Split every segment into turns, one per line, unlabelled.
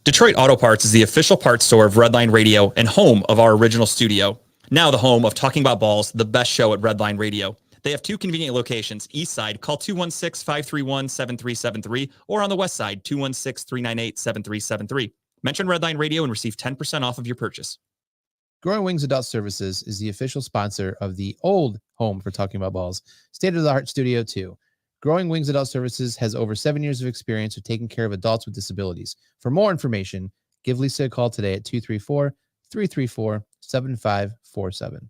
Detroit Auto Parts is the official parts store of Redline Radio and home of our original studio. Now the home of Talking About Balls, the best show at Redline Radio. They have two convenient locations. East side, call 216-531-7373, or on the west side, 216-398-7373. Mention Redline Radio and receive 10% off of your purchase.
Growing Wings Adult Services is the official sponsor of the old home for Talking About Balls, state-of-the-art Studio 2. Growing Wings Adult Services has over 7 years of experience with taking care of adults with disabilities. For more information, give Lisa a call today at 234-334-7547.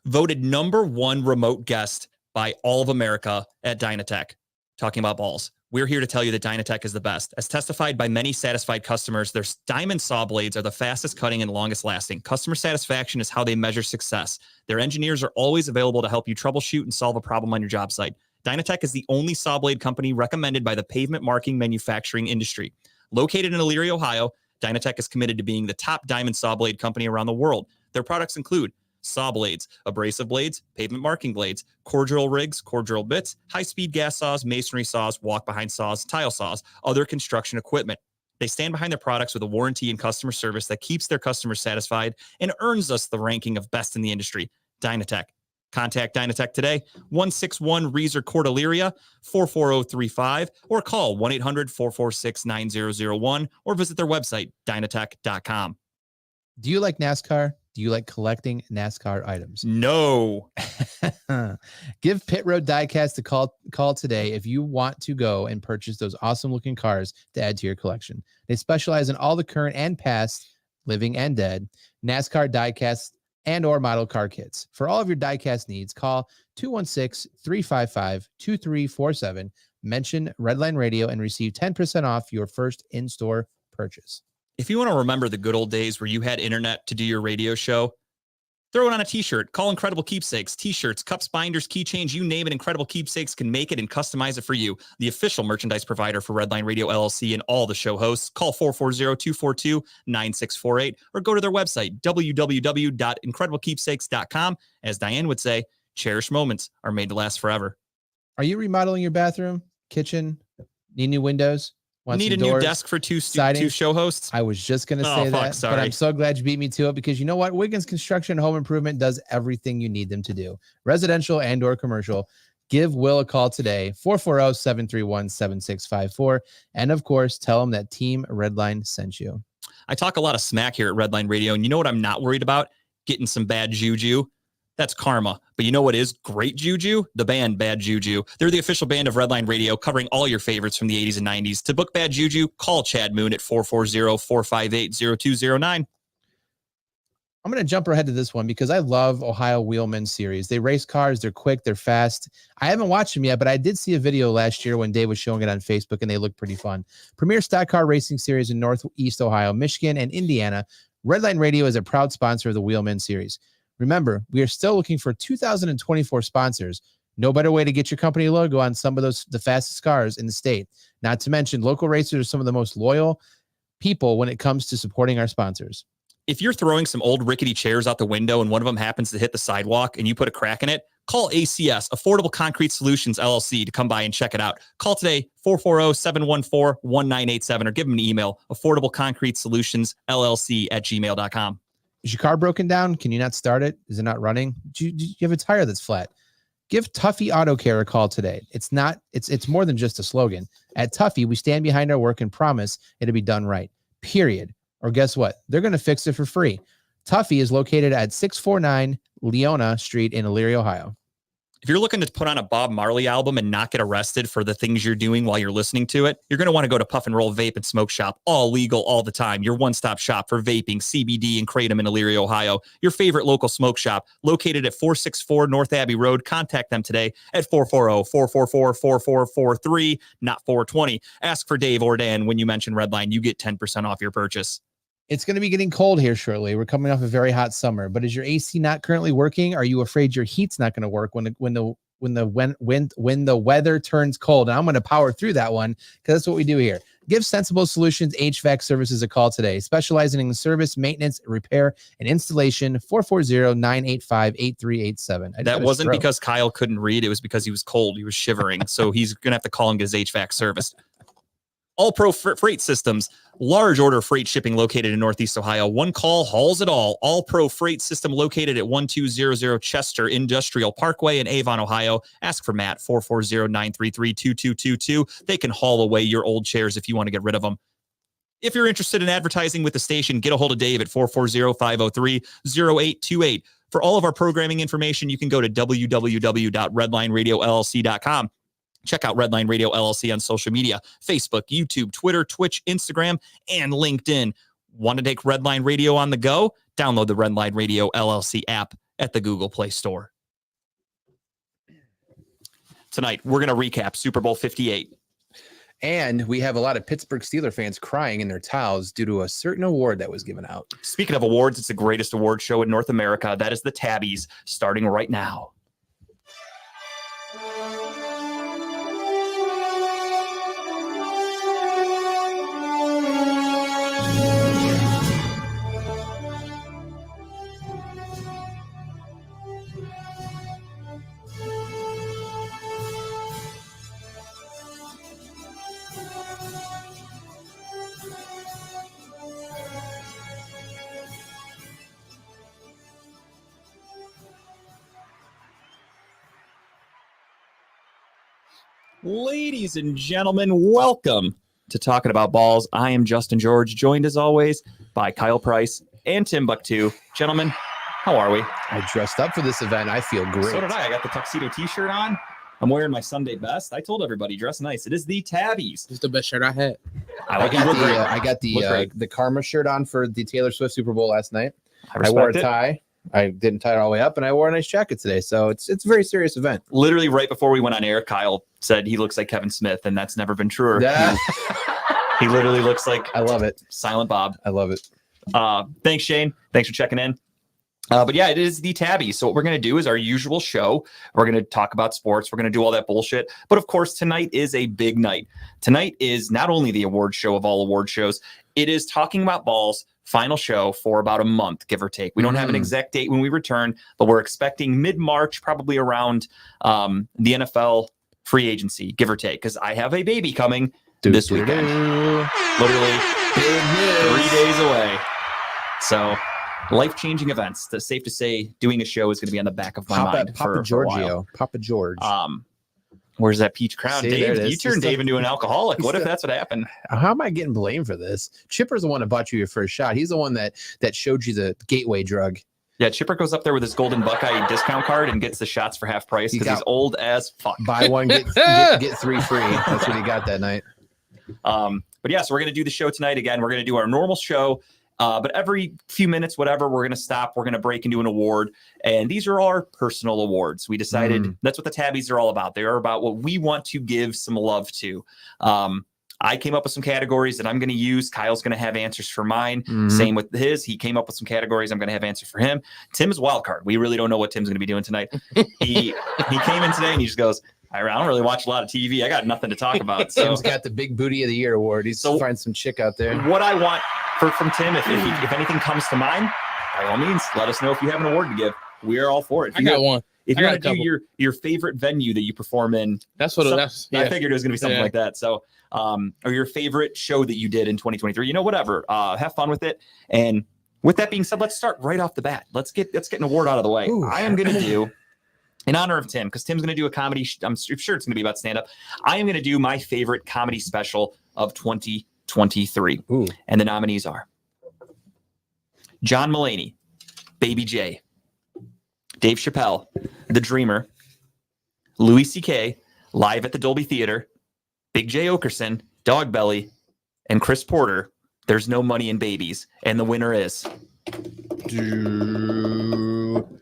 Voted #1 remote guest by all of America at Dynatech. Talking About Balls. We're here to tell you that Dynatech is the best. As testified by many satisfied customers, their diamond saw blades are the fastest cutting and longest lasting. Customer satisfaction is how they measure success. Their engineers are always available to help you troubleshoot and solve a problem on your job site. Dynatech is the only saw blade company recommended by the pavement marking manufacturing industry. Located in Elyria, Ohio, Dynatech is committed to being the top diamond saw blade company around the world. Their products include saw blades, abrasive blades, pavement marking blades, core drill rigs, core drill bits, high-speed gas saws, masonry saws, walk-behind saws, tile saws, other construction equipment. They stand behind their products with a warranty and customer service that keeps their customers satisfied and earns us the ranking of best in the industry. Dynatech. Contact Dynatech today, 161 Reeser Court, Elyria, 44035, or call 1-800-446-9001, or visit their website, dynatech.com.
Do you like NASCAR? Do you like collecting NASCAR items?
No.
Give Pit Road Diecast a call today if you want to go and purchase those awesome looking cars to add to your collection. They specialize in all the current and past, living and dead, NASCAR diecast and or model car kits. For all of your diecast needs, call 216-355-2347, mention Redline Radio, and receive 10% off your first in-store purchase.
If you want to remember the good old days where you had internet to do your radio show, throw it on a t-shirt. Call Incredible Keepsakes. T-shirts, cups, binders, keychains, you name it, Incredible Keepsakes can make it and customize it for you. The official merchandise provider for Redline Radio LLC and all the show hosts. Call 440-242-9648 or go to their website, www.incrediblekeepsakes.com. As Diane would say, cherished moments are made to last forever.
Are you remodeling your bathroom, kitchen, need new windows?
Need a new desk for two show hosts?
I was just going to say that,
sorry.
but I'm so glad you beat me to it, because you know what? Wiggins Construction and Home Improvement does everything you need them to do. Residential and or commercial. Give Will a call today, 440-731-7654. And of course, tell him that Team Redline sent you.
I talk a lot of smack here at Redline Radio, and you know what I'm not worried about? Getting some bad juju. That's karma. But you know what is great juju? The band Bad Juju. They're the official band of Redline Radio, covering all your favorites from the 80s and 90s. To book Bad Juju, call Chad Moon at 440-458-0209.
I'm going to jump ahead to this one because I love Ohio Wheelman Series. They race cars. They're quick. They're fast. I haven't watched them yet, but I did see a video last year when Dave was showing it on Facebook, and they look pretty fun. Premier Stock Car Racing Series in Northeast Ohio, Michigan, and Indiana. Redline Radio is a proud sponsor of the Wheelman Series. Remember, we are still looking for 2024 sponsors. No better way to get your company logo on some of the fastest cars in the state. Not to mention, local racers are some of the most loyal people when it comes to supporting our sponsors.
If you're throwing some old rickety chairs out the window and one of them happens to hit the sidewalk and you put a crack in it, call ACS, Affordable Concrete Solutions, LLC, to come by and check it out. Call today, 440-714-1987, or give them an email, affordableconcretesolutions.llc@gmail.com.
Is your car broken down? Can you not start it? Is it not running? Do you have a tire that's flat? Give Tuffy Auto Care a call today. It's more than just a slogan. At Tuffy, we stand behind our work and promise it'll be done right. Period. Or guess what? They're going to fix it for free. Tuffy is located at 649 Leona Street in Elyria, Ohio.
If you're looking to put on a Bob Marley album and not get arrested for the things you're doing while you're listening to it, you're going to want to go to Puff and Roll Vape and Smoke Shop. All legal all the time. Your one-stop shop for vaping, CBD, and Kratom in Elyria, Ohio. Your favorite local smoke shop located at 464 North Abbey Road. Contact them today at 440-444-4443, not 420. Ask for Dave or Dan when you mention Redline. You get 10% off your purchase.
It's going to be getting cold here shortly. We're coming off a very hot summer, but is your AC not currently working? Are you afraid your heat's not going to work when the weather turns cold? And I'm going to power through that one because that's what we do here. Give Sensible Solutions HVAC Services a call today, specializing in service, maintenance, repair, and installation. 440-985-8387.
That wasn't because Kyle couldn't read. It was because he was cold. He was shivering. So he's going to have to call and get his HVAC serviced. All Pro Freight Systems, large order freight shipping located in Northeast Ohio. One call hauls it all. All Pro Freight System located at 1200 Chester Industrial Parkway in Avon, Ohio. Ask for Matt, 440-933-2222. They can haul away your old chairs if you want to get rid of them. If you're interested in advertising with the station, get a hold of Dave at 440-503-0828. For all of our programming information, you can go to www.redlineradiolllc.com. Check out Redline Radio LLC on social media, Facebook, YouTube, Twitter, Twitch, Instagram, and LinkedIn. Want to take Redline Radio on the go? Download the Redline Radio LLC app at the Google Play Store. Tonight, we're going to recap Super Bowl 58.
And we have a lot of Pittsburgh Steelers fans crying in their towels due to a certain award that was given out.
Speaking of awards, it's the greatest award show in North America. That is the TABbies, starting right now. Ladies and gentlemen, welcome to Talking About Balls. I am Justin George, joined as always by Kyle Price and Tim Bucktu. Gentlemen, how are we?
I dressed up for this event. I feel great.
So did I. I got the tuxedo t-shirt on. I'm wearing my Sunday best. I told everybody, dress nice. It is the TABbies.
It's the best shirt I had.
I got the Karma shirt on for the Taylor Swift Super Bowl last night. I wore a tie. I didn't tie it all the way up, and I wore a nice jacket today. So it's a very serious event.
Literally right before we went on air, Kyle said he looks like Kevin Smith, and that's never been truer.
Yeah.
He literally looks like
I love it.
Silent Bob.
I love it.
Thanks, Shane. Thanks for checking in. But yeah, it is the TABbies. So what we're going to do is our usual show. We're going to talk about sports. We're going to do all that bullshit. But of course, tonight is a big night. Tonight is not only the award show of all award shows, it is Talking About Balls' final show for about a month, give or take. We don't have an exact date when we return, but we're expecting mid-March, probably around the NFL free agency, give or take, because I have a baby coming this weekend. Literally
big news.
3 days away. So life-changing events. It's safe to say doing a show is going to be on the back of my mind
Papa Giorgio. Papa George.
Where's that peach crown?
See,
Dave, you turned Dave into an alcoholic. What if that's what happened?
How am I getting blamed for this? Chipper's the one that bought you your first shot. He's the one that showed you the gateway drug.
Yeah, Chipper goes up there with his golden Buckeye discount card and gets the shots for half price because he's old as fuck.
Buy one, get three free. That's what he got that night.
But yeah, so we're going to do the show tonight again. We're going to do our normal show. But every few minutes, whatever, we're going to stop. We're going to break into an award. And these are our personal awards. We decided that's what the TABbies are all about. They are about what we want to give some love to. I came up with some categories that I'm going to use. Kyle's going to have answers for mine. Same with his. He came up with some categories. I'm going to have answers for him. Tim's wild card. We really don't know what Tim's going to be doing tonight. He came in today and he just goes, I don't really watch a lot of TV. I got nothing to talk about. So
Tim's got the Big Booty of the Year award. He's find some chick out there.
What I want from Tim, if anything comes to mind, by all means, let us know if you have an award to give. We are all for it.
I got one.
If you want to do your favorite venue that you perform in,
that's what that's. Yeah.
I figured it was going to be something like that. So, or your favorite show that you did in 2023, whatever. Have fun with it. And with that being said, let's start right off the bat. Let's get an award out of the way. Ooh. I am going to do, in honor of Tim, because Tim's going to do a comedy. I'm sure it's going to be about stand-up. I am going to do my favorite comedy special of 2023.
Ooh.
And the nominees are John Mulaney, Baby J, Dave Chappelle, The Dreamer, Louis C.K., Live at the Dolby Theater, Big J. Okerson, Dog Belly, and Chris Porter, There's No Money in Babies. And the winner is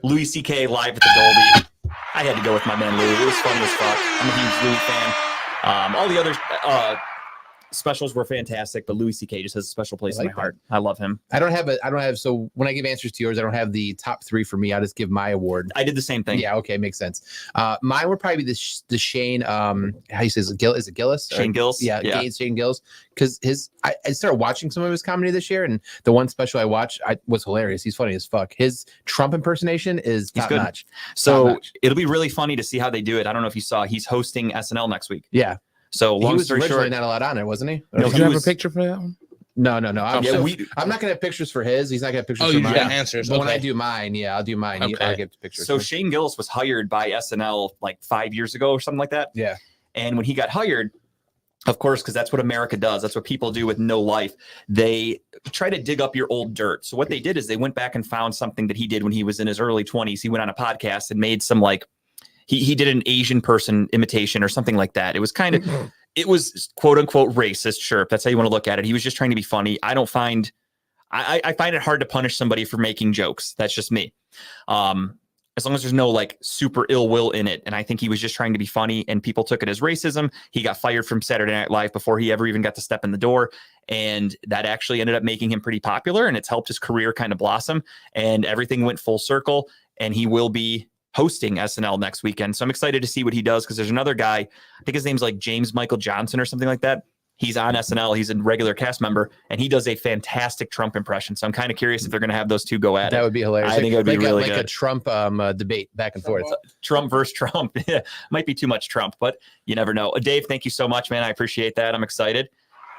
Louis C.K., Live at the Dolby. I had to go with my man Louis. It was funny as fuck. I'm a huge Louis fan. All the other specials were fantastic, but Louis C.K. just has a special place in my heart. I love him.
So when I give answers to yours, I don't have the top three for me. I just give my award.
I did the same thing.
Yeah, okay, makes sense. Mine would probably be the Shane, how you say, is it Gillis?
Shane Gillis?
Yeah. Shane Gillis. Because I started watching some of his comedy this year, and the one special I watched was hilarious. He's funny as fuck. His Trump impersonation is top notch.
So it'll be really funny to see how they do it. I don't know if you saw, he's hosting SNL next week.
Yeah.
So
He
long
was
story
originally
short,
not allowed on it, wasn't he?
No,
Did
he
you have
was-
a picture for that one?
No. I'm not gonna have pictures for his. He's not gonna have pictures
Oh,
for
you
mine.
got answers.
But when I
Okay.
do mine, I'll do mine.
Okay.
I'll get pictures.
so Shane Gillis was hired by SNL like 5 years ago or something like that.
Yeah.
And when he got hired, of course, because that's what America does. That's what people do with no life. They try to dig up your old dirt. So what they did is they went back and found something that he did when he was in his early 20s. He went on a podcast and made some like, he did an Asian person imitation or something like that. It was kind of, it was quote unquote racist. Sure, if that's how you want to look at it. He was just trying to be funny. I find it hard to punish somebody for making jokes. That's just me. As long as there's no like super ill will in it. And I think he was just trying to be funny and people took it as racism. He got fired from Saturday Night Live before he ever even got to step in the door. And that actually ended up making him pretty popular and it's helped his career kind of blossom and everything went full circle. And he will be hosting SNL next weekend. So I'm excited to see what he does because there's another guy, I think his name's like James Michael Johnson or something like that. He's on SNL. He's a regular cast member, and he does a fantastic Trump impression. So I'm kind of curious if they're going to have those two go at it.
That would be hilarious.
I think it would be really
like
good.
a Trump debate back and forth.
Trump versus Trump. Yeah, might be too much Trump, but you never know. Dave, thank you so much, man. I appreciate that. I'm excited.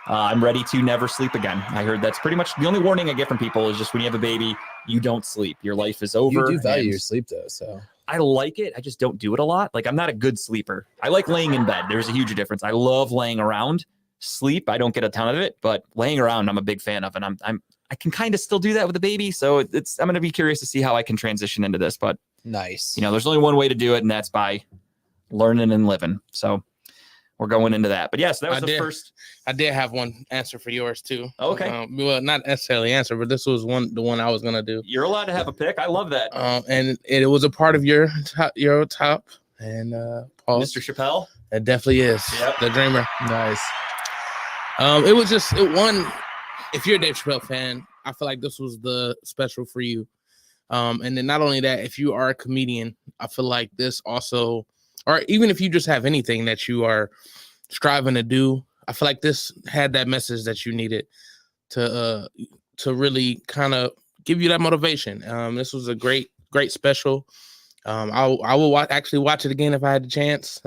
I'm ready to never sleep again. I heard that's pretty much the only warning I get from people is just when you have a baby, you don't sleep. Your life is over.
You do value
and
your sleep though, so
I like it. I just don't do it a lot. Like I'm not a good sleeper. I like laying in bed. There's a huge difference. I love laying around. Sleep, I don't get a ton of it, but laying around, I'm a big fan of, and I can kind of still do that with a baby. So I'm going to be curious to see how I can transition into this. But
nice.
There's only one way to do it, and that's by learning and living. So we're going into that. But yes, that was first.
I did have one answer for yours too.
Okay.
Well, not necessarily answer, but this was the one I was gonna do.
You're allowed to have a pick. I love that.
And it was a part of your top, and Paul,
Mr. Chappelle.
It definitely is.
Yep.
The Dreamer.
Nice.
It was just one. If you're a Dave Chappelle fan, I feel like this was the special for you. And then not only that, if you are a comedian, I feel like this also, or even if you just have anything that you are striving to do, I feel like this had that message that you needed to really kind of give you that motivation. This was a great special. I will actually watch it again if I had the chance.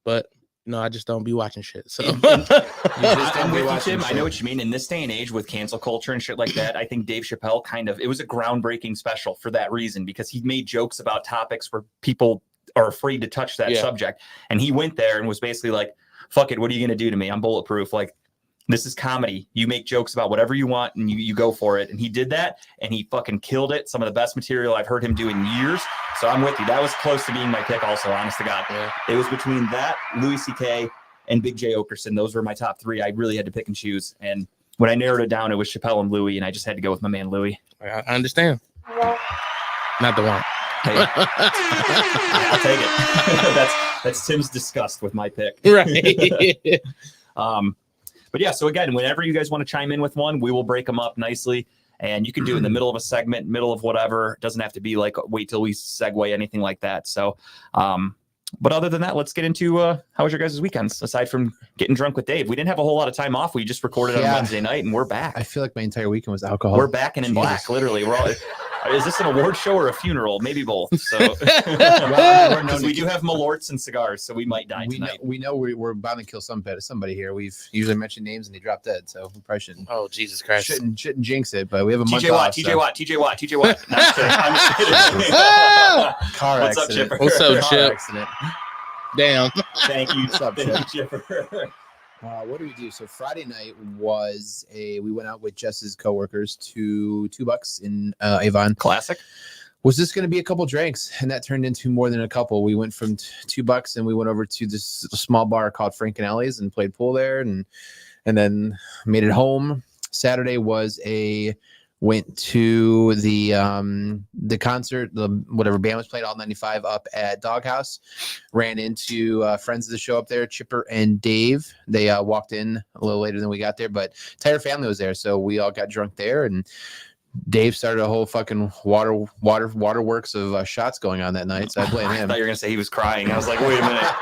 But no, I just don't be watching shit. So
I'm with you, Tim. I know what you mean. In this day and age with cancel culture and shit like that, I think Dave Chappelle it was a groundbreaking special for that reason, because he made jokes about topics where people are afraid to touch that subject. And he went there and was basically like, fuck it, what are you going to do to me? I'm bulletproof. Like, this is comedy. You make jokes about whatever you want and you go for it. And he did that and he fucking killed it. Some of the best material I've heard him do in years. So I'm with you. That was close to being my pick also, honest to God.
Yeah.
It was between that, Louis C.K., and Big J. Okerson. Those were my top three. I really had to pick and choose. And when I narrowed it down, it was Chappelle and Louis, and I just had to go with my man Louis.
I understand. Not the one.
Hey, I'll take it. That's Tim's disgust with my pick.
Right.
But yeah, so again, whenever you guys want to chime in with one, we will break them up nicely. And you can do it in the middle of a segment, middle of whatever. It doesn't have to be like wait till we segue, anything like that. So, but other than that, let's get into how was your guys' weekends, aside from getting drunk with Dave? We didn't have a whole lot of time off. We just recorded on Wednesday night, and we're back.
I feel like my entire weekend was alcohol.
We're back and in black, literally. We're all. Is this an award show or a funeral? Maybe both. So we do have Malorts and cigars, so we might die tonight.
We know we're bound to kill somebody here. We've usually mentioned names and they drop dead, so we probably shouldn't.
Oh, Jesus Christ!
Shouldn't jinx it, but we have a month
TJ Watt,
off.
TJ Watt, TJ Watt, TJ Watt. No, I'm kidding. I'm just kidding.
Car
What's
accident.
up, Chipper?
What's up,
Car
Chip?
accident.
Damn.
Thank you.
What's up,
Thank you, Chipper.
What do we do? So Friday night was we went out with Jess's coworkers to $2 in Avon.
Classic.
Was this going to be a couple drinks? And that turned into more than a couple. We went from $2 and we went over to this small bar called Frank and Ellie's and played pool there and then made it home. Saturday went to the concert, whatever band was playing, All 95 up at Doghouse. Ran into friends of the show up there, Chipper and Dave. They walked in a little later than we got there, but entire family was there, so we all got drunk there. And Dave started a whole fucking waterworks of shots going on that night, so I blame
I
him.
thought you were gonna say he was crying. I was like, wait a minute.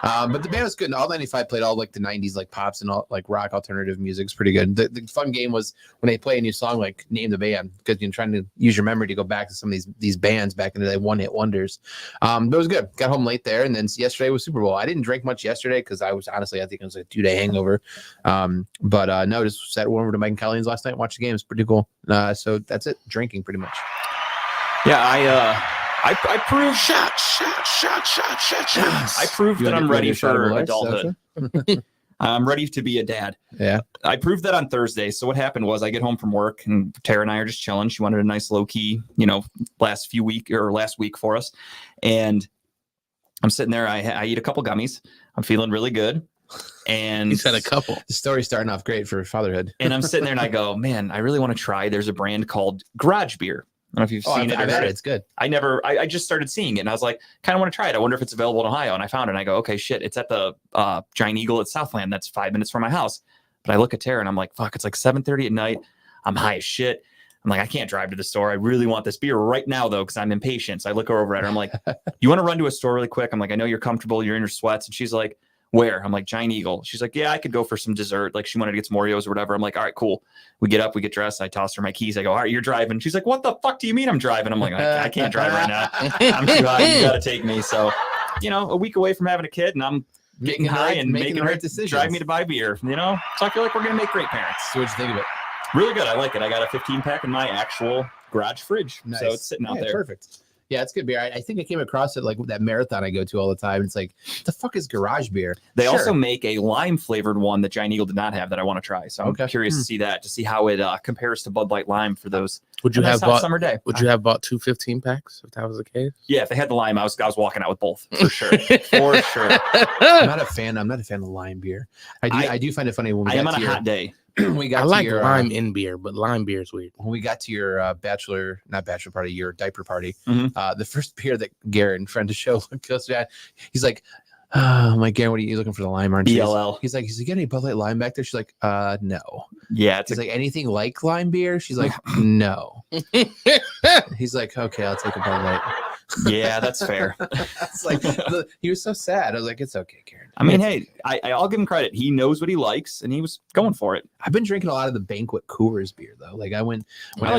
But the band was good. And all 95 played all like the 90s, like pops and all like rock alternative music. It's pretty good. The fun game was when they play a new song, like name the band, because you're trying to use your memory to go back to some of these bands back in the day, one-hit wonders. But it was good. Got home late there, and then yesterday was Super Bowl. I didn't drink much yesterday because I think it was a 2-day hangover. But no, just sat over to Mike and Colleen's last night and watched the game. It's pretty cool. So that's it. Drinking pretty much.
Yeah, I proved I proved that I'm ready for adulthood. I'm ready to be a dad.
Yeah.
I proved that on Thursday. So what happened was I get home from work and Tara and I are just chilling. She wanted a nice low key, last week for us. And I'm sitting there. I eat a couple gummies. I'm feeling really good. And
He said a couple.
The story's starting off great for fatherhood.
And I'm sitting there and I go, man, I really want to try. There's a brand called Garage Beer. I don't know if you've seen it.
I've had it. It's good.
I just started seeing it and I was like, kind of want to try it. I wonder if it's available in Ohio. And I found it and I go, okay, shit. It's at the Giant Eagle at Southland. That's 5 minutes from my house. But I look at Tara and I'm like, fuck, it's like 7:30 at night. I'm high as shit. I'm like, I can't drive to the store. I really want this beer right now though, because I'm impatient. So I look over at her. I'm like, you want to run to a store really quick? I'm like, I know you're comfortable. You're in your sweats. And she's like, where? I'm like, Giant Eagle. She's like, yeah, I could go for some dessert. Like she wanted to get some Oreos or whatever. I'm like, all right, cool. We get up, we get dressed. I toss her my keys. I go, all right, you're driving. She's like, what the fuck do you mean I'm driving? I'm like, I can't drive right now. I'm too high. You got to take me. So, a week away from having a kid and I'm getting high and making the right decisions. Drive me to buy beer, So I feel like we're going to make great parents.
So what'd you think of it?
Really good. I like it. I got a 15 pack in my actual garage fridge.
Nice.
So it's sitting out there.
Perfect. Yeah, it's good beer. I think I came across it like that marathon I go to all the time. It's like, the fuck is garage beer?
They also make a lime flavored one that Giant Eagle did not have that I want to try. So I'm curious to see that, to see how it compares to Bud Light Lime for those.
Would you have bought
summer day?
Would you have bought 2 15 packs if that was the case?
Yeah, if they had the lime, I was walking out with both for sure. For sure.
I'm not a fan of lime beer. I do find it funny when we
I am on a hot day.
I like lime in beer, but lime beer is weird.
When we got to your not bachelor party, your diaper party,
Mm-hmm.
the first beer that Garrett, friend of the show, goes to, he's like, oh my God, what are you looking for the lime? Aren't you?
BLL.
He's like, you got any Bud Light lime back there? She's like, no.
Yeah.
He's like, anything like lime beer? She's like, no. He's like, okay, I'll take a Bud Light.
Yeah, that's fair.
It's like he was so sad. I was like, it's okay, Karen.
I mean, hey, I'll give him credit. He knows what he likes, and he was going for it.
I've been drinking a lot of the Banquet Coors beer though. Like I like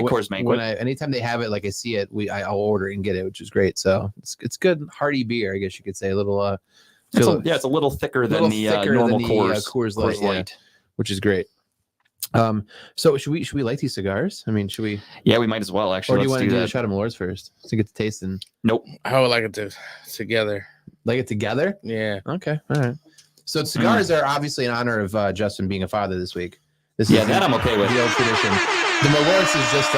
Coors Banquet.
Anytime they have it, like I see it, I'll order it and get it, which is great. So it's good, hearty beer, I guess you could say. A little
it's a little thicker than the normal Coors
Light,
Light.
Yeah, which is great. So should we light these cigars? I mean, should we?
Yeah, we might as well actually.
Or do you want to do
that.
the shot of Malort's first to get the taste? And
nope.
I would like it together.
Like it together?
Yeah.
Okay. All right. So cigars are obviously in honor of Justin being a father this week.
That I'm okay with.
The old tradition. The Malort's is just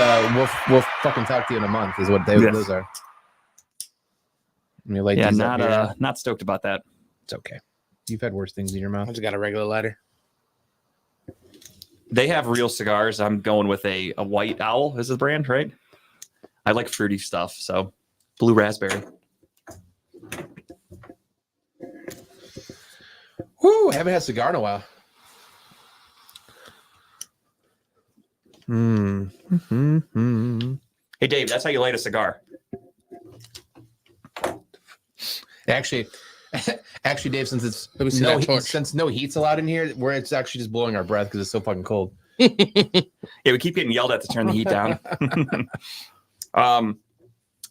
we'll fucking talk to you in a month is what those are.
Not stoked about that.
It's okay. You've had worse things in your mouth.
I just got a regular lighter.
They have real cigars. I'm going with a White Owl is the brand, right? I like fruity stuff, so blue raspberry.
Whoo, I haven't had a cigar in a while.
Hey, Dave, that's how you light a cigar.
Actually, Dave, since since no heat's allowed in here, where it's actually just blowing our breath because it's so fucking cold.
Yeah, we keep getting yelled at to turn the heat down.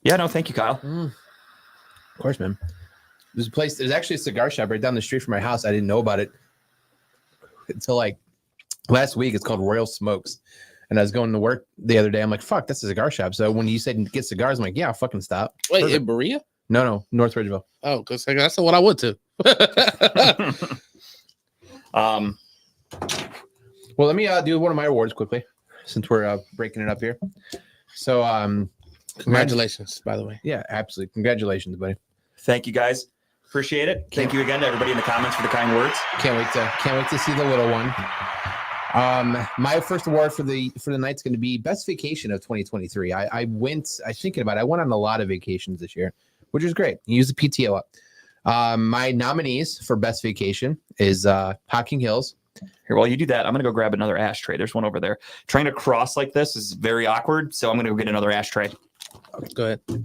Yeah, no, thank you, Kyle.
Of course, man. There's actually a cigar shop right down the street from my house. I didn't know about it until like last week. It's called Royal Smokes. And I was going to work the other day. I'm like, fuck, that's a cigar shop. So when you said get cigars, I'm like, yeah, I'll fucking stop.
Wait, in Berea?
No, North Ridgeville.
Oh, because that's what I would to.
Well, let me do one of my awards quickly since we're breaking it up here. So
congratulations, by the way.
Yeah, absolutely. Congratulations, buddy.
Thank you, guys. Appreciate it. Thank you again to everybody in the comments for the kind words.
Can't wait to see the little one. My first award for the night's going to be Best Vacation of 2023. I went on a lot of vacations this year, which is great. Use the PTO up. My nominees for Best Vacation is Hocking Hills.
Here, while you do that, I'm going to go grab another ashtray. There's one over there. Trying to cross like this is very awkward, so I'm going to go get another ashtray.
Okay, go ahead. All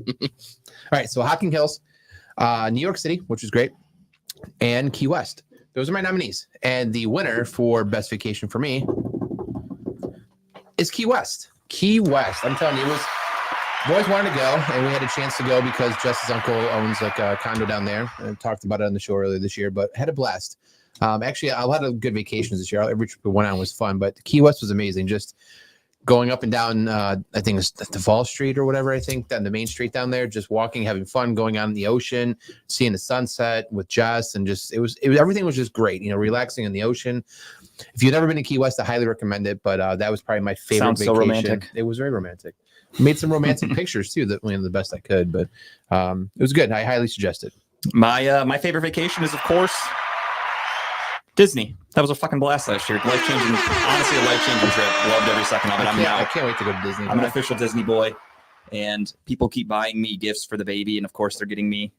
right, so Hocking Hills, New York City, which is great. and Key West. Those are my nominees. And the winner for best vacation for me is Key West. Key West. I'm telling you, I've always wanted to go, and we had a chance to go because Jess's uncle owns like a condo down there. I talked about it on the show earlier this year, but had a blast. Actually, a lot of good vacations this year. Every trip we went on was fun, but Key West was amazing. Just going up and down, I think it's Duval Street or whatever, I think, down the main street down there, just walking, having fun, going out in the ocean, seeing the sunset with Jess, and just, it was everything was just great, relaxing in the ocean. If you've never been to Key West, I highly recommend it, but that was probably my favorite
Sounds
vacation.
so romantic.
It was very romantic. Made some romantic pictures too, that the best I could, but it was good. I highly suggest it.
My favorite vacation is, of course, Disney. That was a fucking blast last year. Life-changing, honestly, a life-changing trip. Loved every second of it.
I can't wait to go to Disney.
I'm an official Disney boy, and people keep buying me gifts for the baby, and of course, they're getting me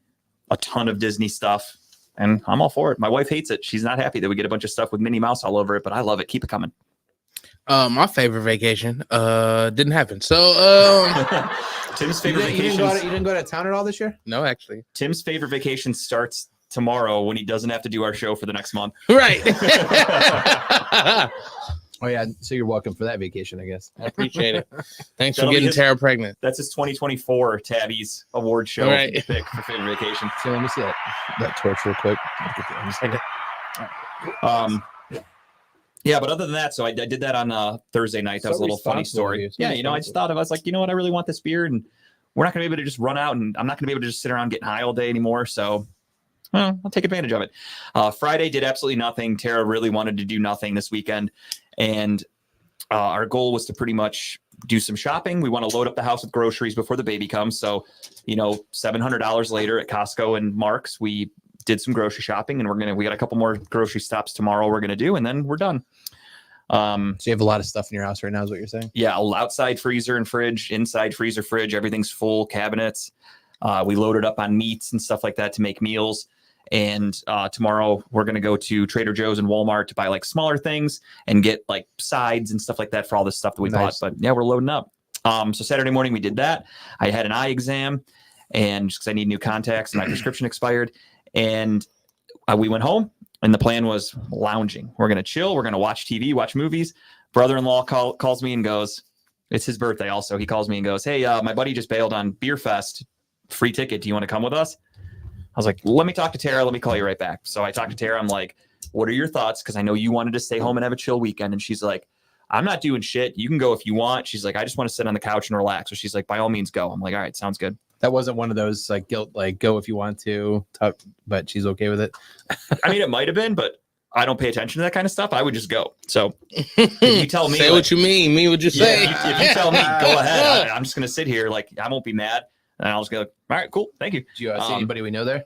a ton of Disney stuff, and I'm all for it. My wife hates it. She's not happy that we get a bunch of stuff with Minnie Mouse all over it, but I love it. Keep it coming.
My favorite vacation didn't happen. So
Tim's favorite vacation.
You didn't go to town at all this year?
no, actually.
Tim's favorite vacation starts tomorrow when he doesn't have to do our show for the next month.
Right.
Oh yeah, so you're welcome for that vacation, I guess.
I appreciate it. Thanks
That'll
for
be
getting
his-
Tara pregnant.
That's his 2024 Tabbies award show
Right.
pick for favorite vacation.
So let me see that torch real quick.
Yeah, but other than that, so I did that on Thursday night. That was a little funny story. Yeah, I just thought I was like, I really want this beer, and we're not going to be able to just run out, and I'm not going to be able to just sit around getting high all day anymore. So I'll take advantage of it. Friday did absolutely nothing. Tara really wanted to do nothing this weekend, and our goal was to pretty much do some shopping. We want to load up the house with groceries before the baby comes. So, $700 later at Costco and Mark's, we did some grocery shopping, and we got a couple more grocery stops tomorrow we're going to do, and then we're done.
So you have a lot of stuff in your house right now is what you're saying?
Yeah, outside freezer and fridge, inside freezer, fridge, everything's full, cabinets. We loaded up on meats and stuff like that to make meals. And tomorrow we're going to go to Trader Joe's and Walmart to buy like smaller things and get like sides and stuff like that for all this stuff that we bought. But yeah, we're loading up. So Saturday morning we did that. I had an eye exam, and just because I need new contacts and my prescription expired. And we went home, and the plan was lounging. We're going to chill. We're going to watch TV, watch movies. Brother-in-law calls me and goes, it's his birthday also. He calls me and goes, hey, my buddy just bailed on Beer Fest. Free ticket. Do you want to come with us? I was like, let me talk to Tara. Let me call you right back. So I talked to Tara. I'm like, what are your thoughts? Because I know you wanted to stay home and have a chill weekend. And she's like, I'm not doing shit. You can go if you want. She's like, I just want to sit on the couch and relax. So she's like, by all means, go. I'm like, all right, sounds good.
That wasn't one of those like guilt, like go if you want to, but she's okay with it.
I mean, it might have been, but I don't pay attention to that kind of stuff. I would just go. So if you tell me,
say what you mean what you say.
If you tell me, go ahead. I'm just going to sit here. Like, I won't be mad. And I'll just go, all right, cool. Thank you.
Do you see anybody we know there?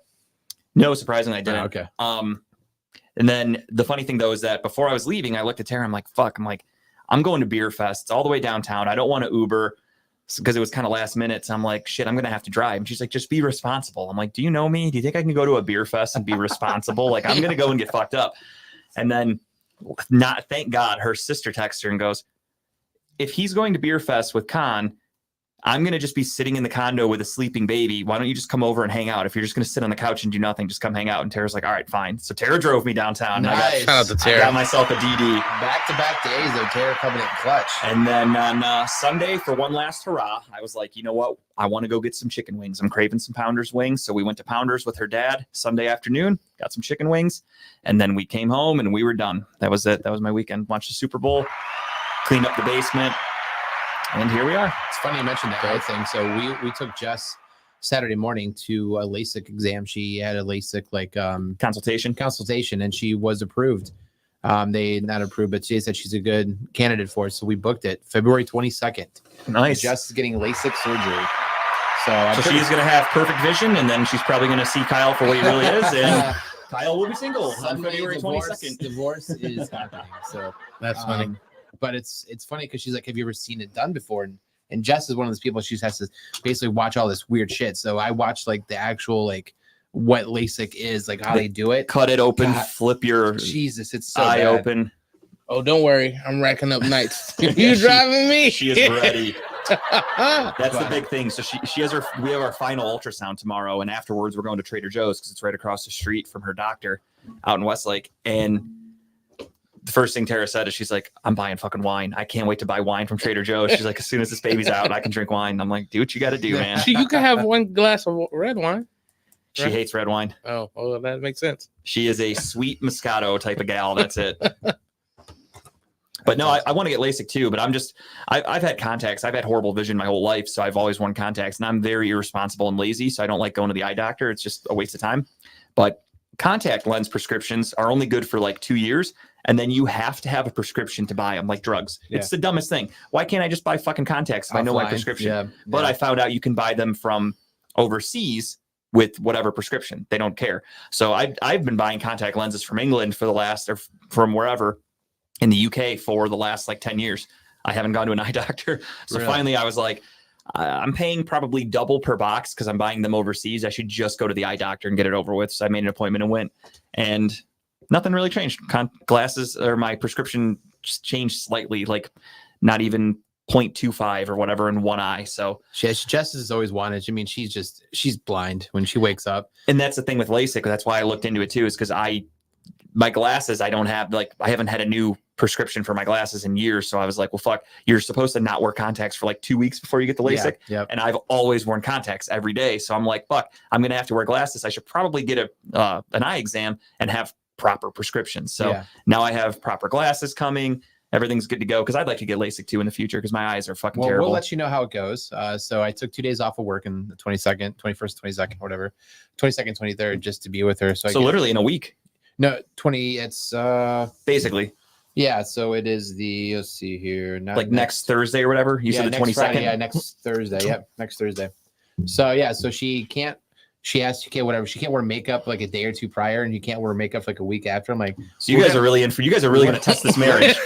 No, surprisingly, I didn't.
Oh, okay.
And then the funny thing though is that before I was leaving, I looked at Tara. I'm like, fuck. I'm going to Beer Fest. It's all the way downtown. I don't want to Uber because it was kind of last minute. So I'm like, shit, I'm going to have to drive. And she's like, just be responsible. I'm like, do you know me? Do you think I can go to a Beer Fest and be responsible? Like, I'm going to go and get fucked up. And then thank God, her sister texts her and goes, if he's going to Beer Fest with Con, I'm going to just be sitting in the condo with a sleeping baby. Why don't you just come over and hang out? If you're just going to sit on the couch and do nothing, just come hang out. And Tara's like, all right, fine. So Tara drove me downtown.
Nice.
Shout out to Tara.
I got myself a DD.
Back-to-back days though, Tara coming in clutch.
And then on Sunday, for one last hurrah, I was like, you know what? I want to go get some chicken wings. I'm craving some Pounders wings. So we went to Pounders with her dad Sunday afternoon, got some chicken wings. And then we came home and we were done. That was it. That was my weekend. Watched the Super Bowl, cleaned up the basement. And here we are.
It's funny you mentioned that eye thing. So we took Jess Saturday morning to a LASIK exam. She had a LASIK consultation, and she was approved. They not approved, but she said she's a good candidate for it. So we booked it February 22nd.
Nice.
Jess is getting LASIK surgery. So
she's going to have perfect vision, and then she's probably going to see Kyle for what he really is. And Kyle will be single on February 22nd.
Divorce is happening. So
That's funny.
But it's funny because she's like, have you ever seen it done before? And Jess is one of those people, she has to basically watch all this weird shit. So I watched like the actual like what LASIK is, like how they do it.
Cut it open, flip your
Jesus, it's so
eye
bad.
open.
Oh, don't worry. I'm racking up nights. You driving me?
She is ready. That's the big thing. So she has we have our final ultrasound tomorrow, and afterwards we're going to Trader Joe's because it's right across the street from her doctor out in Westlake. And the first thing Tara said is she's like, I'm buying fucking wine. I can't wait to buy wine from Trader Joe's. She's like, as soon as this baby's out, I can drink wine. I'm like, do what you got to do, man.
You can have one glass of red wine.
She hates red wine.
Oh, well, that makes sense.
She is a sweet Moscato type of gal. That's it. But no, I want to get LASIK too, but I've had contacts. I've had horrible vision my whole life. So I've always worn contacts, and I'm very irresponsible and lazy. So I don't like going to the eye doctor. It's just a waste of time. But contact lens prescriptions are only good for like 2 years. And then you have to have a prescription to buy them, like drugs. Yeah. It's the dumbest thing. Why can't I just buy fucking contacts if I know my prescription? Yeah. But I found out you can buy them from overseas with whatever prescription. They don't care. So I've been buying contact lenses from England for the last, or from wherever in the UK for the last like 10 years. I haven't gone to an eye doctor. So finally I was like, I'm paying probably double per box because I'm buying them overseas. I should just go to the eye doctor and get it over with. So I made an appointment and went. And nothing really changed. Glasses, or my prescription just changed slightly, like not even 0.25 or whatever in one eye. So
Jess has always wanted. I mean, she's blind when she wakes up.
And that's the thing with LASIK. That's why I looked into it too, is because my glasses, I haven't had a new prescription for my glasses in years. So I was like, well, fuck, you're supposed to not wear contacts for like 2 weeks before you get the LASIK.
Yeah,
and I've always worn contacts every day. So I'm like, fuck, I'm going to have to wear glasses. I should probably get an eye exam and have proper prescriptions. So now I have proper glasses coming. Everything's good to go, because I'd like to get LASIK too in the future because my eyes are fucking terrible.
We'll let you know how it goes. So I took 2 days off of work in the 22nd, 21st, 22nd, whatever, 22nd, 23rd, just to be with her. So
literally in a week.
No, 20. It's
basically.
Yeah. So it is let's see here.
Like next Thursday or whatever. You said the 22nd.
Yeah, next Thursday. Yep, next Thursday. So yeah, so she can't. She asked, okay, whatever. She can't wear makeup like a day or two prior, and you can't wear makeup like a week after. I'm like,
so you guys are really going to test this marriage.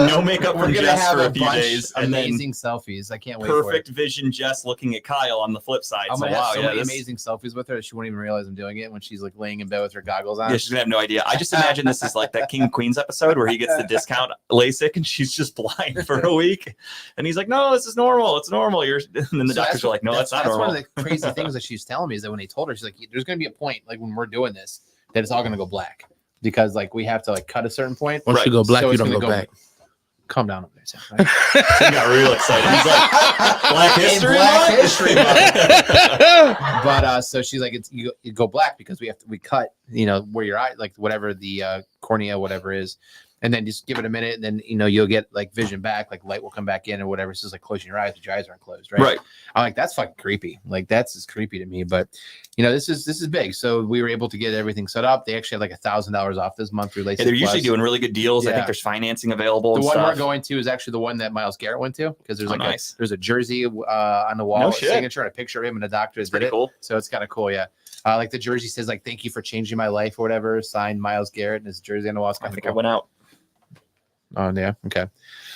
No makeup from Jess for a few days, and
amazing selfies. I can't wait.
Perfect vision, Jess looking at Kyle on the flip side.
I'm gonna have so many amazing selfies with her that she won't even realize I'm doing it when she's like laying in bed with her goggles on.
Yeah, she's gonna have no idea. I just imagine this is like that King and Queens episode where he gets the discount LASIK and she's just blind for a week, and he's like, "No, this is normal. It's normal." And then the doctors are like, "No, that's not normal."
One of the crazy things that she's telling me is that when they told her, she's like, there's going to be a point like when we're doing this that it's all going to go black, because like we have to like cut a certain point.
Once you go black, so you don't go back.
Calm down over there, Sam. Right?
He got real excited. He's like, Black History Month.
But so she's like, it's you go black because we cut, where your eye, like whatever the cornea, whatever is. And then just give it a minute, and then you'll get like vision back, like light will come back in or whatever. It's just like closing your eyes, but your eyes aren't closed, right?
Right.
I'm like, that's fucking creepy. Like that's just creepy to me. But this is big. So we were able to get everything set up. They actually had like $1,000 off this month related.
Yeah, they're usually doing really good deals. I think there's financing available.
The one we're going to is actually the one that Miles Garrett went to, because there's there's a jersey on the wall, signature, and a picture of him, and the doctor is
pretty cool.
So it's kind of cool, yeah. Like the jersey says like, "Thank you for changing my life" or whatever. Signed Miles Garrett, and his jersey on the wall.
I think I went out.
Oh yeah, okay.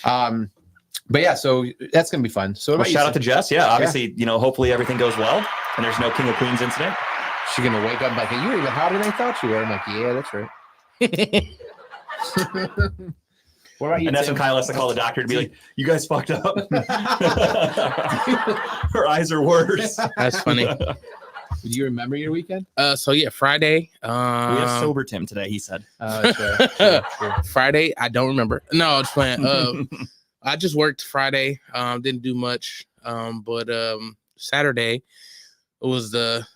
But yeah, so that's gonna be fun. So
shout out to Jess. Yeah, obviously, hopefully everything goes well and there's no King of Queens incident.
She's gonna wake up like, "Hey, you were even hotter than I thought you were." I'm like, "Yeah, that's right." What about you?
And that's when Kyle has to call the doctor to be like, "You guys fucked up. Her eyes are worse."
That's funny.
Do you remember your weekend?
So yeah, Friday.
We have sober Tim today, he said.
Sure. Friday, I don't remember. No, it's playing. I just worked Friday. Didn't do much. But Saturday it was the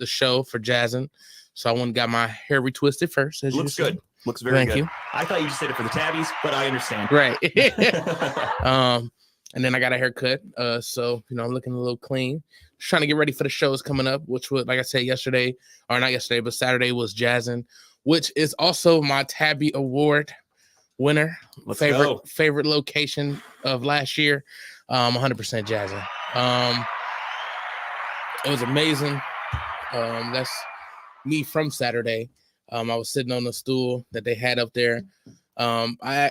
show for Jazzin'. So I went and got my hair retwisted first.
Looks good. Looks very good.
Thank you.
I thought you just did it for the TABbies, but I understand.
Right. And then I got a haircut. So I'm looking a little clean. Just trying to get ready for the shows coming up, which was, like I said yesterday, or not yesterday, but Saturday was Jazzin', which is also my Tabby Award winner. Favorite location of last year. 100% Jazzin'. It was amazing. That's me from Saturday. I was sitting on the stool that they had up there. I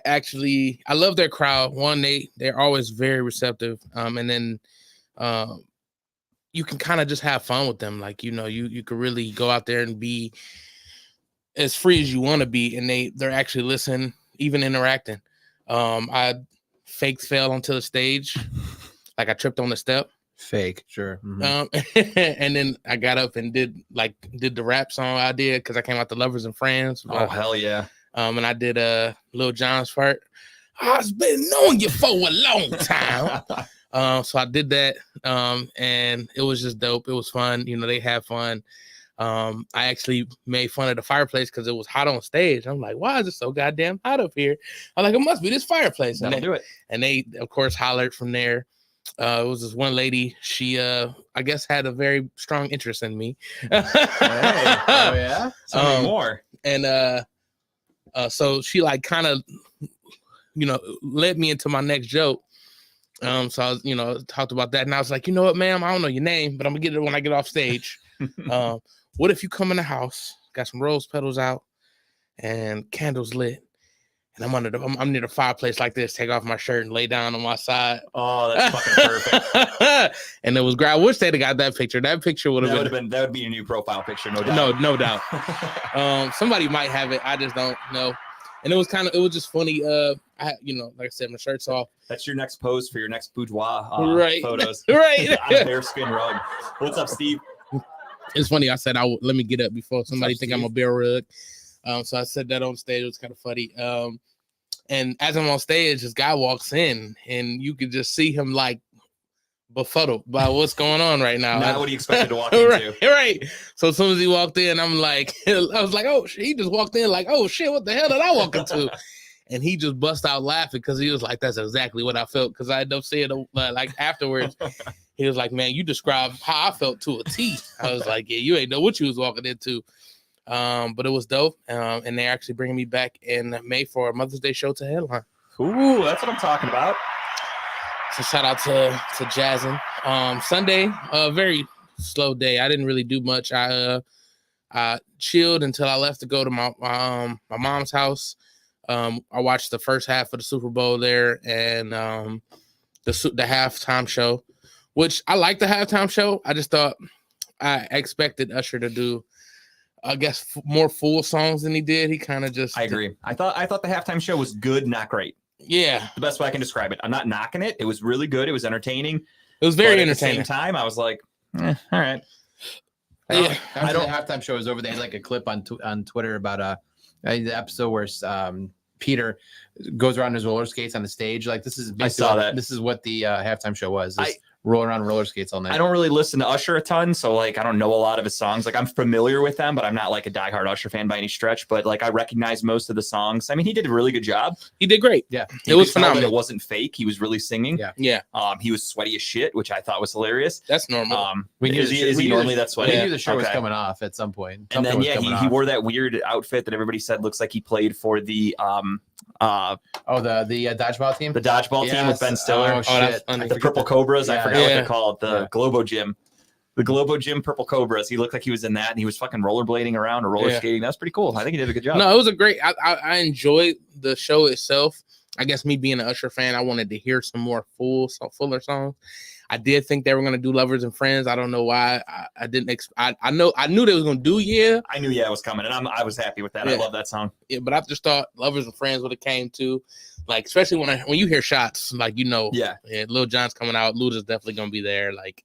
love their crowd. One, they're always very receptive. And then you can kind of just have fun with them. Like, you could really go out there and be as free as you want to be. And they're actually listening, even interacting. I faked fell onto the stage, like I tripped on the step.
Fake, sure.
And then I got up and did the rap song I did because I came out the Lovers and Friends.
Oh hell yeah!
And I did Lil Jon's part. I've been knowing you for a long time. So I did that, and it was just dope. It was fun. You know, they had fun. I actually made fun of the fireplace because it was hot on stage. I'm like, why is it so goddamn hot up here? I'm like, it must be this fireplace.
That'll do it.
And they, of course, hollered from there. It was this one lady. She, I guess, had a very strong interest in me.
Oh yeah.
Tell me more.
And so she like kind of, you know, led me into my next joke. So I was, you know, talked about that, and I was like, you know what, ma'am, I don't know your name, but I'm gonna get it when I get off stage. What if you come in the house, got some rose petals out, and candles lit, and I'm near the fireplace like this, take off my shirt and lay down on my side.
Oh, that's fucking perfect.
And it was great. I wish they'd have got that picture. That picture would have
been that would be your new profile picture, no doubt.
No doubt. Somebody might have it. I just don't know. And it was just funny. I, you know, like I said, my shirt's off.
That's your next pose for your next boudoir
right.
photos.
Right.
On a bearskin rug. What's up, Steve?
It's funny. I said let me get up before somebody think I'm a bear rug. So I said that on stage. It was kind of funny. And as I'm on stage, this guy walks in, and you could just see him like befuddled by what's going on right now.
Not what he expected to walk into.
Right. So as soon as he walked in, I'm like, I was like, oh, he just walked in like, oh shit, what the hell did I walk into? And he just bust out laughing because he was like, that's exactly what I felt. Because I ended up saying like afterwards, he was like, man, you described how I felt to a T. I was like, yeah, you ain't know what you was walking into. But it was dope. And they're actually bringing me back in May for a Mother's Day show to headline.
Ooh, that's what I'm talking about.
So shout out to Jazzin. Sunday, a very slow day. I didn't really do much. I chilled until I left to go to my mom's house. I watched the first half of the Super Bowl there and the halftime show, which I like the halftime show. I just thought I expected Usher to do, I guess, more full songs than he did. He kind of just.
I agree. I thought the halftime show was good, not great.
Yeah,
the best way I can describe it. I'm not knocking it. It was really good. It was entertaining.
It was very entertaining.
At the same time, I was like, all right.
Yeah, after the halftime show was over, they had like a clip on Twitter about the episode where Peter goes around his roller skates on the stage. Like this is.
I saw that.
This is what the halftime show was. Rolling around roller skates all night.
I don't really listen to Usher a ton, so like I don't know a lot of his songs. Like I'm familiar with them, but I'm not like a diehard Usher fan by any stretch. But like I recognize most of the songs. I mean, he did a really good job.
He did great.
Yeah,
it was phenomenal.
It wasn't fake. He was really singing.
Yeah.
He was sweaty as shit, which I thought was hilarious.
That's normal.
Is he normally that sweaty?
We knew the show was coming off at some point.
And then he wore that weird outfit that everybody said looks like he played for the the
dodgeball team.
The dodgeball team with Ben Stiller.
Oh shit!
The Purple Cobras. I forgot what they call it. The Globo Gym. The Globo Gym Purple Cobras. He looked like he was in that, and he was fucking rollerblading around or roller skating. That was pretty cool. I think he did a good job.
No, it was a great. I enjoyed the show itself. I guess me being an Usher fan, I wanted to hear some more fuller songs. I did think they were going to do Lovers and Friends. I don't know why. I didn't. I knew they was going to do Yeah.
I knew it was coming, and I was happy with that.
Yeah.
I love that song.
Yeah, but I just thought Lovers and Friends would have came too. Like especially when you hear shots, like yeah, Lil Jon's coming out. Luda's definitely going to be there. Like.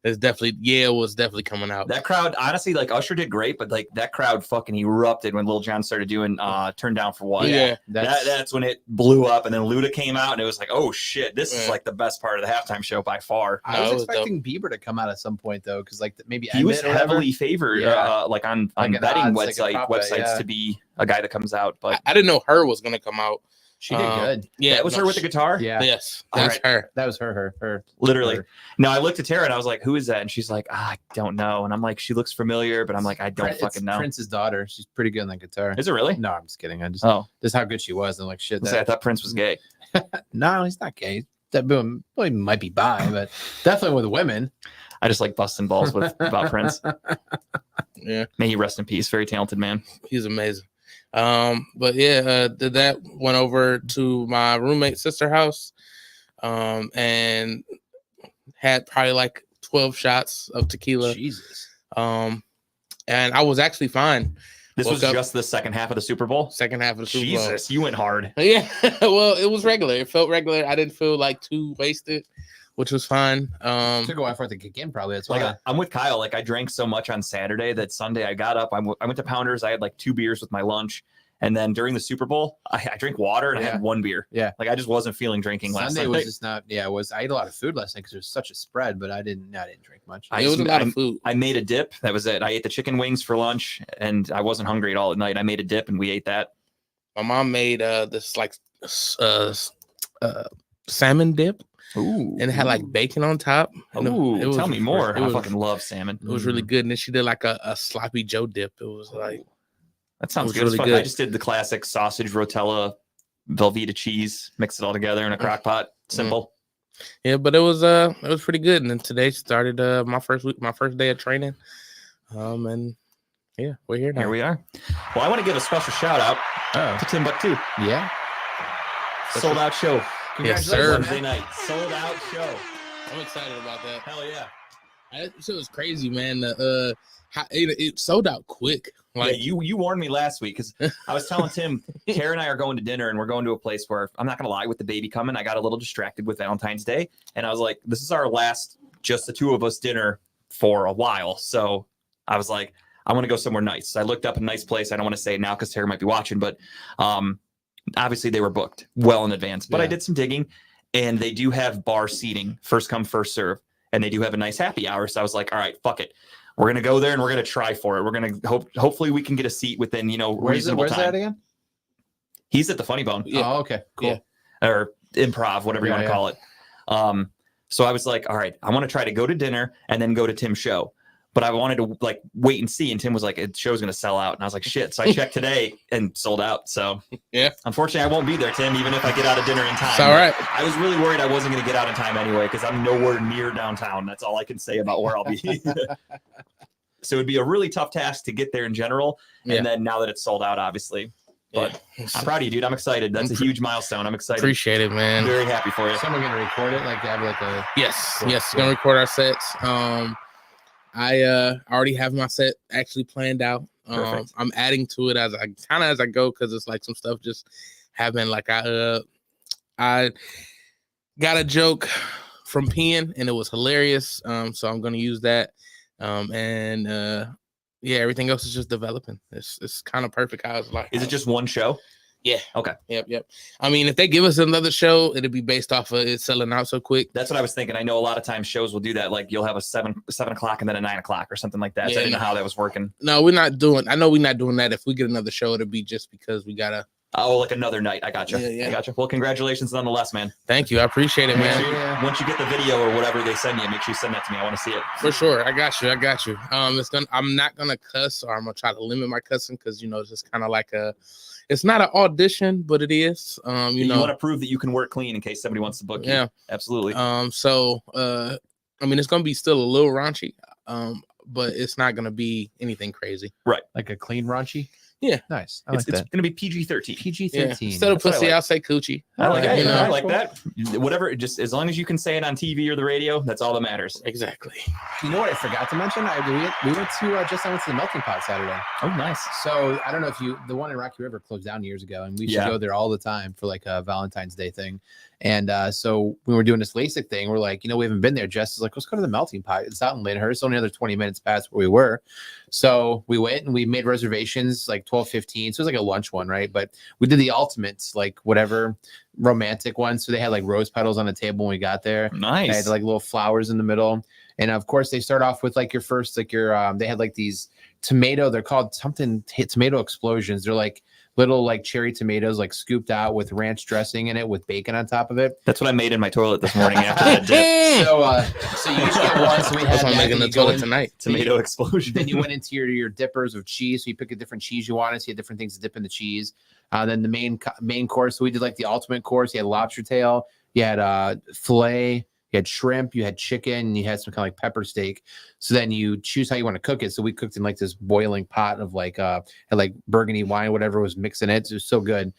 It's definitely was definitely coming out.
That crowd, honestly, like Usher did great, but like that crowd fucking erupted when Lil Jon started doing Turn Down for What.
Yeah,
that's when it blew up, and then Luda came out, and it was like, oh shit, this is like the best part of the halftime show by far.
I was expecting Bieber to come out at some point though, because like maybe
he was heavily favored, like on betting websites to be a guy that comes out. But
I didn't know her was gonna come out.
She did good.
Yeah, that was her with the guitar.
Yeah.
Yes, that's her.
That was her.
Literally.
Her.
No, I looked at Tara and I was like, "Who is that?" And she's like, "I don't know." And I'm like, "She looks familiar," but I'm like, "I don't fucking know."
Prince's daughter. She's pretty good on that guitar.
Is it really?
No, I'm just kidding. Just how good she was. And like shit.
I thought Prince was gay.
No, he's not gay. That boom, well, he might be bi, but definitely with women.
I just like busting balls about Prince.
Yeah.
May he rest in peace. Very talented man.
He's amazing. But did that went over to my roommate's sister house, and had probably like 12 shots of tequila.
Jesus.
And I was actually fine.
This
Woke
was
up-
just the second half of the Super Bowl.
Second half of the Super Bowl.
Jesus, you went hard.
Yeah, well, it was regular. It felt regular. I didn't feel like too wasted, which was fine.
Took a while for it to kick in, probably. That's why.
Like I'm with Kyle. Like I drank so much on Saturday that Sunday I got up. I went to Pounders. I had like 2 beers with my lunch, and then during the Super Bowl, I drank water and I had 1 beer.
Yeah.
Like I just wasn't feeling drinking last
Sunday
night.
was just not. Yeah, it was. I ate a lot of food last night because there was such a spread, but I didn't drink much.
I
It was
just-
a lot of food.
I made a dip. That was it. I ate the chicken wings for lunch, and I wasn't hungry at all at night. I made a dip, and we ate that.
My mom made this like salmon dip,
Ooh,
and it had like bacon on top. And
Ooh, tell me more.
It
I
was,
fucking love salmon.
it was really good. And then she did like a sloppy Joe dip. It was like
That sounds
was
good. As
really
fuck.
good.
I just did the classic sausage, rotella, Velveeta cheese, mix it all together in a crock pot. Simple.
yeah, but it was pretty good. And then today started my first day of training. And yeah, we're here now.
Here we are. Well, I want to give a special shout out to Timbuktu.
Yeah.
Sold out show.
Yes, sir.
Wednesday night. Sold out show.
I'm excited about that.
Hell yeah.
That shit was crazy, man. It sold out quick. Like
Yeah, you warned me last week because I was telling Tim, Kara and I are going to dinner and we're going to a place where I'm not gonna lie, with the baby coming, I got a little distracted with Valentine's Day, and I was like, this is our last just the two of us dinner for a while. So I was like, I want to go somewhere nice. So I looked up a nice place. I don't want to say it now because Tara might be watching, but obviously they were booked well in advance. But I
Yeah.
did some digging, and they do have bar seating, first come, first serve, and they do have a nice happy hour. So I was like, all right, fuck it. We're gonna go there and we're gonna try for it. We're gonna hopefully we can get a seat within reasonable
Where's
time.
that again?
He's at the Funny Bone
Yeah.
Oh, okay, cool.
Yeah.
or Improv, whatever you
Yeah,
want to call it. So I was like, all right, I want to try to go to dinner and then go to Tim's show. But I wanted to like wait and see. And Tim was like, the show's gonna sell out. And I was like, shit. So I checked today and sold out. So
Yeah.
Unfortunately, I won't be there, Tim, even if I get out of dinner in time.
It's all right.
I was really worried I wasn't gonna get out in time anyway, because I'm nowhere near downtown. That's all I can say about where I'll be. So it'd be a really tough task to get there in general.
Yeah.
And then now that it's sold out, obviously. But I'm proud of you, dude. I'm excited. That's a huge milestone. I'm excited.
Appreciate it,
I'm
man.
very happy for you.
Someone gonna record it, like have like a.
Yes,
Cool.
yes, gonna record our sets. I already have my set actually planned out.
Perfect.
I'm adding to it as I go because it's like some stuff just happened. Like I got a joke from peeing and it was hilarious. So I'm gonna use that. Yeah, everything else is just developing. It's kind of perfect how it's like.
Is it just one show?
Yeah.
Okay.
Yep. I mean, if they give us another show, it'll be based off of it selling out so quick.
That's what I was thinking. I know a lot of times shows will do that. Like you'll have a 7 o'clock and then a 9 o'clock or something like that. So I
Yeah,
didn't know
no.
how that was working.
No, we're not doing. I know we're not doing that. If we get another show, it'll be just because we gotta.
Oh, like another night. I gotcha.
Yeah.
I gotcha. Well, congratulations nonetheless, man.
Thank you. I appreciate it,
Make
man.
sure
Yeah.
once you get the video or whatever they send you, make sure you send that to me. I want to see it.
For sure. I got you. I'm not gonna cuss, or I'm gonna try to limit my cussing because it's just kind of like it's not an audition, but it is.
You want to prove that you can work clean in case somebody wants to book you.
Yeah.
Absolutely.
So I mean, it's gonna be still a little raunchy. But it's not gonna be anything crazy.
Like a clean raunchy.
Yeah.
Nice. I like
it's
that.
going to be PG-13.
PG-13.
Yeah. Instead of
That's what I
pussy,
like.
I'll say coochie.
I like,
You
that.
know.
I like that. Whatever, just as long as you can say it on TV or the radio, that's all that matters.
Exactly.
You know what I forgot to mention? We went to just I went to the Melting Pot Saturday.
Oh, nice.
So I don't know if the one in Rocky River closed down years ago, and we used to go there all the time for like a Valentine's Day thing. And so we were doing this LASIK thing. We're like, we haven't been there. Jess is like, let's go to the Melting Pot. It's out in Lyndhurst. It's only another 20 minutes past where we were. So we went and we made reservations like 12:15. So it was like a lunch one, right? But we did the ultimates, like whatever romantic one. So they had like rose petals on the table when we got there. They
Nice.
had like little flowers in the middle. And of course, they start off with like your first, like your, they had like these they're called something, tomato explosions. They're like little like cherry tomatoes, like scooped out with ranch dressing in it with bacon on top of it.
That's what I made in my toilet this morning after that dip.
So you each get one. So we had
That's what I'm
that,
making
and
the
you go
toilet
in-
tonight.
Tomato explosion.
Then you went into your dippers of cheese. So you pick a different cheese you wanted. So you had different things to dip in the cheese. Then the main course. So we did like the ultimate course. You had lobster tail. You had filet. You had shrimp, you had chicken, you had some kind of like pepper steak. So then you choose how you want to cook it. So we cooked in like this boiling pot of like had like burgundy wine, whatever was mixed in it. It was so good.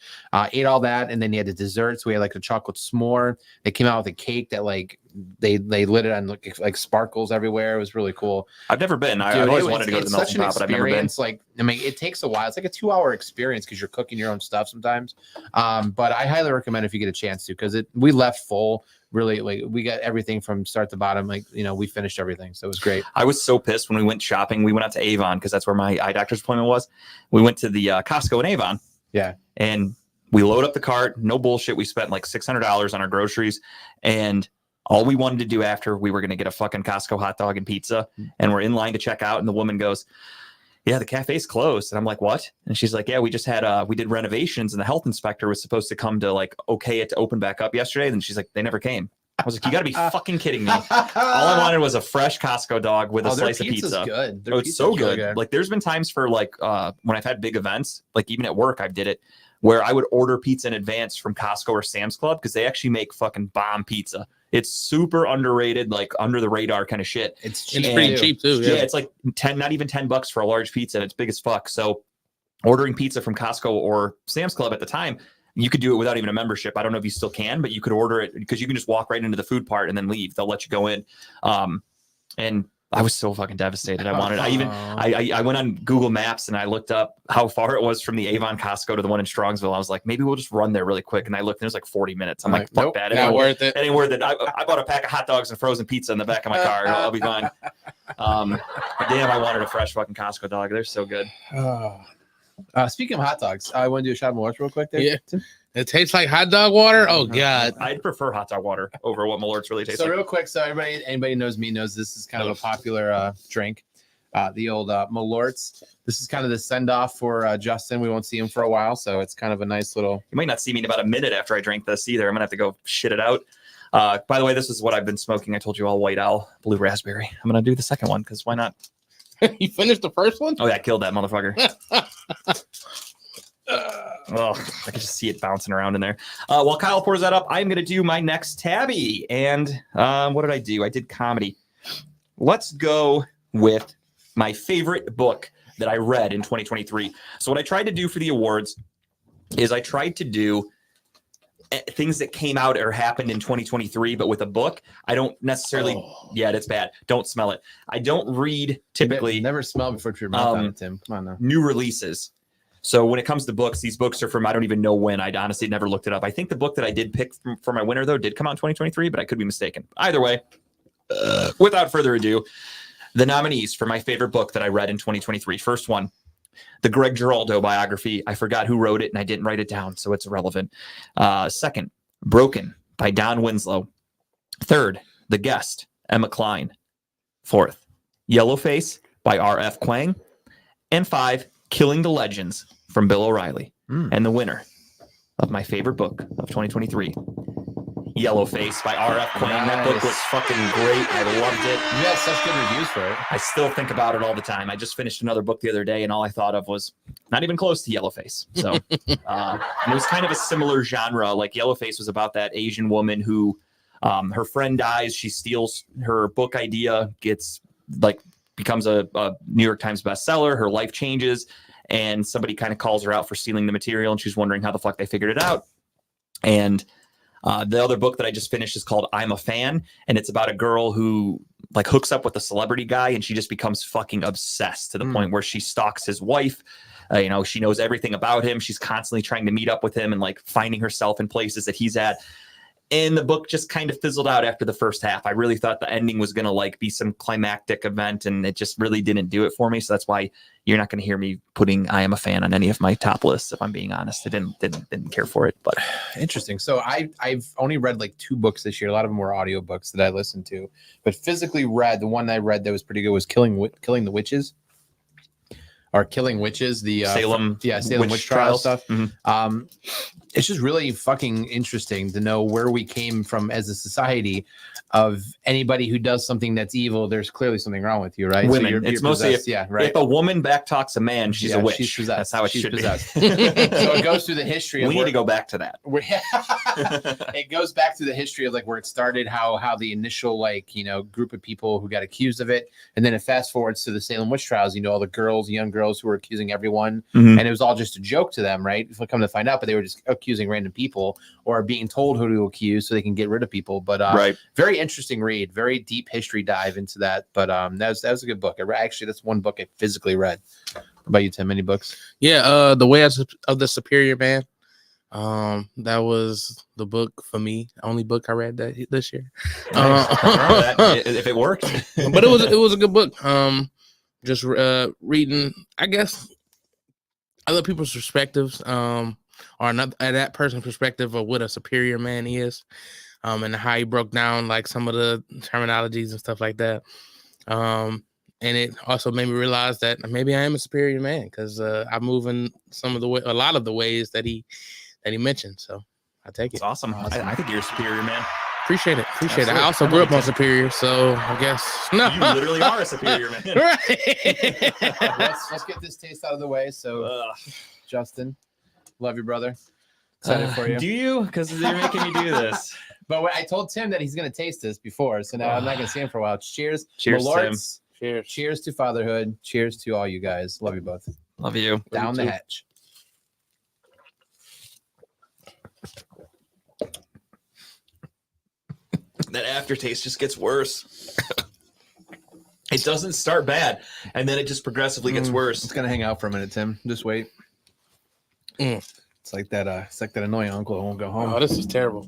Ate all that, and then you had the dessert. So we had like a chocolate s'more. They came out with a cake that like they lit it on like sparkles everywhere. It was really cool.
I've never been.
Dude,
I've always wanted to go to the melting pot, but I've never been.
Like, I mean, it takes a while. It's like a 2-hour experience because you're cooking your own stuff sometimes. But I highly recommend if you get a chance to, because we left full. Really, like we got everything from start to bottom. Like, you know, we finished everything, so it was great.
I was so pissed when we went shopping. We went out to Avon because that's where my eye doctor's appointment was. We went to the Costco in Avon.
Yeah,
and we load up the cart. No bullshit. We spent like $600 on our groceries, and all we wanted to do after, we were going to get a fucking Costco hot dog and pizza, and we're in line to check out, and the woman goes, yeah, the cafe's closed. And I'm like, what? And she's like, yeah, we just had we did renovations, and the health inspector was supposed to come to like okay it to open back up yesterday. And she's like, they never came. I was like, you got to be fucking kidding me. All I wanted was a fresh Costco dog with a slice of pizza.
Good.
Oh, it's so good. Like, there's been times for like when I've had big events, like even at work, I did it, where I would order pizza in advance from Costco or Sam's Club because they actually make fucking bomb pizza. It's super underrated, like under the radar kind of shit.
It's pretty cheap too.
Yeah, it's like not even $10 for a large pizza, and it's big as fuck. So ordering pizza from Costco or Sam's Club at the time, you could do it without even a membership. I don't know if you still can, but you could order it because you can just walk right into the food part and then leave. They'll let you go in. And I was so fucking devastated. I went on Google Maps and I looked up how far it was from the Avon Costco to the one in Strongsville. I was like, maybe we'll just run there really quick. And I looked and it was like 40 minutes. I'm like, fuck
nope,
that.
Not worth it.
It ain't worth it. I bought a pack of hot dogs and frozen pizza in the back of my car. I'll be fine. But damn, I wanted a fresh fucking Costco dog. They're so good.
Speaking of hot dogs, I want to do a shot of Malort real quick there.
Yeah. It tastes like hot dog water. Oh God,
I'd prefer hot dog water over what Malort's really tastes like.
So real quick, so anybody knows me knows this is kind of a popular drink. The old Malort's. This is kind of the send off for Justin. We won't see him for a while, so it's kind of a nice little.
You might not see me in about a minute after I drink this either. I'm gonna have to go shit it out. By the way, this is what I've been smoking. I told you all White Owl, blue raspberry. I'm gonna do the second one because why not?
You finished the first one?
Oh yeah, I killed that motherfucker. Oh, I can just see it bouncing around in there. While Kyle pours that up, I'm going to do my next tabby. And what did I do? I did comedy. Let's go with my favorite book that I read in 2023. So what I tried to do for the awards is I tried to do things that came out or happened in 2023, but with a book. I don't necessarily, yeah, that's bad. Don't smell it. I don't read typically.
Never smell before your mouth on it, Tim. Come on now.
New releases. So when it comes to books, these books are from, I don't even know when. I honestly never looked it up. I think the book that I did pick for my winner, though, did come out in 2023, but I could be mistaken. Either way, without further ado, the nominees for my favorite book that I read in 2023. First one, the Greg Giraldo biography. I forgot who wrote it, and I didn't write it down, so it's irrelevant. Second, Broken by Don Winslow. Third, The Guest, Emma Klein. Fourth, Yellowface by R.F. Kuang. And 5, Killing the Legends from Bill O'Reilly. And the winner of my favorite book of 2023, Yellowface by R.F. Kuang. That book was fucking great. I loved it.
You had such good reviews for it.
I still think about it all the time. I just finished another book the other day, and all I thought of was not even close to Yellowface. So it was kind of a similar genre. Like Yellowface was about that Asian woman who her friend dies. She steals her book idea, becomes a New York Times bestseller. Her life changes, and somebody kind of calls her out for stealing the material, and she's wondering how the fuck they figured it out. And the other book that I just finished is called I'm a Fan, and it's about a girl who like hooks up with a celebrity guy, and she just becomes fucking obsessed to the point where she stalks his wife. She knows everything about him. She's constantly trying to meet up with him and like finding herself in places that he's at. And the book just kind of fizzled out after the first half. I really thought the ending was going to like be some climactic event, and it just really didn't do it for me. So that's why you're not going to hear me putting I Am a Fan on any of my top lists. If I'm being honest, I didn't care for it. But
interesting. So I've only read like 2 books this year. A lot of them were audiobooks that I listened to, but physically read, the one I read that was pretty good was Killing the Witches. Or Killing Witches, the
Salem
Witch Trial stuff.
Mm-hmm.
It's just really fucking interesting to know where we came from as a society. Of anybody who does something that's evil, there's clearly something wrong with you, right?
Women.
So you're
it's mostly
if
a woman back talks a man, she's a witch.
She's possessed.
That's how it
she's
should
possessed.
be.
So it goes through the history.
We need to go back to that.
It goes back to the history of like where it started, how the initial group of people who got accused of it, and then it fast forwards to the Salem witch trials. All the young girls who were accusing everyone, and it was all just a joke to them, right? If we come to find out, but they were just accusing random people or being told who to accuse so they can get rid of people. But
Right.
very interesting read, very deep history dive into that. But that was a good book. Actually, that's one book I physically read. What about you, Tim? Any books?
Yeah, The Way of the Superior Man. That was the book for me. Only book I read this year.
Nice. Nothing wrong with that, if it worked.
But it was a good book. Just reading, I guess, other people's perspectives, or not that person's perspective of what a superior man is, and how he broke down like some of the terminologies and stuff like that. And it also made me realize that maybe I am a superior man because I move in a lot of the ways that he mentioned. So I take it.
It's awesome. I think you're a superior man.
Appreciate it.
Absolutely.
I also grew up on Superior, so I guess
You literally are a superior man.
Right.
let's get this taste out of the way. So, Justin, love you, brother. Excited for you.
Do you? Because you're making me do this.
But I told Tim that he's going to taste this before, so now I'm not going to see him for a while. Cheers.
Cheers,
Malorts.
Cheers.
Cheers to fatherhood. Cheers to all you guys. Love you both.
Love you.
Down the hatch.
That aftertaste just gets worse. It doesn't start bad, and then it just progressively gets worse.
It's going to hang out for a minute, Tim. Just wait. It's like that. It's like that annoying uncle who won't go home.
Oh, this is terrible.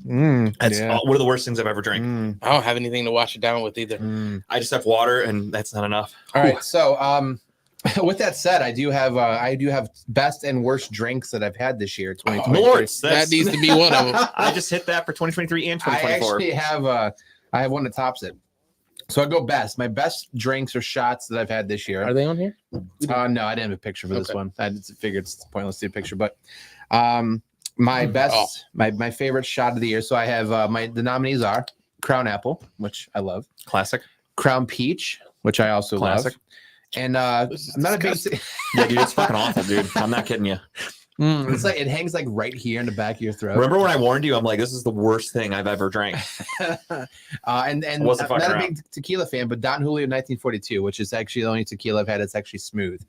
That's
yeah.
one of the worst things I've ever drank.
I don't have anything to wash it down with either.
I just have water, and that's not enough.
All right. So, with that said, I do have best and worst drinks that I've had this year. 2023.
Malorts.
That needs to be one of them.
I just hit that for 2023 and 2024.
I actually have one that tops it. So I go best. My best drinks or shots that I've had this year.
Are they on here?
No, I didn't have a picture for this
Okay.
one. I just figured it's pointless to do a picture. But my best, my favorite shot of the year. So I have the nominees are Crown Apple, which I love.
Classic.
Crown Peach, which I also
Classic.
love. And I'm not a big.
Yeah, dude, it's fucking awful, dude. I'm not kidding you.
It's like it hangs like right here in the back of your throat.
Remember when I warned you? I'm like, this is the worst thing I've ever drank.
and
wasn't
I'm
fucking
not a
around.
big tequila fan, but Don Julio 1942, which is actually the only tequila I've had that's actually smooth.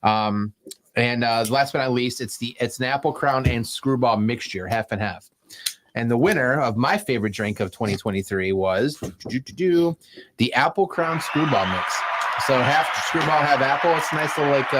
And last but not least, it's an apple crown and screwball mixture, half and half. And the winner of my favorite drink of 2023 was the apple crown screwball mix. So half screwball, half apple. It's a nice little like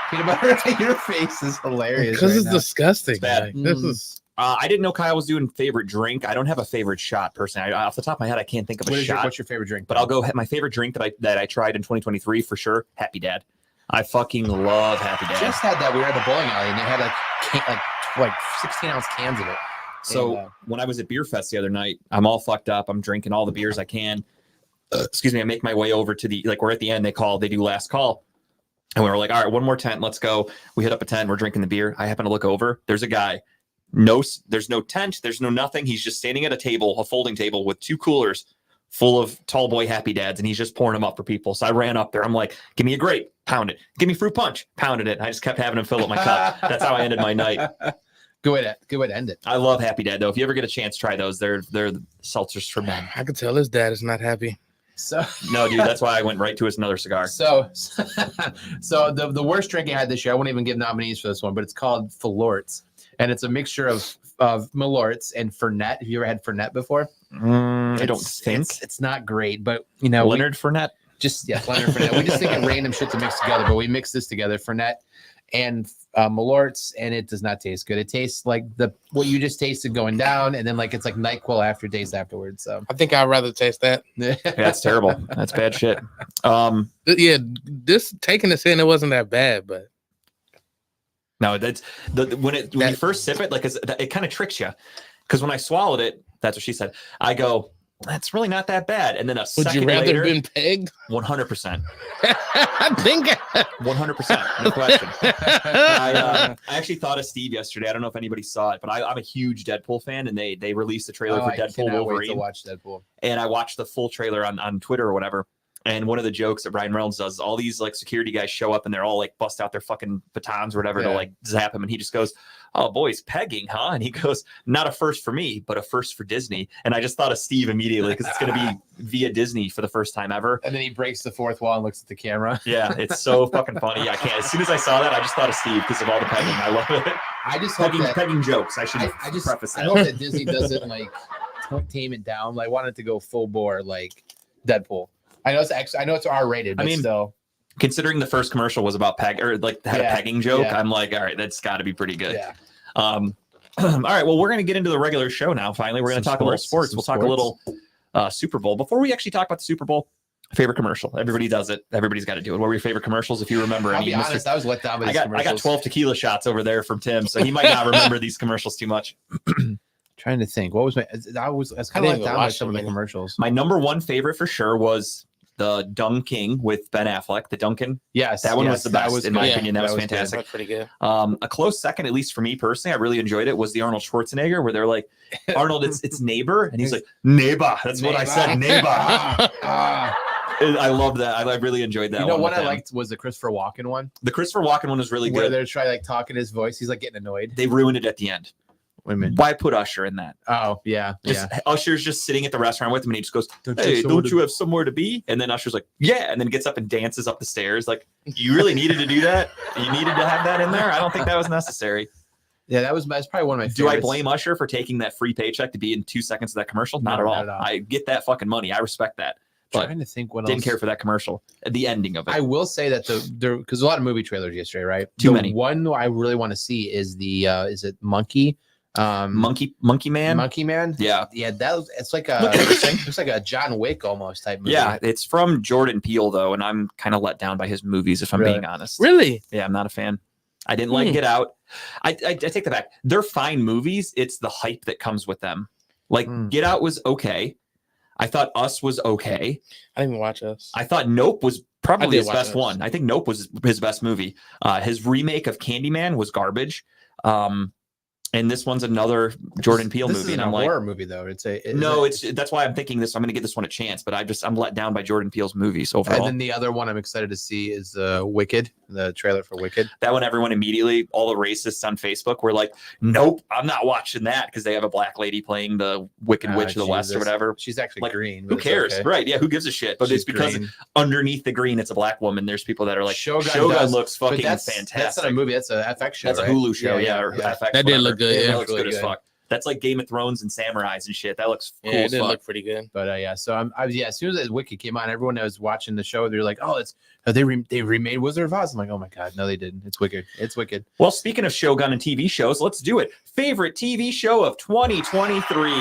peanut butter. Your face is hilarious.
Because
right
it's
now.
disgusting.
It's bad.
Like, this is
I didn't know Kyle was doing favorite drink. I don't have a favorite shot personally. Off the top of my head, I can't think of a shot.
What's your favorite drink?
But I'll go. My favorite drink that I tried in 2023 for sure. Happy Dad. I fucking love Happy Dad.
Just had that. We were at the bowling alley and they had like 16-ounce cans of it.
So
And,
when I was at Beer Fest the other night, I'm all fucked up. I'm drinking all the beers I can. Excuse me. I make my way over to we're at the end. They do last call. And we were like, all right, one more tent. Let's go. We hit up a tent. We're drinking the beer. I happen to look over. There's a guy. There's no tent. There's no nothing. He's just standing at a folding table with two coolers full of tall boy Happy Dads. And he's just pouring them up for people. So I ran up there. I'm like, give me a grape, pound it. Give me fruit punch, pounded it. I just kept having him fill up my cup. That's how I ended my night.
Good way to end it.
I love Happy Dad though. If you ever get a chance, try those. They're the seltzers for men.
I could tell his dad is not happy.
So
No, dude, that's why I went right to another cigar.
So the worst drink I had this year, I won't even give nominees for this one, but it's called Falorts, and it's a mixture of Malorts and Fernet. Have you ever had Fernet before?
I don't think
it's not great, but you know,
Leonard Fournette.
Leonard Fernet. We just think of random shit to mix together, but we mix this together, Fernet and Malorts, and it does not taste good. It tastes like what you just tasted going down, and then like it's like NyQuil aftertaste afterwards. So
I think I'd rather taste that.
Yeah, that's terrible. That's bad shit.
Yeah, taking this in, it wasn't that bad, but
No, that's when you first sip it, it kind of tricks you, because when I swallowed it, that's what she said. I go, that's really not that bad, and then
would you rather
later,
been pegged?
100%,
I think
100%, no question. I actually thought of Steve yesterday. I don't know if anybody saw it, but I'm a huge Deadpool fan, and they released a trailer for Deadpool
Wait to
Wolverine,
watch Deadpool.
and I watched the full trailer on Twitter or whatever. And one of the jokes that Ryan Reynolds does, all these like security guys show up and they're all like bust out their fucking batons or whatever to like zap him. And he just goes, "Oh, boys, pegging, huh?" And he goes, "Not a first for me, but a first for Disney." And I just thought of Steve immediately because it's going to be via Disney for the first time ever.
And then he breaks the fourth wall and looks at the camera.
Yeah, it's so fucking funny. I can't. As soon as I saw that, I just thought of Steve because of all the pegging. I love it.
I just hope
Pegging jokes. I should preface that.
I hope that Disney doesn't like tame it down. Like, I want it to go full bore like Deadpool. I know it's R-rated, but still.
Considering the first commercial was about had a pegging joke, I'm like, all right, that's got to be pretty good.
Yeah.
All right, well, we're going to get into the regular show now. Finally, we're going to talk a little sports. We'll talk a little Super Bowl. Before we actually talk about the Super Bowl, favorite commercial. Everybody does it. Everybody's got to do it. What were your favorite commercials, if you remember?
I'll be honest, I was let down by these commercials.
I got 12 tequila shots over there from Tim, so he might not remember these commercials too much.
Trying to think, what was I was kind of let down by some of the commercials.
My number one favorite for sure was the Dung King with Ben Affleck, the Dunkin'.
Yes,
that one was the best in my opinion. That was fantastic.
That was pretty good.
A close second, at least for me personally, I really enjoyed it, was the Arnold Schwarzenegger, where they're like, "Arnold, it's neighbor," and he's like, "Neighbor." That's what I said, neighbor. I love that. I really enjoyed that.
You know what I liked was the Christopher Walken one.
The Christopher Walken one was really good.
Where they're trying like talking his voice. He's like getting annoyed.
They ruined it at the end.
Wait a minute.
Why put Usher in that?
Oh, yeah.
Usher's just sitting at the restaurant with him and he just goes, "Hey, don't you have somewhere to be?" And then Usher's like, "Yeah." And then gets up and dances up the stairs. Like, you really needed to do that? You needed to have that in there? I don't think that was necessary.
Yeah, that's probably one of my favorites.
Do I blame Usher for taking that free paycheck to be in 2 seconds of that commercial? Not at all. I get that fucking money. I respect that. But
trying to think what
didn't care for that commercial. The ending of it.
I will say that because a lot of movie trailers yesterday, right?
Too many.
One I really want to see is the is it Monkey?
Monkey Man. Yeah.
It's like a John Wick almost type movie.
Yeah, it's from Jordan Peele though, and I'm kind of let down by his movies, if I'm being honest.
Really?
Yeah, I'm not a fan. I didn't like Get Out. I take that back. They're fine movies. It's the hype that comes with them. Like Get Out was okay. I thought Us was okay.
I didn't even watch Us.
I thought Nope was probably his best one. I think Nope was his best movie. His remake of Candyman was garbage. And this one's another Jordan Peele movie.
And
I'm
like, horror movie though. It's
that's why I'm thinking this. I'm going to give this one a chance, but I'm let down by Jordan Peele's movies overall.
And then the other one I'm excited to see is Wicked, the trailer for Wicked.
That one, everyone immediately, all the racists on Facebook were like, "Nope, I'm not watching that," because they have a black lady playing the Wicked Witch of the West or whatever.
She's actually
like,
green.
Who cares? Okay. Right? Yeah. Who gives a shit? But it's because underneath the green, it's a black woman. There's people that are like, Shogun looks fucking fantastic. That's
not a movie. That's a FX show.
That's a Hulu show. Yeah. Or FX.
That did look good.
Yeah,
it
looks really good as fuck. That's like Game of Thrones and samurais and shit. That looks cool.
Yeah, it did look pretty good.
But so as soon as Wicked came on, everyone that was watching the show, they're like, "Oh, they remade Wizard of Oz." I'm like, "Oh my god, no, they didn't. It's Wicked. It's Wicked."
Well, speaking of Shogun and TV shows, let's do it. Favorite TV show of 2023.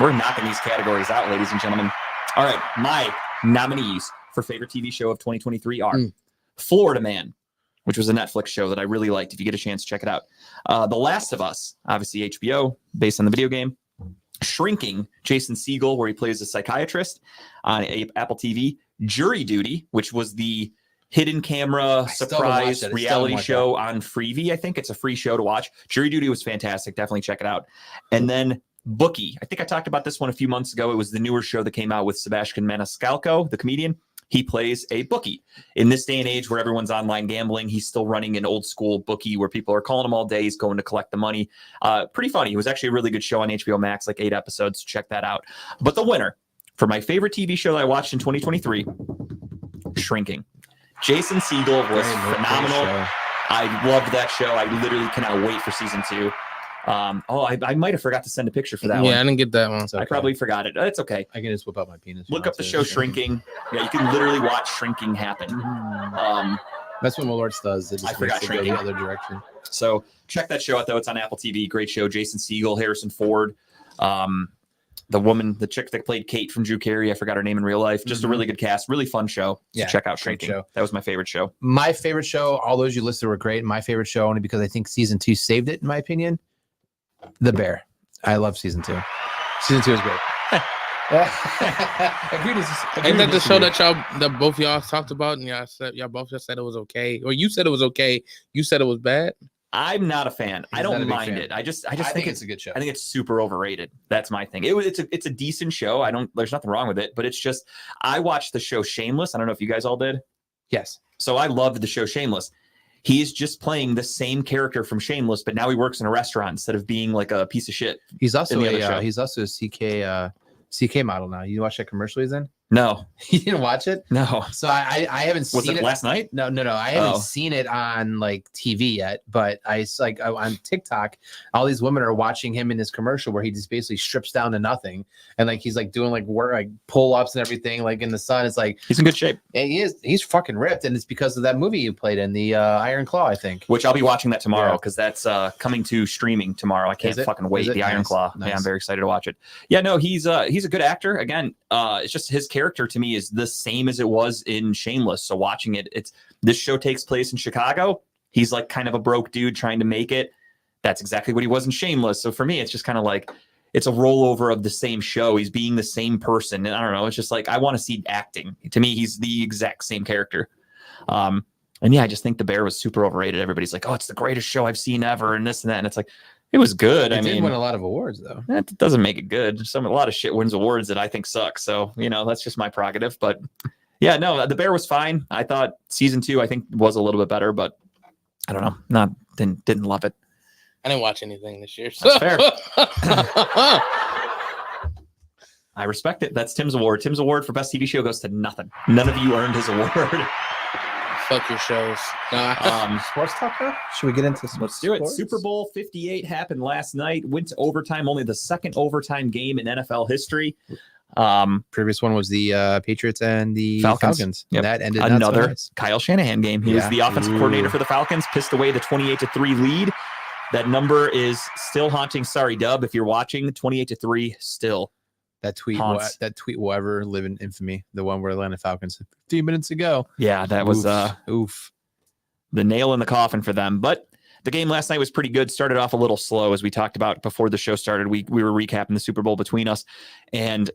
We're knocking these categories out, ladies and gentlemen. All right, my nominees for favorite TV show of 2023 are Florida Man, which was a Netflix show that I really liked. If you get a chance, check it out. The Last of Us, obviously HBO, based on the video game. Shrinking, Jason Segel, where he plays a psychiatrist on Apple TV. Jury Duty, which was the hidden camera surprise reality show on Freevee. I think it's a free show to watch. Jury Duty was fantastic. Definitely check it out. And then Bookie. I think I talked about this one a few months ago. It was the newer show that came out with Sebastian Maniscalco, the comedian. He plays a bookie. In this day and age where everyone's online gambling, he's still running an old school bookie where people are calling him all day. He's going to collect the money. Pretty funny. It was actually a really good show on HBO Max, like 8 episodes. So check that out. But the winner for my favorite TV show that I watched in 2023, Shrinking. Jason Segel was phenomenal. I loved that show. I literally cannot wait for season 2. I might have forgot to send a picture for that one.
Yeah, I didn't get that one.
Okay. I probably forgot it. It's okay.
I can just whip out my penis.
Look up the show Shrinking. Yeah, you can literally watch Shrinking happen.
That's what Malortz does. It just
I forgot Shrinking.
Go the other direction.
So check that show out, though. It's on Apple TV. Great show. Jason Segel, Harrison Ford. The chick that played Kate from Drew Carey. I forgot her name in real life. Just a really good cast. Really fun show. So check out Shrinking. That was my favorite show.
My favorite show, all those you listed were great. My favorite show, only because I think season 2 saved it, in my opinion. The Bear. I love season 2. Season 2 is great.
Ain't that the show that both y'all talked about and y'all both just said it was okay? Or you said it was okay. You said it was bad?
I'm not a fan. I
He's not a
don't
big
mind
fan.
it. I just
I
think
it's a good show.
I think it's super overrated. That's my thing. It's a decent show. There's nothing wrong with it, but it's just I watched the show Shameless. I don't know if you guys all did.
Yes.
So I loved the show Shameless. He's just playing the same character from Shameless, but now he works in a restaurant instead of being like a piece of shit.
He's also
in the other show.
he's also a CK model now. You watch that commercial he's in?
No,
You didn't watch it?
no.
So I haven't
Was
seen
it last night?
No. I haven't
Oh.
seen it on like TV yet, but on TikTok, all these women are watching him in this commercial where he just basically strips down to nothing, and like he's like doing like work, like pull ups and everything, like in the sun. It's like
He's in good shape.
and he's fucking ripped, and it's because of that movie you played in, the Iron Claw, I think.
Which I'll be watching that tomorrow
Yeah.
because that's coming to streaming tomorrow. I can't
Is it?
fucking wait.
Is it?
The Iron
Nice.
Claw.
Nice.
Yeah, I'm very excited to watch it. Yeah, no, he's a good actor. Again, it's just his character to me is the same as it was in Shameless. So watching it, this show takes place in Chicago. He's like kind of a broke dude trying to make it. That's exactly what he was in Shameless. So for me, it's just kind of like it's a rollover of the same show. He's being the same person. And I don't know. It's just like I want to see acting. To me, he's the exact same character. And yeah, I just think The Bear was super overrated. Everybody's like, oh, it's the greatest show I've seen ever, and this and that. And it's like, it was good.
It did win a lot of awards though.
That doesn't make it good. A lot of shit wins awards that I think suck. So, that's just my prerogative. But yeah, no, The Bear was fine. I thought season 2, I think, was a little bit better, but I don't know. Didn't love it.
I didn't watch anything this year. So.
That's fair. I respect it. That's Tim's award. Tim's award for best TV show goes to nothing. None of you earned his award.
Fuck your shows. Nah.
Sports talk now? Should we get into some
Let's do it.
sports?
Super Bowl 58 happened last night. Went to overtime. Only the second overtime game in NFL history.
Previous one was the Patriots and the Falcons.
Yep.
That ended
Another
not so nice.
Kyle Shanahan game. He was the offensive coordinator for the Falcons. Pissed away the 28-3 lead. That number is still haunting. Sorry, Dub, if you're watching. 28-3 still.
That tweet
haunts.
will ever live in infamy. The one where Atlanta Falcons 15 minutes ago.
Yeah, that was
oof.
The nail in the coffin for them. But the game last night was pretty good. Started off a little slow, as we talked about before the show started. We were recapping the Super Bowl between us, and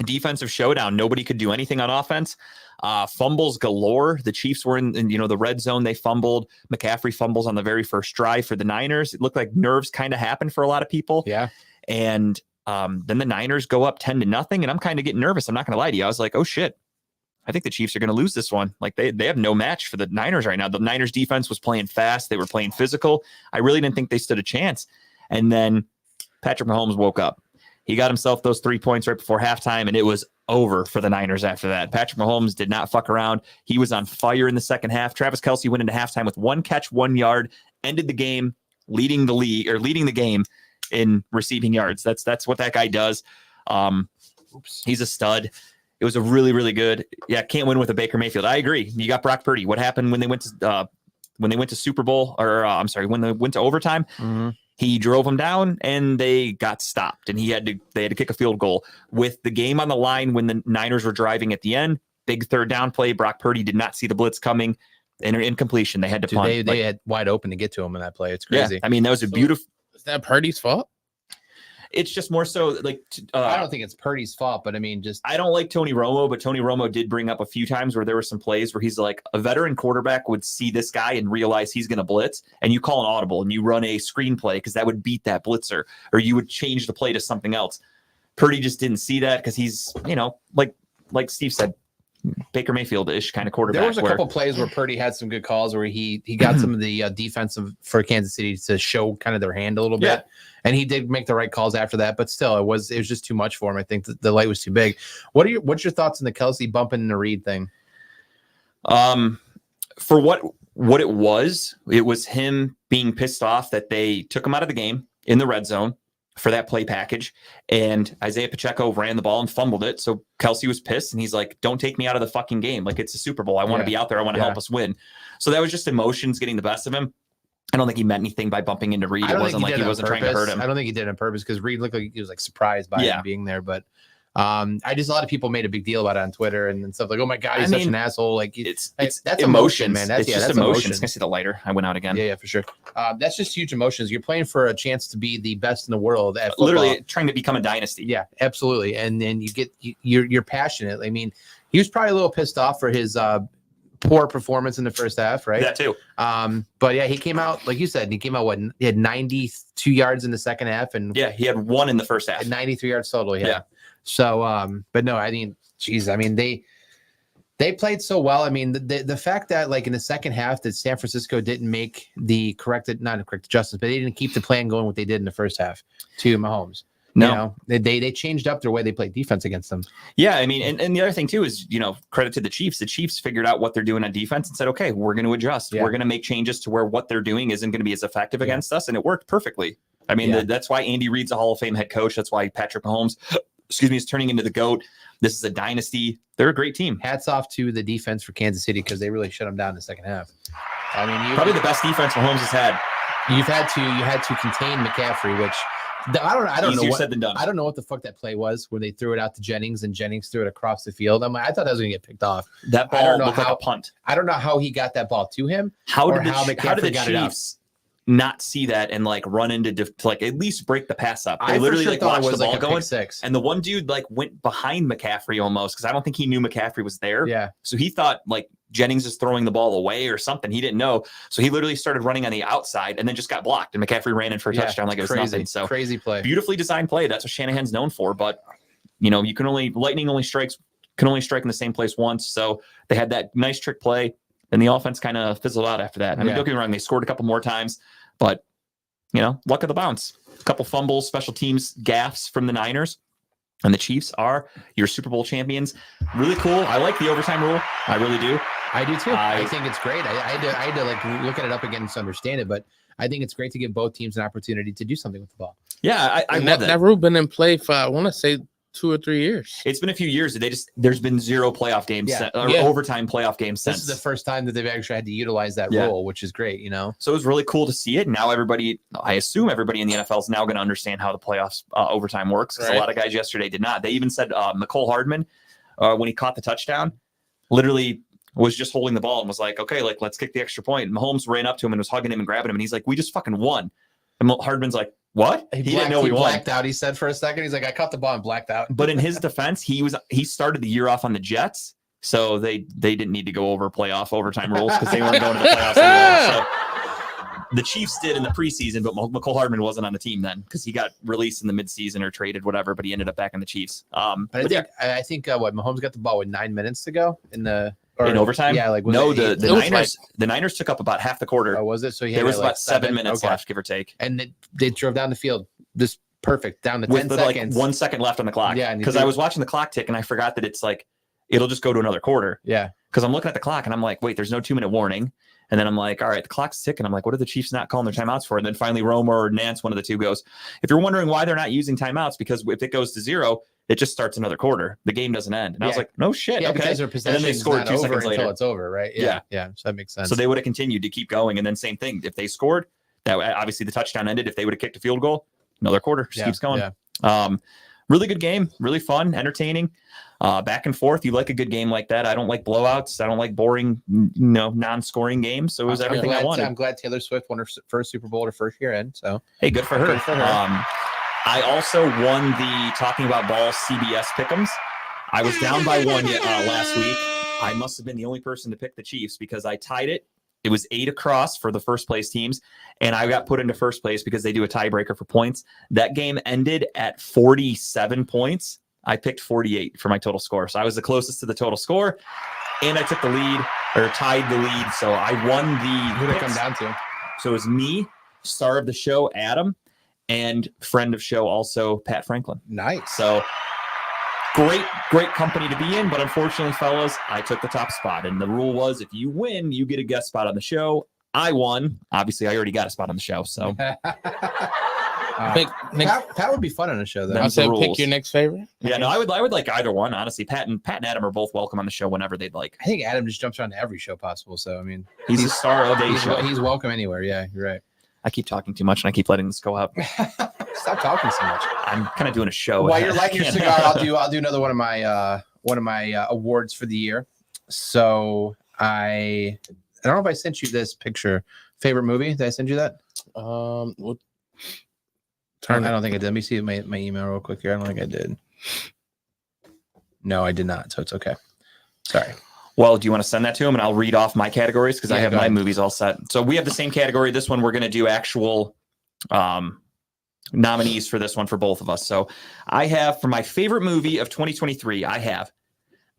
defensive showdown. Nobody could do anything on offense. Fumbles galore. The Chiefs were in the red zone. They fumbled. McCaffrey fumbles on the very first drive for the Niners. It looked like nerves kind of happened for a lot of people.
Yeah.
And then the Niners go up 10-0, and I'm kind of getting nervous. I'm not going to lie to you. I was like, oh shit, I think the Chiefs are going to lose this one. Like they have no match for the Niners right now. The Niners defense was playing fast. They were playing physical. I really didn't think they stood a chance. And then Patrick Mahomes woke up. He got himself those 3 points right before halftime, and it was over for the Niners after that. Patrick Mahomes did not fuck around. He was on fire in the second half. Travis Kelce went into halftime with 1 catch, 1 yard, ended the game, leading the game in receiving yards. That's what that guy does. He's a stud. It was a really, really good. Yeah, can't win with a Baker Mayfield. I agree. You got Brock Purdy. What happened when they went to Super Bowl, or when they went to overtime?
Mm-hmm.
He drove them down and they got stopped, and they had to kick a field goal with the game on the line when the Niners were driving at the end. Big third down play. Brock Purdy did not see the blitz coming. And incompletion. They had to punt.
They had wide open to get to him in that play. It's crazy.
Yeah, I mean, that was a beautiful.
Is that Purdy's fault?
It's just more so like
I don't think it's Purdy's fault, but I mean,
I don't like Tony Romo, but Tony Romo did bring up a few times where there were some plays where he's like, a veteran quarterback would see this guy and realize he's going to blitz, and you call an audible and you run a screen play because that would beat that blitzer, or you would change the play to something else. Purdy just didn't see that because he's, like Steve said, Baker Mayfield-ish kind of quarterback.
There was a couple plays where Purdy had some good calls where he got some of the defensive for Kansas City to show kind of their hand a little bit, and he did make the right calls after that. But still, it was just too much for him. I think the light was too big. What's your thoughts on the Kelce bumping the Reed thing?
For what it was him being pissed off that they took him out of the game in the red zone for that play package, and Isaiah Pacheco ran the ball and fumbled it. So Kelce was pissed, and he's like, don't take me out of the fucking game. Like, it's a Super Bowl. I want to be out there. I want to help us win. So that was just emotions getting the best of him. I don't think he meant anything by bumping into Reed. It wasn't like he wasn't trying to hurt him.
I don't think he did it on purpose because Reed looked like he was like surprised by him being there. But a lot of people made a big deal about it on Twitter and stuff like, oh my God, he's such an asshole. Like that's emotion, man. That's just emotions.
Can I see the lighter? I went out again.
Yeah, for sure. That's just huge emotions. You're playing for a chance to be the best in the world at football.
Literally trying to become a dynasty.
Yeah, absolutely. And then you're passionate. I mean, he was probably a little pissed off for his poor performance in the first half, right?
That too.
But yeah, he came out like you said. He came out he had 92 yards in the second half, and
Yeah, he had 1 in the first half.
93 yards total.
Yeah.
So, but no, I mean, geez, I mean they played so well. I mean, the fact that like in the second half that San Francisco didn't make the not correct adjustments, but they didn't keep the plan going what they did in the first half to Mahomes.
No,
you know, they changed up their way they played defense against them.
Yeah, I mean, and the other thing too is, credit to the Chiefs. The Chiefs figured out what they're doing on defense and said, okay, we're going to adjust. Yeah. We're going to make changes to where what they're doing isn't going to be as effective against us, and it worked perfectly. I mean, that's why Andy Reid's a Hall of Fame head coach. That's why Patrick Mahomes, is turning into the GOAT. This is a dynasty. They're a great team.
Hats off to the defense for Kansas City because they really shut them down in the second half. I mean,
probably the best defense Mahomes has had.
You had to contain McCaffrey, which I don't know.
Said than done.
I don't know what the fuck that play was when they threw it out to Jennings and Jennings threw it across the field. I thought that was going to get picked off.
That ball looked like a punt.
I don't know how he got that ball to him.
How did the Chiefs not see that and like run into at least break the pass up? They literally watched the ball going, and the one dude went behind McCaffrey almost because I don't think he knew McCaffrey was there.
Yeah,
so he thought Jennings is throwing the ball away or something. He didn't know, so he literally started running on the outside and then just got blocked. And McCaffrey ran in for a touchdown like it was nothing. So
crazy play,
beautifully designed play. That's what Shanahan's known for. But lightning only can only strike in the same place once. So they had that nice trick play, and the offense kind of fizzled out after that. I mean, don't get me wrong, they scored a couple more times. But, luck of the bounce. A couple fumbles, special teams gaffes from the Niners. And the Chiefs are your Super Bowl champions. Really cool. I like the overtime rule. I really do.
I do too. I think it's great. I had to look at it up again to understand it. But I think it's great to give both teams an opportunity to do something with the ball.
Yeah, I love
that rule been in play for, I want to say, 2 or 3 years.
It's been a few years. There's been 0 playoff games overtime playoff games since.
This is the first time that they've actually had to utilize that rule, which is great, So
it was really cool to see it. Now I assume everybody in the NFL is now going to understand how the playoffs overtime works because a lot of guys yesterday did not. They even said Mecole Hardman, when he caught the touchdown, literally was just holding the ball and was like, okay, let's kick the extra point. Mahomes ran up to him and was hugging him and grabbing him. And he's like, we just fucking won. And Hardman's like, what? He didn't know he
blacked out. He said for a second, he's like, I caught the ball and blacked out.
But in his defense, he started the year off on the Jets, so they didn't need to go over playoff overtime rules because they weren't going to the playoffs anymore. So the Chiefs did in the preseason, but Mecole Hardman wasn't on the team then because he got released in the midseason or traded, whatever. But he ended up back in the Chiefs.
I think Mahomes got the ball with 9 minutes to go in
overtime.
Yeah,
the Niners took up about half the quarter.
Oh, was it? So
there was about 7 minutes left, give or take,
and they drove down the field just perfect down to 10 seconds.
1 second left on the clock.
Yeah,
because I was watching the clock tick and I forgot that it's it'll just go to another quarter.
Yeah,
because I'm looking at the clock and I'm like, wait, there's no 2-minute warning. And then I'm like, all right, the clock's ticking. I'm like, what are the Chiefs not calling their timeouts for? And then finally Romo or Nance, one of the two, goes, if you're wondering why they're not using timeouts, because if it goes to 0, it just starts another quarter. The game doesn't end. And I was like, no shit.
Yeah,
okay.
And then they scored 2 seconds later. Until it's over, right?
Yeah.
So that makes sense.
So they would have continued to keep going. And then same thing. If they scored, that obviously the touchdown ended. If they would have kicked a field goal, another quarter just keeps going.
Yeah.
Really good game. Really fun, entertaining. Back and forth. You like a good game like that. I don't like blowouts. I don't like boring, non-scoring games. So it was everything I wanted.
I'm glad Taylor Swift won her first Super Bowl, her first year in. So
hey, good for her. I also won the Talking About Balls CBS Pick'ems. I was down by 1 last week. I must have been the only person to pick the Chiefs because I tied it. It was 8 across for the first place teams, and I got put into first place because they do a tiebreaker for points. That game ended at 47 points. I picked 48 for my total score. So I was the closest to the total score, and I took the lead, or tied the lead. So I won the
Who did it come down to?
So it was me, star of the show, Adam, and friend of show also, Pat Franklin.
Nice.
So great company to be in, but unfortunately, fellas, I took the top spot. And the rule was if you win, you get a guest spot on the show. I won. Obviously, I already got a spot on the show. So
Pat would be fun on a show, though.
I'll say pick your next favorite.
Yeah, no, I would like either one, honestly. Pat and Adam are both welcome on the show whenever they'd like.
I think Adam just jumps around every show possible. So I mean,
he's a star of a show.
He's welcome anywhere. Yeah, you're right.
I keep talking too much and I keep letting this go up.
Stop talking so much.
I'm kind of doing a show.
While you're lighting your cigar, I'll do another one of my awards for the year. So I don't know if I sent you this picture. Favorite movie? Did I send you that?
I
don't think I did. Let me see my email real quick here. I don't think I did. No, I did not. So it's okay. Sorry.
Well, do you want to send that to him and I'll read off my categories because I have my
ahead.
movies all set. So we have the same category. This one we're going to do actual nominees for this one for both of us. So I have for my favorite movie of 2023, I have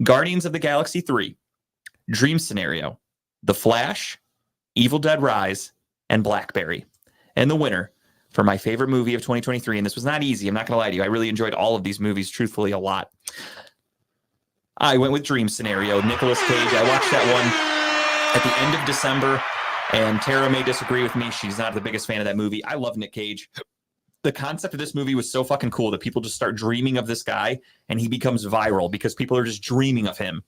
Guardians of the Galaxy 3, Dream Scenario, The Flash, Evil Dead Rise, and Blackberry. And the winner for my favorite movie of 2023, and this was not easy, I'm not going to lie to you, I really enjoyed all of these movies, truthfully, a lot. I went with Dream Scenario, Nicolas Cage. I watched that one at the end of December, and Tara may disagree with me. She's not the biggest fan of that movie. I love Nick Cage. The concept of this movie was so fucking cool that people just start dreaming of this guy, and he becomes viral because people are just dreaming of him.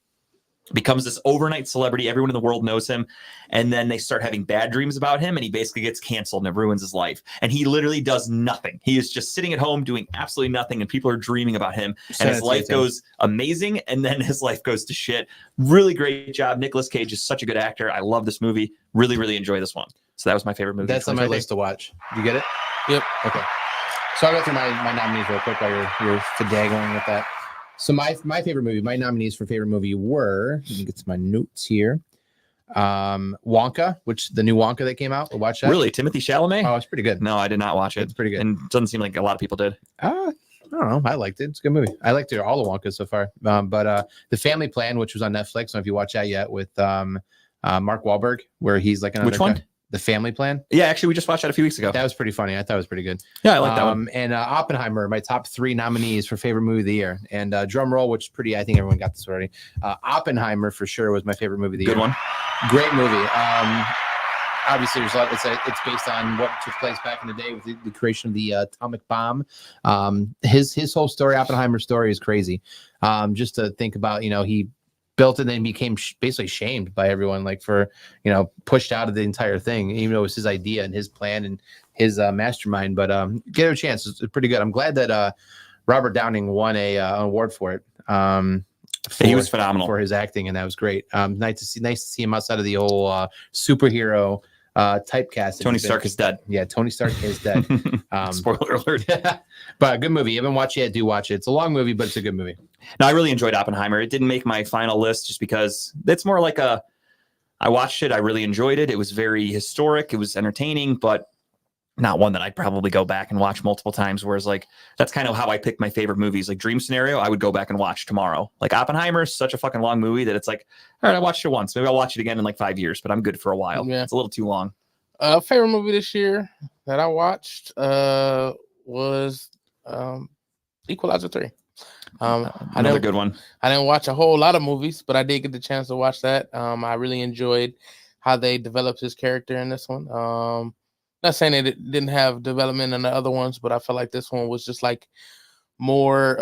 Becomes this overnight celebrity. Everyone in the world knows him. And then they start having bad dreams about him, and he basically gets canceled, and it ruins his life. And he literally does nothing. He is just sitting at home doing absolutely nothing, and people are dreaming about him. And his life goes amazing, and then his life goes to shit. Really great job. Nicolas Cage is such a good actor. I love this movie. Really, really enjoy this one. So that was my favorite movie.
That's on my list to watch. You get it?
Yep.
Okay. So I'll go through my nominees real quick while you're fidagling with that. So my favorite movie, my nominees for favorite movie were, let me get to my notes here. Wonka, which the new Wonka that came out. We'll watch that.
Really? Timothy Chalamet?
Oh, it's pretty good.
No, I did not watch it.
It's pretty good.
And it doesn't seem like a lot of people did.
I don't know. I liked it. It's a good movie. I liked it, all the Wonkas so far. But The Family Plan, which was on Netflix. I don't know if you watched that yet with Mark Wahlberg, where he's like another
Which one?
guy. The Family Plan.
Yeah, actually, we just watched that a few weeks ago.
That was pretty funny. I thought it was pretty good.
Yeah, I like that one.
And Oppenheimer, my top 3 nominees for favorite movie of the year. And drum roll, which is pretty, I think everyone got this already. Oppenheimer for sure was my favorite movie of the year.
Good one.
Great movie. Obviously, there's a lot. It's based on what took place back in the day with the creation of the atomic bomb. His whole story, Oppenheimer's story, is crazy. Just to think about, he built it and then became basically shamed by everyone, like for, pushed out of the entire thing, even though it was his idea and his plan and his mastermind. But get a chance. It's pretty good. I'm glad that Robert Downing won an award for it.
He was phenomenal
for his acting, and that was great. Nice to see him outside of the whole superhero typecast.
Tony Stark is dead.
Yeah, Tony Stark is dead.
Spoiler alert.
But a good movie. You haven't watched it yet, do watch it. It's a long movie, but it's a good movie.
No, I really enjoyed Oppenheimer. It didn't make my final list just because it's more like I watched it. I really enjoyed it. It was very historic. It was entertaining, but not one that I'd probably go back and watch multiple times. Whereas like, that's kind of how I pick my favorite movies. Like Dream Scenario, I would go back and watch tomorrow. Like Oppenheimer is such a fucking long movie that it's like, all right, I watched it once. Maybe I'll watch it again in like 5 years, but I'm good for a while. Yeah. It's a little too long.
Favorite movie this year that I watched was Equalizer 3.
Another good one.
I didn't watch a whole lot of movies, but I did get the chance to watch that. I really enjoyed how they developed his character in this one. Not saying that it didn't have development in the other ones, but I felt like this one was just like more.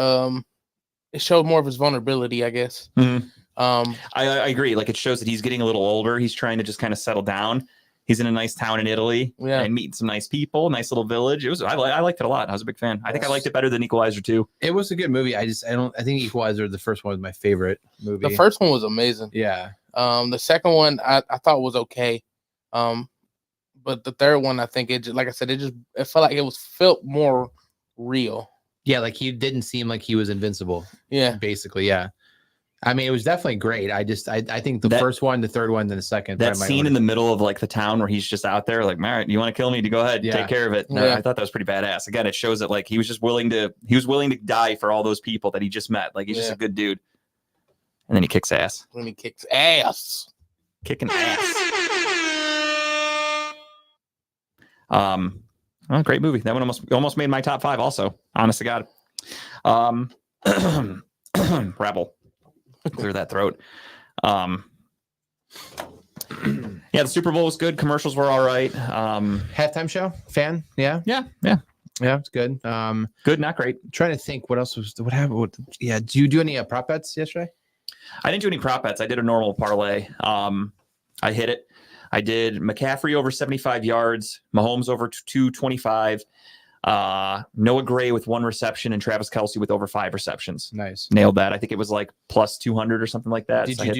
It showed more of his vulnerability, I guess.
Mm-hmm. I agree. Like it shows that he's getting a little older. He's trying to just kind of settle down. He's in a nice town in Italy and meeting some nice people, nice little village. I liked it a lot. I was a big fan. I think I liked it better than Equalizer 2.
It was a good movie. I think Equalizer, the first one, was my favorite movie.
The first one was amazing.
Yeah.
The second one I thought was okay. But the third one, I think it felt like it felt more real.
Yeah, like he didn't seem like he was invincible.
Yeah.
Basically, yeah. I mean, it was definitely great. I think the first one, the third one, then the second.
That scene in the middle of like the town where he's just out there, like, all right, you want to kill me? Go ahead, take care of it. Yeah. I thought that was pretty badass. Again, it shows that like he was willing to die for all those people that he just met. Like he's just a good dude. And then he kicks ass.
When he kicks ass,
kicking ass. Well, great movie. That one almost made my top 5. Also, honest to God. Rebel. Clear that throat. Yeah, the Super Bowl was good. Commercials were all right.
Halftime show, fan, yeah, it's good.
Good, not great.
I'm trying to think what happened. Did you do any prop bets yesterday?
I didn't do any prop bets. I did a normal parlay. I hit it. I did McCaffrey over 75 yards, Mahomes over 225. Noah Gray with 1 reception and Travis Kelce with over 5 receptions.
Nice.
Nailed that. I think it was like plus 200 or something like that.
Did you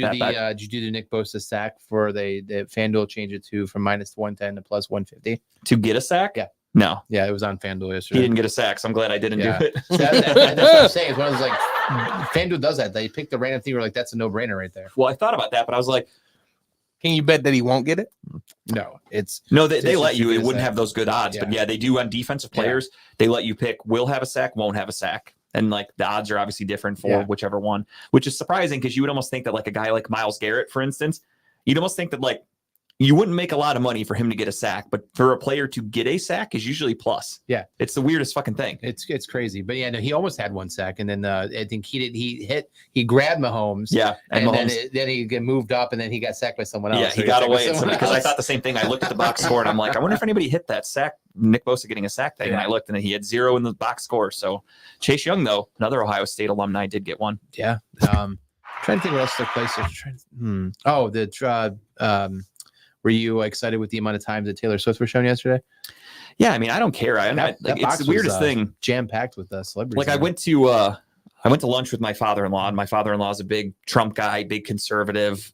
do the Nick Bosa sack for the FanDuel change it from minus 110 to plus 150
to get a sack?
Yeah.
No.
Yeah, it was on FanDuel yesterday.
He didn't get a sack, so I'm glad I didn't do it.
That's what I'm saying. It's one of those like FanDuel does that. They pick the random thing. We're like, that's a no-brainer right there.
Well, I thought about that, but I was like,
Can you bet that he won't get it?
No,
they let you. It wouldn't
that.
have those good odds, but yeah, they do on defensive players. They let you pick will have a sack, won't have a sack. And like the odds are obviously different for whichever one, which is surprising because you would almost think that like a guy like Myles Garrett, for instance, you'd almost think that like you wouldn't make a lot of money for him to get a sack, but for a player to get a sack is usually plus.
Yeah.
It's the weirdest fucking thing.
It's crazy. But yeah, no, he almost had one sack. And then I think he grabbed Mahomes.
Yeah.
And then he got moved up and then he got sacked by someone else.
Yeah, he got away because I thought the same thing. I looked at the box score and I'm like, I wonder if anybody hit that sack, Nick Bosa getting a sack thing. And I looked and he had 0 in the box score. So Chase Young, though, another Ohio State alumni, did get one.
Yeah. Trying to think what else took place. Were you excited with the amount of times that Taylor Swift was shown yesterday?
Yeah, I mean, I don't care. It's the weirdest thing.
Jam packed with celebrities.
Like I went to lunch with my father-in-law, and my father-in-law is a big Trump guy, big conservative.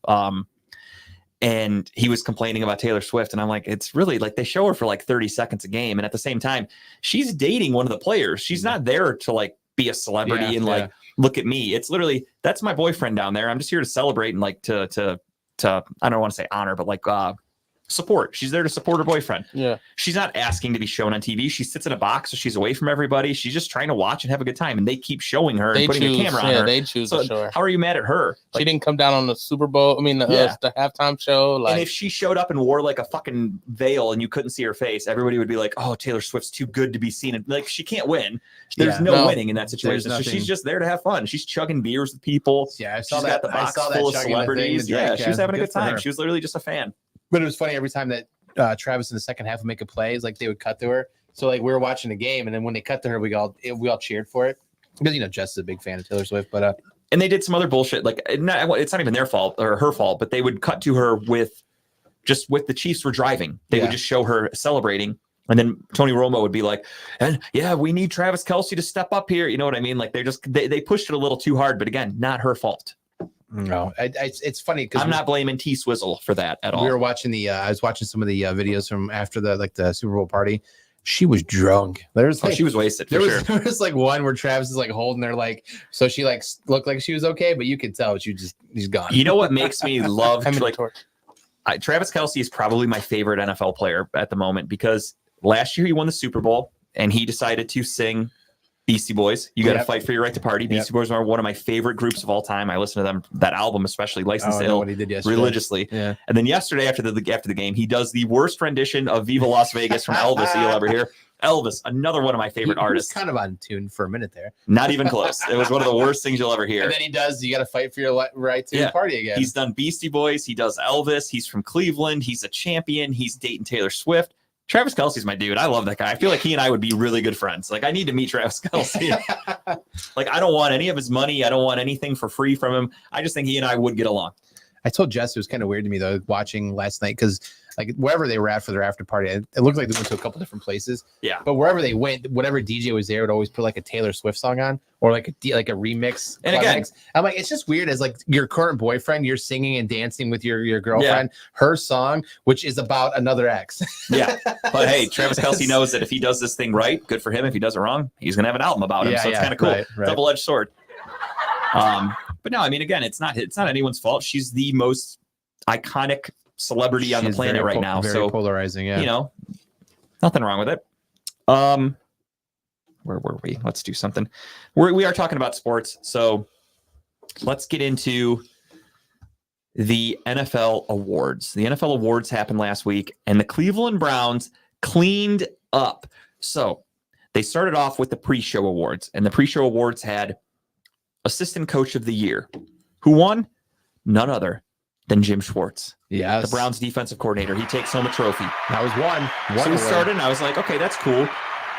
And he was complaining about Taylor Swift, and I'm like, it's really like they show her for like 30 seconds a game, and at the same time, she's dating one of the players. She's not there to like be a celebrity and like look at me. It's literally that's my boyfriend down there. I'm just here to celebrate and like to I don't want to say honor, but like support. She's there to support her boyfriend.
Yeah.
She's not asking to be shown on TV. She sits in a box, so she's away from everybody. She's just trying to watch and have a good time. And they keep showing her and putting a camera on her.
They choose to show her.
How are you mad at her?
She didn't come down on the Super Bowl. I mean, the halftime show. Like,
and if she showed up and wore like a fucking veil and you couldn't see her face, everybody would be like, "Oh, Taylor Swift's too good to be seen." And like, she can't win. There's no winning in that situation. So she's just there to have fun. She's chugging beers with people.
Yeah,
she's got the box full of celebrities. Yeah, she was having a good time. She was literally just a fan.
But it was funny every time that Travis in the second half would make a play, it's like they would cut to her. So like we were watching the game, and then when they cut to her, we all cheered for it because Jess is a big fan of Taylor Swift. But
and they did some other bullshit. Like it's not even their fault or her fault, but they would cut to her with the Chiefs were driving. They would just show her celebrating, and then Tony Romo would be like, "And yeah, we need Travis Kelce to step up here." You know what I mean? Like they pushed it a little too hard, but again, not her fault.
No, it's funny because
I'm not blaming T Swizzle for that at all.
We were watching I was watching some of the videos from after the Super Bowl party. She was drunk.
She was wasted. There
was like one where Travis is like holding her so she like looked like she was okay, but you could tell she's gone.
You know what makes me love Travis Kelce is probably my favorite NFL player at the moment because last year he won the Super Bowl and he decided to sing Beastie Boys. You got to fight for your right to party. Beastie Boys are one of my favorite groups of all time. I listen to them, that album especially, License to Ill, religiously. Yeah. And then yesterday after the game, he does the worst rendition of Viva Las Vegas from Elvis you'll ever hear. Elvis, another one of my favorite artists.
Kind of on tune for a minute there.
Not even close. It was one of the worst things you'll ever hear.
And then he does, you got to fight for your right to party again.
He's done Beastie Boys. He does Elvis. He's from Cleveland. He's a champion. He's dating Taylor Swift. Travis Kelce's my dude. I love that guy. I feel like he and I would be really good friends. Like I need to meet Travis Kelce. Like I don't want any of his money. I don't want anything for free from him. I just think he and I would get along.
I told Jess it was kind of weird to me though watching last night because like wherever they were at for their after party, it looked like they went to a couple different places.
Yeah.
But wherever they went, whatever DJ was there would always put like a Taylor Swift song on or like a remix.
And again,
I'm like, it's just weird as like your current boyfriend, you're singing and dancing with your girlfriend, her song, which is about another ex.
Yeah. But hey, Travis Kelce knows that if he does this thing right, good for him. If he does it wrong, he's gonna have an album about him. So it's kind of cool. Right. Double-edged sword. But no, I mean, again, it's not anyone's fault. She's the most iconic celebrity on the planet right now.
Very polarizing, yeah.
Nothing wrong with it. Where were we? Let's do something. We are talking about sports, so let's get into the NFL awards. The NFL awards happened last week, and the Cleveland Browns cleaned up. So they started off with the pre-show awards, and the pre-show awards had Assistant Coach of the Year. Who won? None other than Jim Schwartz.
Yeah,
the Browns defensive coordinator. He takes home a trophy.
That was one.
So we started, and I was like, okay, that's cool.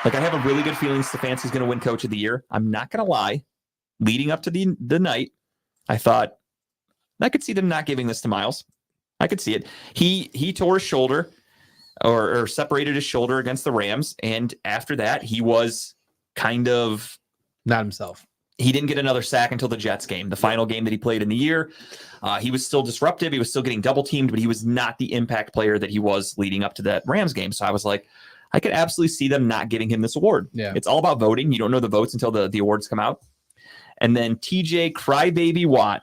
Like, I have a really good feeling Stefanski's going to win Coach of the Year. I'm not going to lie. Leading up to the night, I thought, I could see them not giving this to Miles. I could see it. He tore his shoulder or separated his shoulder against the Rams, and after that, he was kind of
not himself.
He didn't get another sack until the Jets game, the final game that he played in the year. He was still disruptive. He was still getting double teamed, but he was not the impact player that he was leading up to that Rams game. So I was like, I could absolutely see them not giving him this award.
Yeah.
It's all about voting. You don't know the votes until the awards come out. And then TJ Crybaby Watt.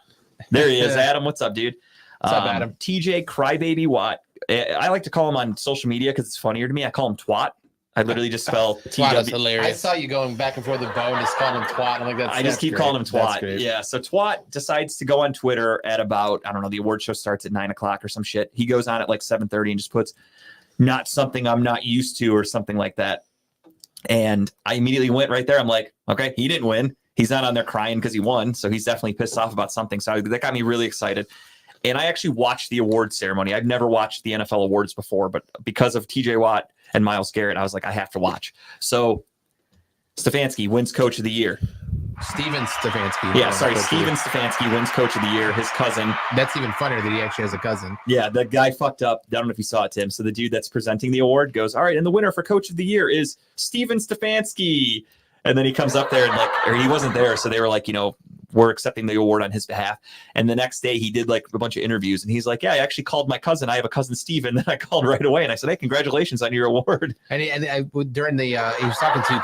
There he is. Adam, what's up, dude?
What's up, Adam?
TJ Crybaby Watt. I like to call him on social media because it's funnier to me. I call him Twat. I literally just spell
Twat is
TW.
hilarious.
I saw you going back and forth with Bo and just calling him Twat. I'm like,
I just keep
great.
calling him
That's
Twat.
great.
Yeah. So Twat decides to go on Twitter at about, I don't know, the award show starts at 9:00 or some shit. He goes on at like 7:30 and just puts not something I'm not used to or something like that. And I immediately went right there. I'm like, okay, he didn't win. He's not on there crying because he won. So he's definitely pissed off about something. So that got me really excited. And I actually watched the awards ceremony. I've never watched the NFL awards before, but because of TJ Watt and Myles Garrett, I was like, I have to watch. So Stefanski wins Coach of the Year.
Steven Stefanski.
Yeah, sorry. Steven Stefanski wins Coach of the Year. His cousin.
That's even funnier that he actually has a cousin.
Yeah, the guy fucked up. I don't know if you saw it, Tim. So the dude that's presenting the award goes, all right, and the winner for Coach of the Year is Steven Stefanski. And then he comes up there and like, or he wasn't there. So they were like, we're accepting the award on his behalf. And the next day he did like a bunch of interviews and he's like, yeah, I actually called my cousin. I have a cousin, Steven, that I called right away. And I said, hey, congratulations on your award.
And during the, he was talking to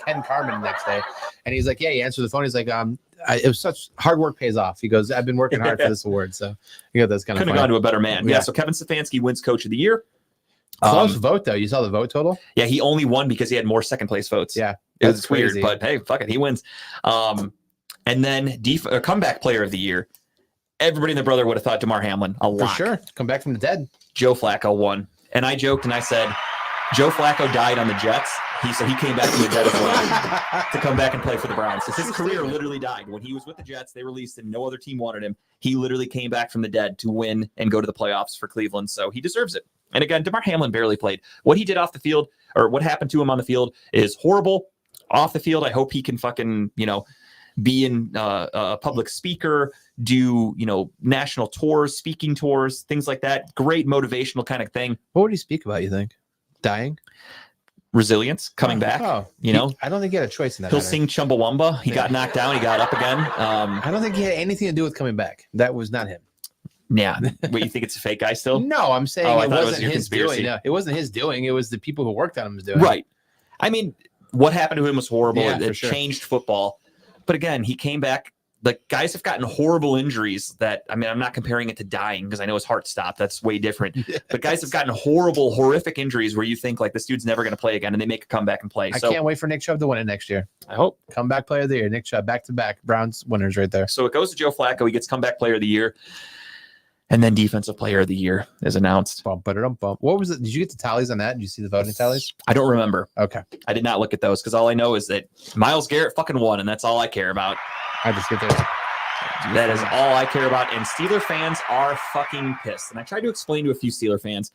Ken Carmen the next day. And he's like, yeah, he answered the phone. He's like, it was such hard work pays off. He goes, I've been working hard for this award. So that's kind of
couldn't have gone to a better man. Yeah. So Kevin Stefanski wins Coach of the Year.
Close vote though. You saw the vote total?
Yeah, he only won because he had more second place votes.
Yeah,
it's weird, but hey, fuck it, he wins. And then comeback player of the year. Everybody and their brother would have thought DeMar Hamlin a lot.
For sure, come back from the dead.
Joe Flacco won, and I joked and I said, Joe Flacco died on the Jets. So he came back from the dead as well to come back and play for the Browns. So his career literally died when he was with the Jets. They released him. No other team wanted him. He literally came back from the dead to win and go to the playoffs for Cleveland. So he deserves it. And again, DeMar Hamlin barely played. What he did off the field, or what happened to him on the field, is horrible. Off the field, I hope he can fucking, be in a public speaker, do, national tours, speaking tours, things like that. Great motivational kind of thing.
What would he speak about, you think? Dying?
Resilience, coming back.
I don't think he had a choice in that.
He'll sing Chumbawamba. He got knocked down. He got up again.
I don't think he had anything to do with coming back. That was not him.
Yeah. What, you think it's a fake guy still?
No, I'm saying it wasn't his
conspiracy.
doing. No, it wasn't his doing. It was the people who worked on him doing.
Right. I mean, what happened to him was horrible.
Yeah,
it changed football. But again, he came back. Like, guys have gotten horrible injuries that, I'm not comparing it to dying because I know his heart stopped. That's way different. But guys have gotten horrific injuries where you think, like, this dude's never going to play again, and they make a comeback and play.
I can't wait for Nick Chubb to win it next year.
I hope.
Comeback player of the year. Nick Chubb, back-to-back Browns winners right there.
So it goes to Joe Flacco. He gets comeback player of the year. And then defensive player of the year is announced.
Bump. What was it? Did you get the tallies on that? Did you see the voting tallies?
I don't remember.
Okay.
I did not look at those because all I know is that Myles Garrett fucking won, and that's all I care about.
I just get there.
That is all I care about. And Steeler fans are fucking pissed. And I tried to explain to a few Steeler fans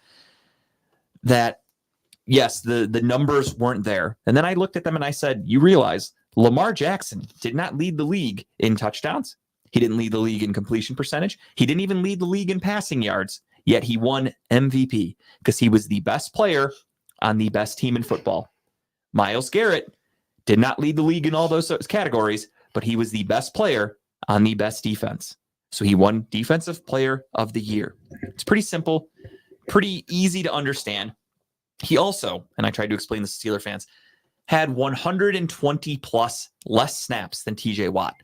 that, yes, the numbers weren't there. And then I looked at them and I said, you realize Lamar Jackson did not lead the league in touchdowns. He didn't lead the league in completion percentage. He didn't even lead the league in passing yards. Yet he won MVP because he was the best player on the best team in football. Myles Garrett did not lead the league in all those categories, but he was the best player on the best defense. So he won Defensive Player of the Year. It's pretty simple, pretty easy to understand. He also, and I tried to explain this to Steeler fans, had 120 plus less snaps than TJ Watt.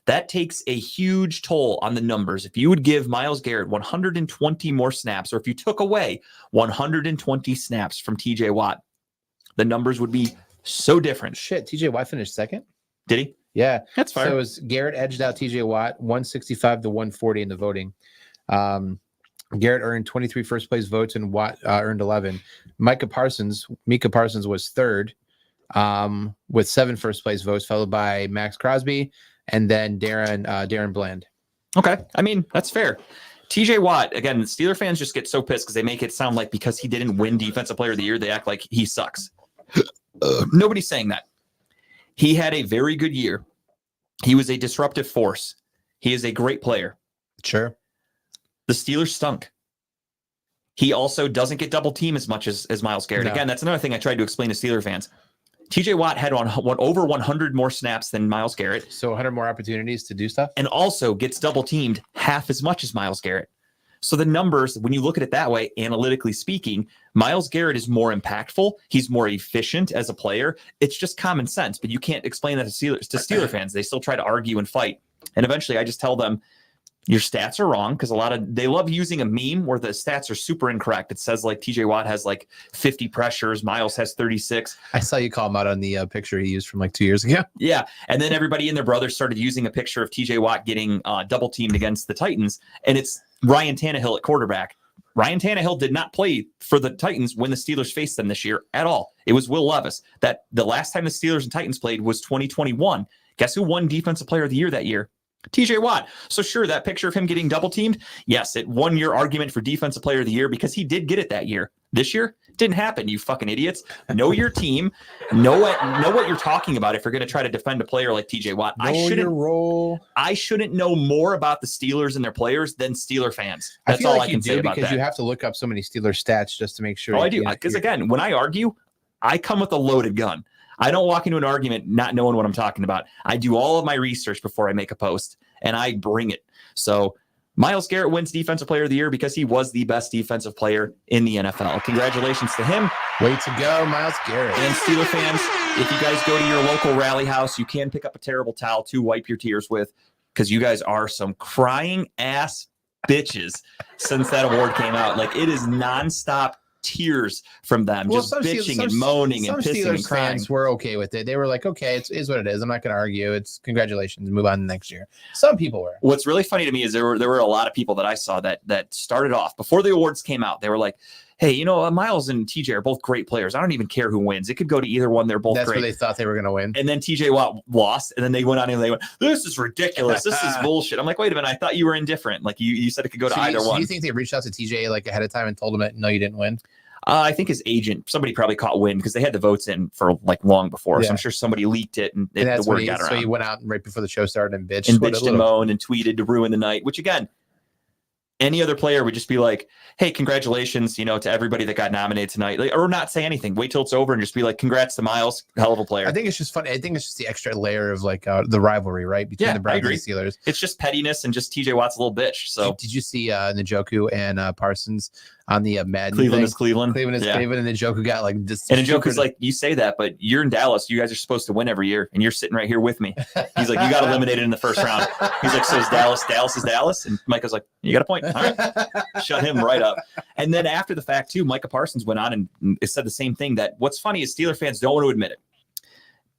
That takes a huge toll on the numbers. If you would give Myles Garrett 120 more snaps, or if you took away 120 snaps from TJ Watt, the numbers would be so different.
Shit, TJ Watt finished second?
Did he?
Yeah.
That's fine.
So it was Garrett edged out TJ Watt 165 to 140 in the voting. Garrett earned 23 first place votes and Watt earned 11. Micah Parsons was third with 7 first place votes, followed by Max Crosby and then Darren Bland.
Okay. That's fair. TJ Watt, again, Steeler fans just get so pissed because they make it sound like because he didn't win Defensive Player of the Year, they act like he sucks. Nobody's saying that. He had a very good year. He was a disruptive force. He is a great player.
Sure.
The Steelers stunk. He also doesn't get double team as much as Myles Garrett.
No.
Again, that's another thing I tried to explain to Steeler fans. TJ Watt had over 100 more snaps than Myles Garrett.
So 100 more opportunities to do stuff.
And also gets double teamed half as much as Myles Garrett. So the numbers, when you look at it that way, analytically speaking, Myles Garrett is more impactful. He's more efficient as a player. It's just common sense, but you can't explain that to Steeler fans. They still try to argue and fight. And eventually I just tell them, your stats are wrong, because they love using a meme where the stats are super incorrect. It says like TJ Watt has like 50 pressures, Myles has 36.
I saw you call him out on the picture he used from like 2 years ago.
Yeah. And then everybody and their brother started using a picture of TJ Watt getting double teamed against the Titans. And it's Ryan Tannehill at quarterback. Ryan Tannehill did not play for the Titans when the Steelers faced them this year at all. It was Will Levis. That the last time the Steelers and Titans played was 2021. Guess who won Defensive Player of the Year that year? TJ Watt. So sure, that picture of him getting double teamed, yes, it won your argument for Defensive Player of the Year because he did get it that year. This year, didn't happen, you fucking idiots. Know your team. Know what you're talking about if you're going to try to defend a player like TJ Watt. I shouldn't know more about the Steelers and their players than Steeler fans. That's all I can say about that.
Because you have to look up so many Steelers stats just to make sure.
Oh, I do. Because again, when I argue, I come with a loaded gun. I don't walk into an argument not knowing what I'm talking about. I do all of my research before I make a post, and I bring it. So Myles Garrett wins Defensive Player of the Year because he was the best defensive player in the NFL. Congratulations to him.
Way to go, Myles Garrett.
And Steeler fans, if you guys go to your local rally house, you can pick up a terrible towel to wipe your tears with, because you guys are some crying ass bitches since that award came out. Like, it is nonstop tears from them, just bitching and moaning and pissing and crying.
Fans were okay with it. They were like, okay, it is what it is. I'm not going to argue. It's congratulations. Move on to next year. Some people were.
What's really funny to me is there were a lot of people that I saw that started off before the awards came out. They were like, hey, you know, Myles and TJ are both great players. I don't even care who wins. It could go to either one. They're both great.
That's where they thought they were going to win.
And then TJ Watt lost, and then they went on and they went, this is ridiculous. This is bullshit. I'm like, wait a minute. I thought you were indifferent. Like you said it could go to either one.
Do you think they reached out to TJ like ahead of time and told him that, no, you didn't win?
I think his agent, somebody probably caught wind because they had the votes in for like long before. Yeah. So I'm sure somebody leaked it and the word got around.
So he went out right before the show started and bitched.
And bitched and moaned and tweeted to ruin the night, which again, any other player would just be like, hey, congratulations, you know, to everybody that got nominated tonight. Like, or not say anything. Wait till it's over and just be like, congrats to Myles, hell of a player.
I think it's just funny. I think it's just the extra layer of like the rivalry, right? Between the Browns and the Steelers.
It's just pettiness and just TJ Watt's a little bitch. So
did you see Njoku and Parsons on the Madden
Cleveland
thing?
is Cleveland.
Cleveland is Cleveland, and Njoku got like this.
And Njoku's like, you say that, but you're in Dallas. You guys are supposed to win every year, and you're sitting right here with me. He's like, you got eliminated in the first round. He's like, so is Dallas? Dallas is Dallas? And Micah's like, you got a point. All right. Shut him right up. And then after the fact, too, Micah Parsons went on and said the same thing. That what's funny is Steeler fans don't want to admit it.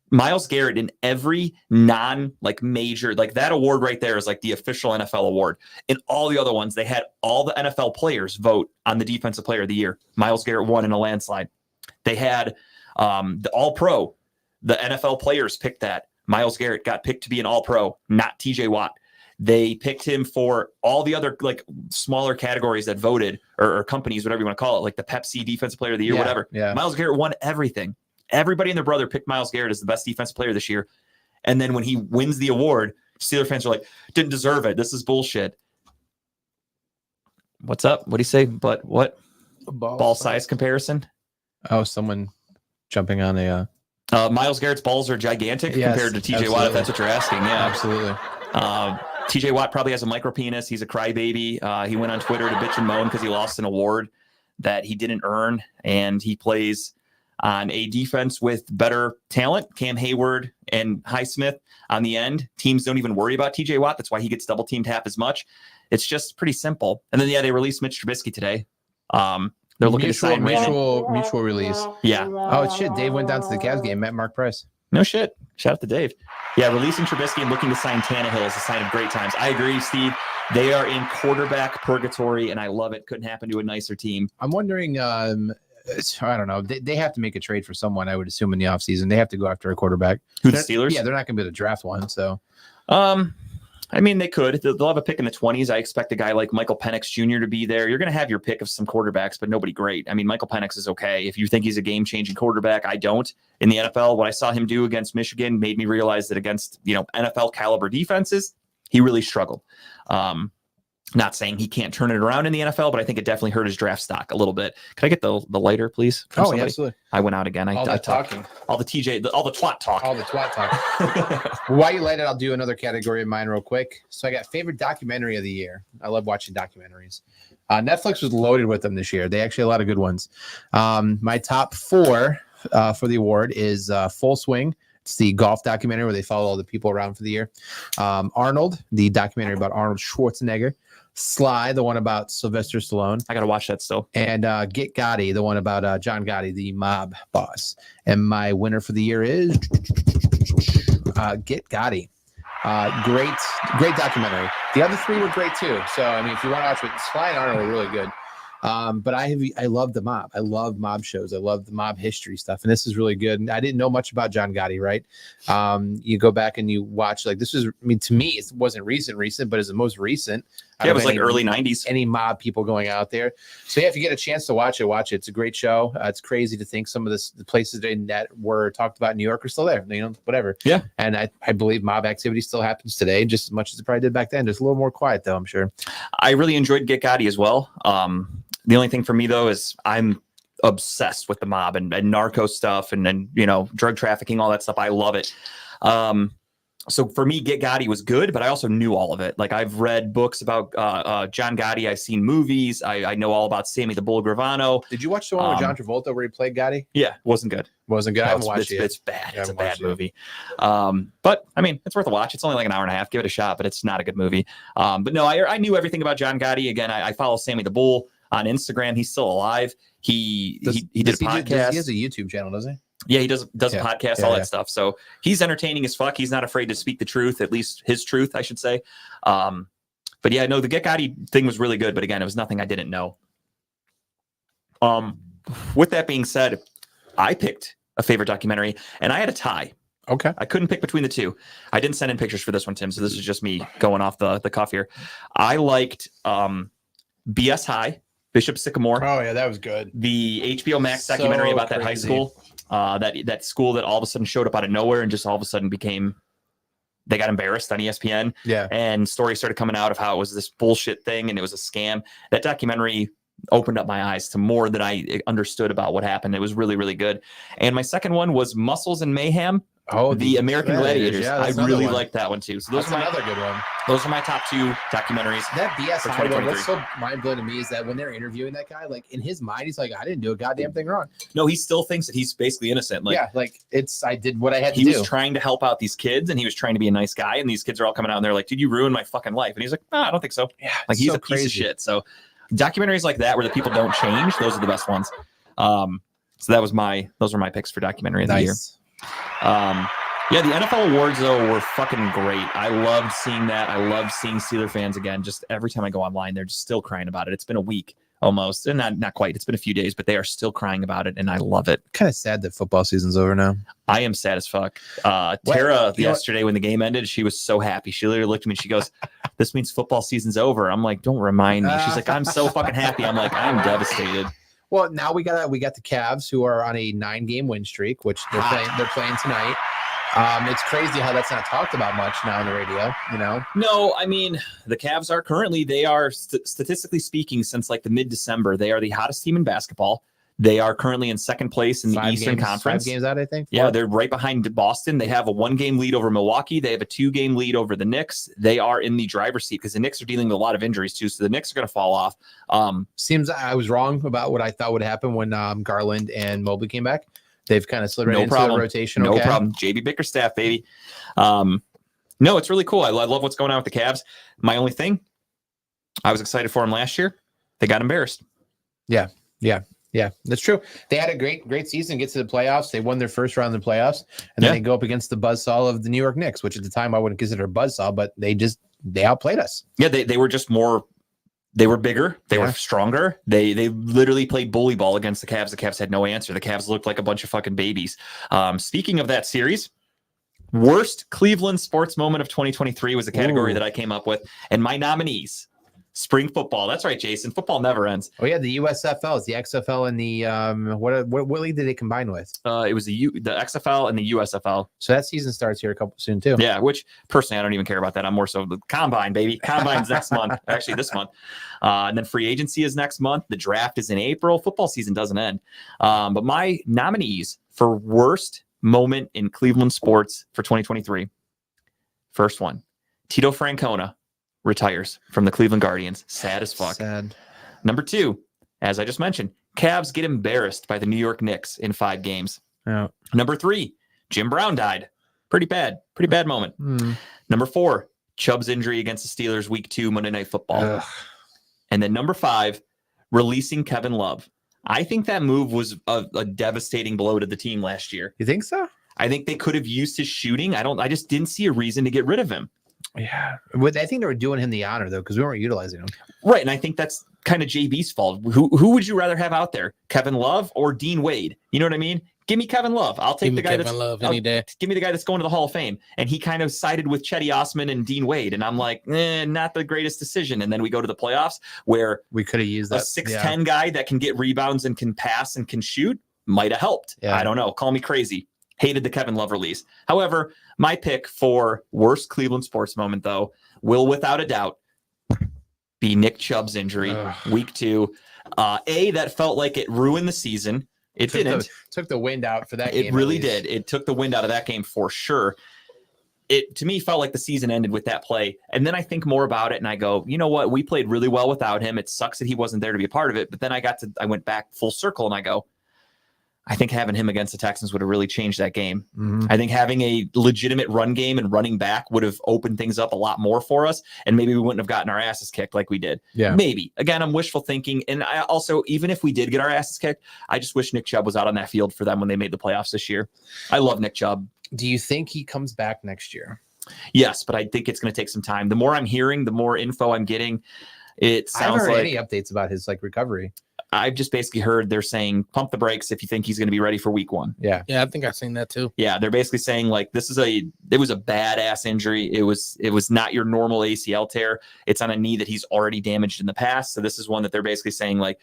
Myles Garrett in every major, like that award right there is like the official NFL award. In all the other ones, they had all the NFL players vote on the Defensive Player of the Year. Myles Garrett won in a landslide. They had the All-Pro. The NFL players picked that. Myles Garrett got picked to be an All-Pro, not TJ Watt. They picked him for all the other like smaller categories that voted or companies, whatever you want to call it, like the Pepsi Defensive Player of the Year, whatever.
Yeah.
Myles Garrett won everything. Everybody and their brother picked Myles Garrett as the best defensive player this year. And then when he wins the award, Steeler fans are like, didn't deserve it. This is bullshit. What's up? What do you say? But what? Ball size comparison?
Oh, someone jumping on a...
Myles Garrett's balls are gigantic compared to TJ Watt, if that's what you're asking. Yeah,
absolutely.
TJ Watt probably has a micro penis. He's a crybaby. He went on Twitter to bitch and moan because he lost an award that he didn't earn. And he plays on a defense with better talent, Cam Hayward and Highsmith on the end. Teams don't even worry about TJ Watt. That's why he gets double teamed half as much. It's just pretty simple. And then, they released Mitch Trubisky today. They're looking to sign
mutual release.
Yeah.
Oh, shit. Dave went down to the Cavs game, met Mark Price.
No shit. Shout out to Dave. Yeah, releasing Trubisky and looking to sign Tannehill is a sign of great times. I agree, Steve. They are in quarterback purgatory, and I love it. Couldn't happen to a nicer team.
I'm wondering... I don't know. They have to make a trade for someone, I would assume, in the offseason. They have to go after a quarterback.
Who, the Steelers?
Yeah, they're not going to be able to draft one. So,
I mean, they could. They'll have a pick in the 20s. I expect a guy like Michael Penix Jr. to be there. You're going to have your pick of some quarterbacks, but nobody great. I mean, Michael Penix is okay. If you think he's a game-changing quarterback, I don't. In the NFL, what I saw him do against Michigan made me realize that against, NFL caliber defenses, he really struggled. Not saying he can't turn it around in the NFL, but I think it definitely hurt his draft stock a little bit. Can I get the lighter, please?
Oh, yeah, absolutely.
I went out again.
All the talking.
All the twat talk.
All the twat talk. While you light it, I'll do another category of mine real quick. So I got favorite documentary of the year. I love watching documentaries. Netflix was loaded with them this year. They actually had a lot of good ones. My top 4 for the award is Full Swing. It's the golf documentary where they follow all the people around for the year. Arnold, the documentary about Arnold Schwarzenegger. Sly, the one about Sylvester Stallone.
I got to watch that still.
And Get Gotti, the one about John Gotti, the mob boss. And my winner for the year is Get Gotti. Great documentary. The other 3 were great too. So, I mean, if you want to watch it, Sly and Arnold are really good. But I love the mob. I love mob shows. I love the mob history stuff. And this is really good. I didn't know much about John Gotti, right? You go back and you watch, like, this is, I mean, to me, it wasn't recent, but it's the most recent.
Yeah, it was like early 90s.
Any mob people going out there. So yeah, if you get a chance to watch it, watch it. It's a great show. It's crazy to think some of the places that were talked about in New York are still there, whatever.
Yeah.
And I believe mob activity still happens today, just as much as it probably did back then. Just a little more quiet though, I'm sure.
I really enjoyed Get Gotti as well. The only thing for me though is I'm obsessed with the mob and narco stuff and drug trafficking, all that stuff. I love it. So for me, Get Gotti was good, but I also knew all of it. Like I've read books about John Gotti. I've seen movies. I know all about Sammy the Bull Gravano.
Did you watch the one with John Travolta where he played Gotti?
Yeah, wasn't good.
Wasn't good. I haven't watched it.
It's bad. It's a bad movie. But I mean, it's worth a watch. It's only like an hour and a half. Give it a shot, but it's not a good movie. But no, I knew everything about John Gotti. Again, I follow Sammy the Bull on Instagram. He's still alive. He did a podcast.
He has a YouTube channel, doesn't he?
Yeah, he does a podcast, all that stuff. So he's entertaining as fuck. He's not afraid to speak the truth, at least his truth, I should say. But yeah, no, the Get Gotti thing was really good. But again, it was nothing I didn't know. With that being said, I picked a favorite documentary and I had a tie.
Okay.
I couldn't pick between the 2. I didn't send in pictures for this one, Tim. So this is just me going off the cuff here. I liked BS High, Bishop Sycamore.
Oh yeah, that was good.
The HBO Max documentary about that high school. That school that all of a sudden showed up out of nowhere and just all of a sudden they got embarrassed on ESPN.
Yeah.
And stories started coming out of how it was this bullshit thing and it was a scam. That documentary opened up my eyes to more than I understood about what happened. It was really, really good. And my second one was Muscles and Mayhem.
Oh,
the American Gladiators.
Yeah,
I really liked that one too. So those are
another good one.
Those are my top 2 documentaries.
That BS High one, what's so mind blowing to me is that when they're interviewing that guy, like in his mind, he's like, I didn't do a goddamn thing wrong.
No, he still thinks that he's basically innocent. Like,
yeah, like I did what I had to do.
He was trying to help out these kids and he was trying to be a nice guy. And these kids are all coming out and they're like, dude, you ruined my fucking life. And he's like, no, I don't think so.
Yeah,
like he's a piece of shit. So documentaries like that where the people don't change, those are the best ones. So those were my picks for documentary of the year. Yeah, the NFL awards, though, were fucking great. I loved seeing that. I loved seeing Steeler fans again. Just every time I go online, they're just still crying about it. It's been a week almost, and not quite. It's been a few days, but they are still crying about it, and I love it.
Kind of sad that football season's over now.
I am sad as fuck. Tara, yesterday when the game ended, she was so happy. She literally looked at me and she goes, this means football season's over. I'm like, don't remind me. She's like, I'm so fucking happy. I'm like, I'm devastated.
Well, now we got the Cavs who are on a 9-game win streak, which they're playing tonight. It's crazy how that's not talked about much now on the radio,
No, I mean, the Cavs are currently, they are statistically speaking, since like the mid-December, they are the hottest team in basketball. They are currently in second place in the Eastern Conference.
5 games out, I think.
Yeah, they're right behind Boston. They have a 1-game lead over Milwaukee. They have a 2-game lead over the Knicks. They are in the driver's seat because the Knicks are dealing with a lot of injuries too. So the Knicks are going to fall off.
Seems I was wrong about what I thought would happen when Garland and Mobley came back. They've kind of slid right into the rotation.
No problem. JB Bickerstaff, baby. No, it's really cool. I love what's going on with the Cavs. My only thing, I was excited for them last year. They got embarrassed.
Yeah, that's true. They had a great season, get to the playoffs. They won their first round in the playoffs, and then they go up against the buzzsaw of the New York Knicks, which at the time I wouldn't consider a buzzsaw, but they outplayed us.
Yeah, they were just more. They were bigger. They were stronger. They literally played bully ball against the Cavs. The Cavs had no answer. The Cavs looked like a bunch of fucking babies. Speaking of that series, worst Cleveland sports moment of 2023 was a category that I came up with. And my nominees, spring football. That's right, Jason. Football never ends.
Oh, yeah, the USFL. It's the XFL and the what league did they combine with?
It was the XFL and the USFL.
So that season starts here soon too.
Yeah, which personally I don't even care about that. I'm more so the combine, baby. Combine's next month. Actually, this month. And then free agency is next month. The draft is in April. Football season doesn't end. But my nominees for worst moment in Cleveland sports for 2023. First one, Tito Francona retires from the Cleveland Guardians. Sad as fuck.
Sad.
Number 2, as I just mentioned, Cavs get embarrassed by the New York Knicks in 5 games.
Yeah.
Number 3, Jim Brown died. Pretty bad moment. Number 4, Chubb's injury against the Steelers week 2 Monday Night Football. And then number 5, releasing Kevin Love. I think that move was a devastating blow to the team last year.
You think so?
I think they could have used his shooting. I just didn't see a reason to get rid of him.
Yeah. I think they were doing him the honor, though, because we weren't utilizing him.
Right. And I think that's kind of JB's fault. Who would you rather have out there? Kevin Love or Dean Wade? You know what I mean? Give me Kevin Love. I'll take the guy
Kevin Love any day.
Give me the guy that's going to the Hall of Fame. And he kind of sided with Chetty Osman and Dean Wade. And I'm like, not the greatest decision. And then we go to the playoffs where
we could have used that
6'10" guy that can get rebounds and can pass and can shoot might have helped.
Yeah.
I don't know. Call me crazy. Hated the Kevin Love release. However, my pick for worst Cleveland sports moment, though, will without a doubt be Nick Chubb's injury week 2. That felt like it ruined the season. It didn't.
Took the wind out for that game.
It really did. It took the wind out of that game for sure. It, to me, felt like the season ended with that play. And then I think more about it and I go, you know what? We played really well without him. It sucks that he wasn't there to be a part of it. But then I went back full circle and I go, I think having him against the Texans would have really changed that game. I think having a legitimate run game and running back would have opened things up a lot more for us. And maybe we wouldn't have gotten our asses kicked like we did.
Yeah.
Maybe. Again, I'm wishful thinking. And I also, even if we did get our asses kicked, I just wish Nick Chubb was out on that field for them when they made the playoffs this year. I love Nick Chubb.
Do you think he comes back next year?
Yes, but I think it's going to take some time. The more I'm hearing, the more info I'm getting. It sounds
I haven't heard
like
any updates about his recovery.
I've just basically heard they're saying pump the brakes if you think he's going to be ready for week 1.
Yeah.
Yeah, I think I've seen that too.
Yeah, they're basically saying like it was a badass injury. It was not your normal ACL tear. It's on a knee that he's already damaged in the past. So this is one that they're basically saying like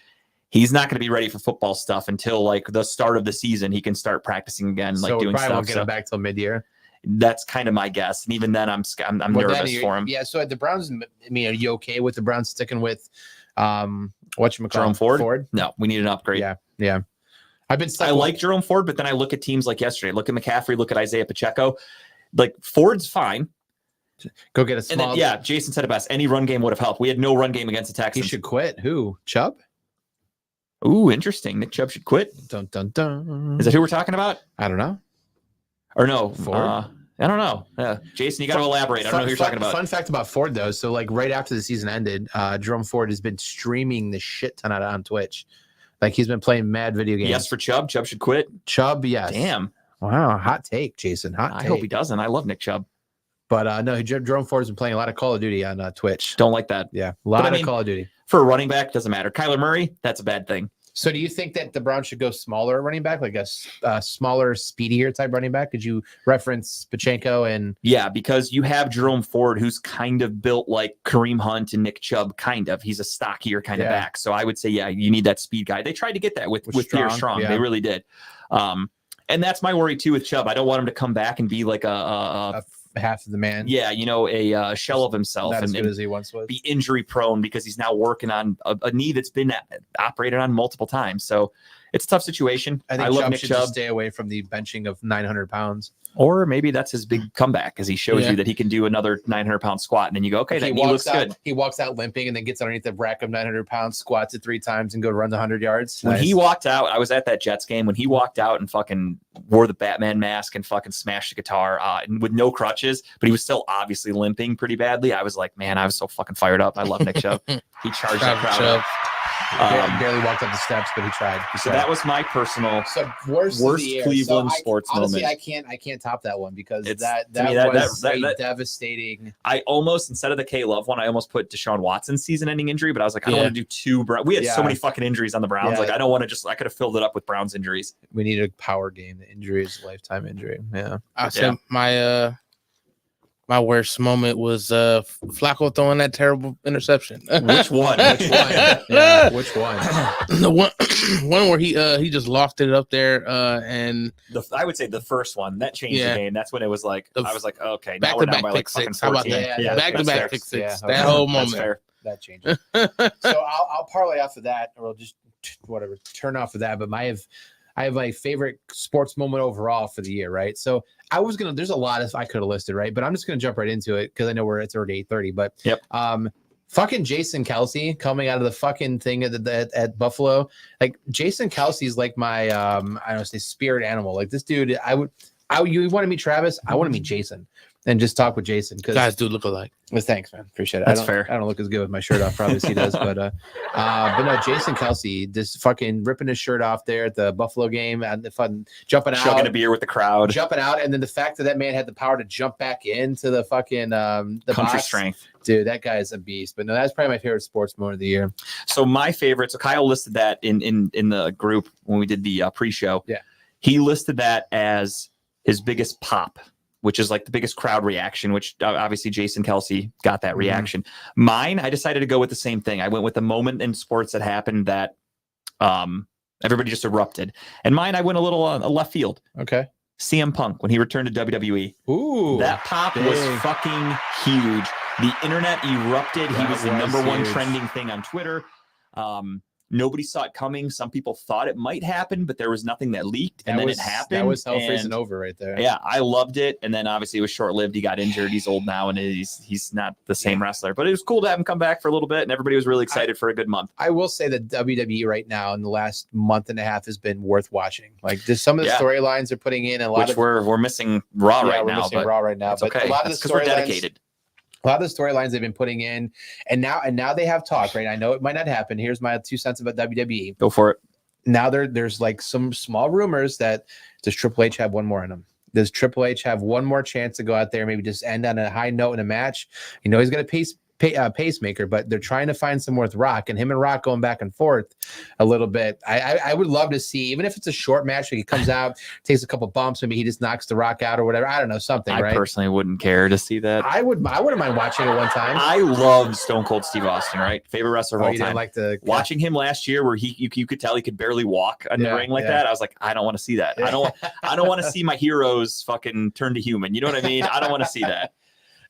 he's not going to be ready for football stuff until like the start of the season. He can start practicing again, like doing stuff.
Won't get him back till mid-year.
That's kind of my guess. And even then I'm nervous for him.
Yeah. So at the Browns, I mean, are you okay with the Browns sticking with
Jerome Ford? No, we need an upgrade.
Yeah.
I like Jerome Ford, but then I look at teams like yesterday. Look at McCaffrey. Look at Isaiah Pacheco. Like Ford's fine.
Go get a small.
And then, Jason said it best. Any run game would have helped. We had no run game against the Texans.
He should quit. Who? Chubb?
Ooh, interesting. Nick Chubb should quit.
Dun dun dun.
Is that who we're talking about?
I don't know.
Or no?
Ford?
I don't know. Jason, you got to elaborate. I don't know who you're talking about.
Fun fact about Ford, though. So, right after the season ended, Jerome Ford has been streaming the shit ton out on Twitch. He's been playing mad video games.
Yes, for Chubb. Chubb should quit.
Chubb, yes.
Damn.
Wow. Hot take, Jason.
I hope he doesn't. I love Nick Chubb.
But no, Jerome Ford has been playing a lot of Call of Duty on Twitch.
Don't like that.
Yeah. A lot of Call of Duty.
For a running back, doesn't matter. Kyler Murray, that's a bad thing.
So do you think that the Browns should go smaller running back, like a smaller, speedier type running back? Could you reference Pacheco and...
Yeah, because you have Jerome Ford, who's kind of built like Kareem Hunt and Nick Chubb, kind of. He's a stockier kind of back. So I would say, you need that speed guy. They tried to get that with Pierre Strong. Yeah. They really did. And that's my worry, too, with Chubb. I don't want him to come back and be like a
half of the man.
Yeah, a shell of himself.
Not as good as he once was.
Be injury prone because he's now working on a knee that's been operated on multiple times. So it's a tough situation.
I think Chubb should just stay away from the benching of 900 pounds.
Or maybe that's his big comeback because he shows you that he can do another 900-pound squat. And then you go, okay, that knee looks good.
He walks out limping and then gets underneath the rack of 900 pounds, squats it 3 times and go runs 100 yards.
When he walked out, I was at that Jets game. When he walked out and fucking wore the Batman mask and fucking smashed the guitar and with no crutches, but he was still obviously limping pretty badly. I was like, man, I was so fucking fired up. I love Nick Chubb. He charged that crowd up.
Barely walked up the steps, but he tried.
So that was my personal worst Cleveland sports
honestly,
moment.
I can't top that one because that was devastating.
I almost, instead of the K Love one, I almost put Deshaun Watson's season-ending injury, but I was like, I don't want to do 2. We had so many fucking injuries on the Browns. Like, I don't want to I could have filled it up with Browns injuries.
We need a power game. The injury is a lifetime injury. Yeah.
I said my worst moment was Flacco throwing that terrible interception.
Which one?
Yeah, which one?
The one where he just lofted it up there and
I would say the first one that changed the game. That's when it was like I was like, okay, now
back
we're
to
down
back
by
pick
like
six. How about that?
Yeah,
back to back pick six.
Yeah,
that whole moment.
That's fair.
That changes. So I'll parlay off of that, or I'll just whatever turn off of that. But I have my favorite sports moment overall for the year, right? So there's a lot I could have listed, right? But I'm just gonna jump right into it because I know it's already 8:30. But Fucking Jason Kelsey coming out of the fucking thing at Buffalo. Like Jason Kelsey's like my I don't know, say spirit animal. Like this dude, you want to meet Travis? I want to meet Jason and just talk with Jason because
Guys do look alike.
well, thanks, man. Appreciate it.
That's fair.
I don't look as good with my shirt off, probably as he does, but no, Jason Kelsey just fucking ripping his shirt off there at the Buffalo game and the fun jumping out,
Chugging a beer with the crowd.
jumping out, and then the fact that man had the power to jump back into the fucking the
Country
box.
strength.
Dude, that guy's a beast. But no, that's probably my favorite sports moment of the year.
So my favorite. So Kyle listed that in the group when we did the pre-show.
Yeah,
he listed that as his biggest pop, which is like the biggest crowd reaction, which obviously Jason Kelsey got that reaction. Mine, I decided to go with the same thing. I went with the moment in sports that happened that everybody just erupted. And mine, I went a little left field.
Okay.
CM Punk, when he returned to WWE.
Ooh.
That pop was fucking huge. The internet erupted. He was the number one trending thing on Twitter. Nobody saw it coming. Some people thought it might happen, but there was nothing that leaked, and then it happened.
That was hell freezing over right there.
Yeah, I loved it. And then obviously it was short-lived. He got injured. He's old now, and he's not the same wrestler. But it was cool to have him come back for a little bit, and everybody was really excited for a good month.
I will say that WWE right now in the last month and a half has been worth watching. Like just some of the storylines they're putting in, and a lot of
we're missing Raw right now.
Missing Raw right now, but
okay.
a lot of the storylines.
Dedicated.
A lot of the storylines they've been putting in, and now they have talk, right? I know it might not happen. Here's my 2 cents about WWE.
Go for it.
Now there's like some small rumors that does Triple H have one more in him? Does Triple H have one more chance to go out there, maybe just end on a high note in a match? You know, he's got a pacemaker, but they're trying to find some with Rock, and him and Rock going back and forth a little bit. I would love to see, even if it's a short match, like he comes out, takes a couple bumps, maybe he just knocks the Rock out or whatever. I don't know, something. I
personally wouldn't care to see that.
I wouldn't mind watching it one time.
I love Stone Cold Steve Austin, right? Favorite wrestler of all time.
Like
watching him last year, where you could tell he could barely walk in the ring like that. I was like, I don't want to see that. I don't want to see my heroes fucking turn to human. You know what I mean? I don't want to see that.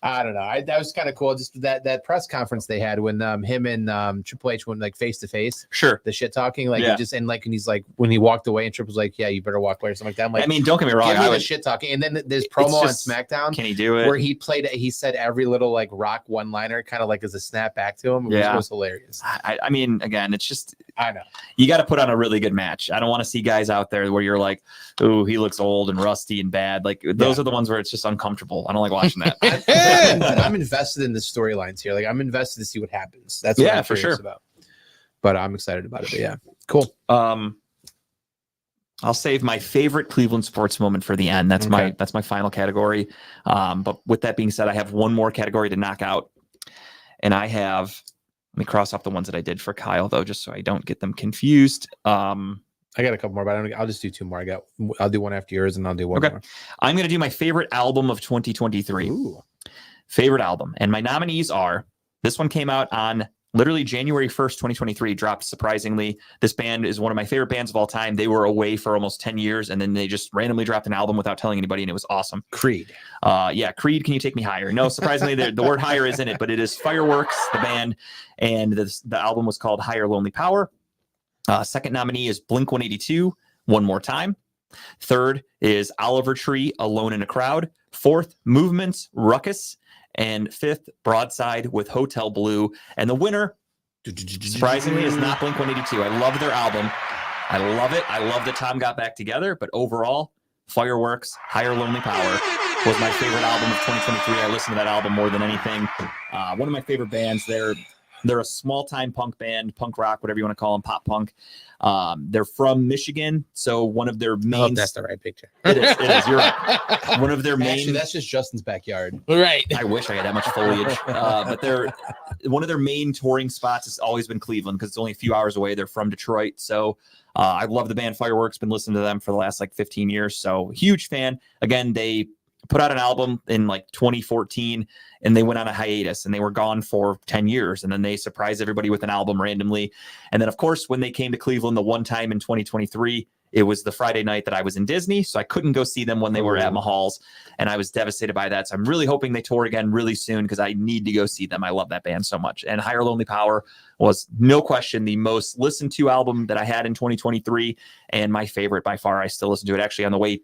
I don't know. That was kind of cool. Just that press conference they had when him and Triple H went like face to face.
Sure.
The shit talking, like and he's like when he walked away and Triple's like, yeah, you better walk away or something like that. I'm like,
I mean, don't get me wrong.
I was shit talking, and then there's promo on SmackDown.
Can he do it?
Where he said every little like Rock one liner, kind of like as a snap back to him. It was hilarious.
I mean, again, it's just
I know
you got to put on a really good match. I don't want to see guys out there where you're like, oh, he looks old and rusty and bad. Like those are the ones where it's just uncomfortable. I don't like watching that.
I'm invested in the storylines here. Like I'm invested to see what happens. That's what I'm
for sure
about. But I'm excited about it. But yeah, cool.
I'll save my favorite Cleveland sports moment for the end. That's my final category. But with that being said, I have one more category to knock out, and I have. Let me cross off the ones that I did for Kyle though, just so I don't get them confused.
I got a couple more, but I'll just do two more. I'll do one after yours, and I'll do one more.
I'm going to do my favorite album of 2023.
Ooh.
Favorite album, and my nominees are. This one came out on literally January 1st, 2023, dropped surprisingly. This band is one of my favorite bands of all time. They were away for almost 10 years, and then they just randomly dropped an album without telling anybody, and it was awesome.
Creed.
Creed, Can You Take Me Higher? No, surprisingly, the word higher is in it, but it is Fireworks, the band, and the album was called Higher Lonely Power. Second nominee is Blink-182, One More Time. Third is Oliver Tree, Alone in a Crowd. Fourth, Movements, Ruckus. And fifth, Broadside with Hotel Blue. And the winner, surprisingly, is not Blink-182. I love their album. I love it. I love that Tom got back together. But overall, Fireworks, Higher Lonely Power was my favorite album of 2023. I listened to that album more than anything. One of my favorite bands. They're a small-time punk band, punk rock, whatever you want to call them, pop punk. They're from Michigan, so one of their main...
I hope that's the right picture.
It is. You're right. One of their main...
Actually, that's just Justin's backyard.
Right.
I wish I had that much foliage. But one of their main touring spots has always been Cleveland because it's only a few hours away. They're from Detroit, so I love the band Fireworks. Been listening to them for the last 15 years, so huge fan. Again, they put out an album in 2014 and they went on a hiatus and they were gone for 10 years. And then they surprised everybody with an album randomly. And then of course, when they came to Cleveland, the one time in 2023, it was the Friday night that I was in Disney. So I couldn't go see them when they were at Mahal's, and I was devastated by that. So I'm really hoping they tour again really soon because I need to go see them. I love that band so much. And Higher Lonely Power was no question the most listened to album that I had in 2023 and my favorite by far. I still listen to it actually on the way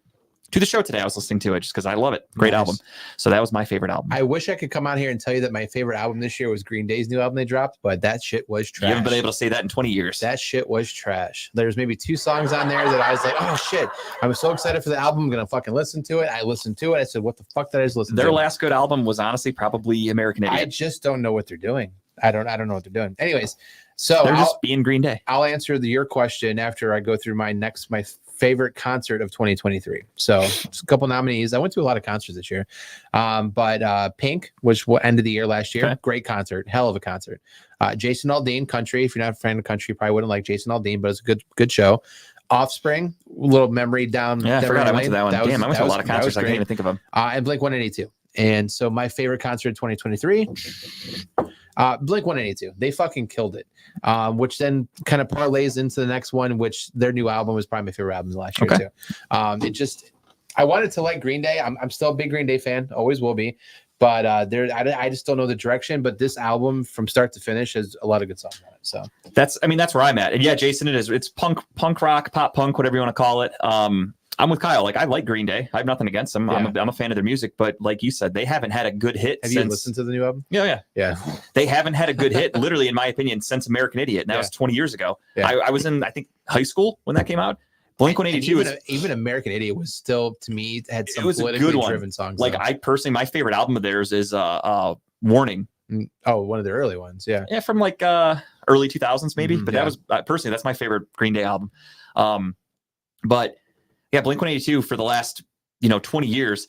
to the show today. I was listening to it just because I love it. Great album. So that was my favorite album.
I wish I could come out here and tell you that my favorite album this year was Green Day's new album they dropped, but that shit was trash.
You haven't been able to say that in 20 years.
That shit was trash. There's maybe 2 songs on there that I was like, oh shit, I was so excited for the album. I'm gonna fucking listen to it. I listened to it. I said, what the fuck did I just listen to?
Their last good album was honestly probably American Idiot.
I just don't know what they're doing. I don't know what they're doing. Anyways, so
they're just being Green Day.
I'll answer your question after I go through my favorite concert of 2023. So just a couple nominees. I went to a lot of concerts this year. But Pink, which end of the year last year. Okay. Great concert. Hell of a concert. Jason Aldean, Country. If you're not a fan of country, you probably wouldn't like Jason Aldean, but it's a good show. Offspring, little memory down.
Yeah, I forgot I went to that one. Damn, I went to a lot of concerts. I can't even think of them.
And Blink-182. And so my favorite concert in 2023, Blink-182. They fucking killed it. Which then kind of parlays into the next one, which their new album was probably my favorite album last year too. I wanted to like Green Day. I'm still a big Green Day fan, always will be. But I just don't know the direction. But this album, from start to finish, has a lot of good songs on it. So
that's where I'm at. And yeah, Jason, it is. It's punk rock, pop punk, whatever you want to call it. I'm with Kyle. Like, I like Green Day. I have nothing against them. Yeah. I'm a fan of their music. But like you said, they haven't had a good hit.
Have you listened to the new album?
Yeah. They haven't had a good hit, literally, in my opinion, since American Idiot. And that was 20 years ago. Yeah. I was in, I think, high school when that came out. Blink-182
even American Idiot was still, to me, had some politically driven songs.
Like, I personally, my favorite album of theirs is Warning.
Oh, one of the early ones. Yeah,
from like early 2000s maybe. But that was personally, that's my favorite Green Day album. But yeah, Blink-182 for the last 20 years,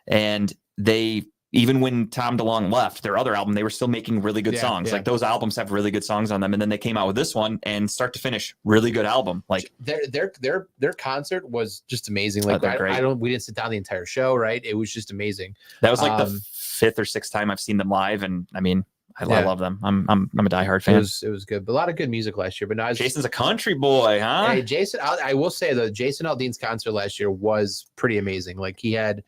and they, even when Tom DeLonge left, their other album, they were still making really good songs. Like, those albums have really good songs on them, and then they came out with this one, and start to finish, really good album. Like,
their concert was just amazing. Like, we didn't sit down the entire show, right? It was just amazing.
That was like the 5th or 6th time I've seen them live, and I mean, I love them. I'm a diehard fan.
It was good, but a lot of good music last year. But now
Jason's a country boy, huh?
Hey, Jason, I will say though, Jason Aldean's concert last year was pretty amazing. Like, he had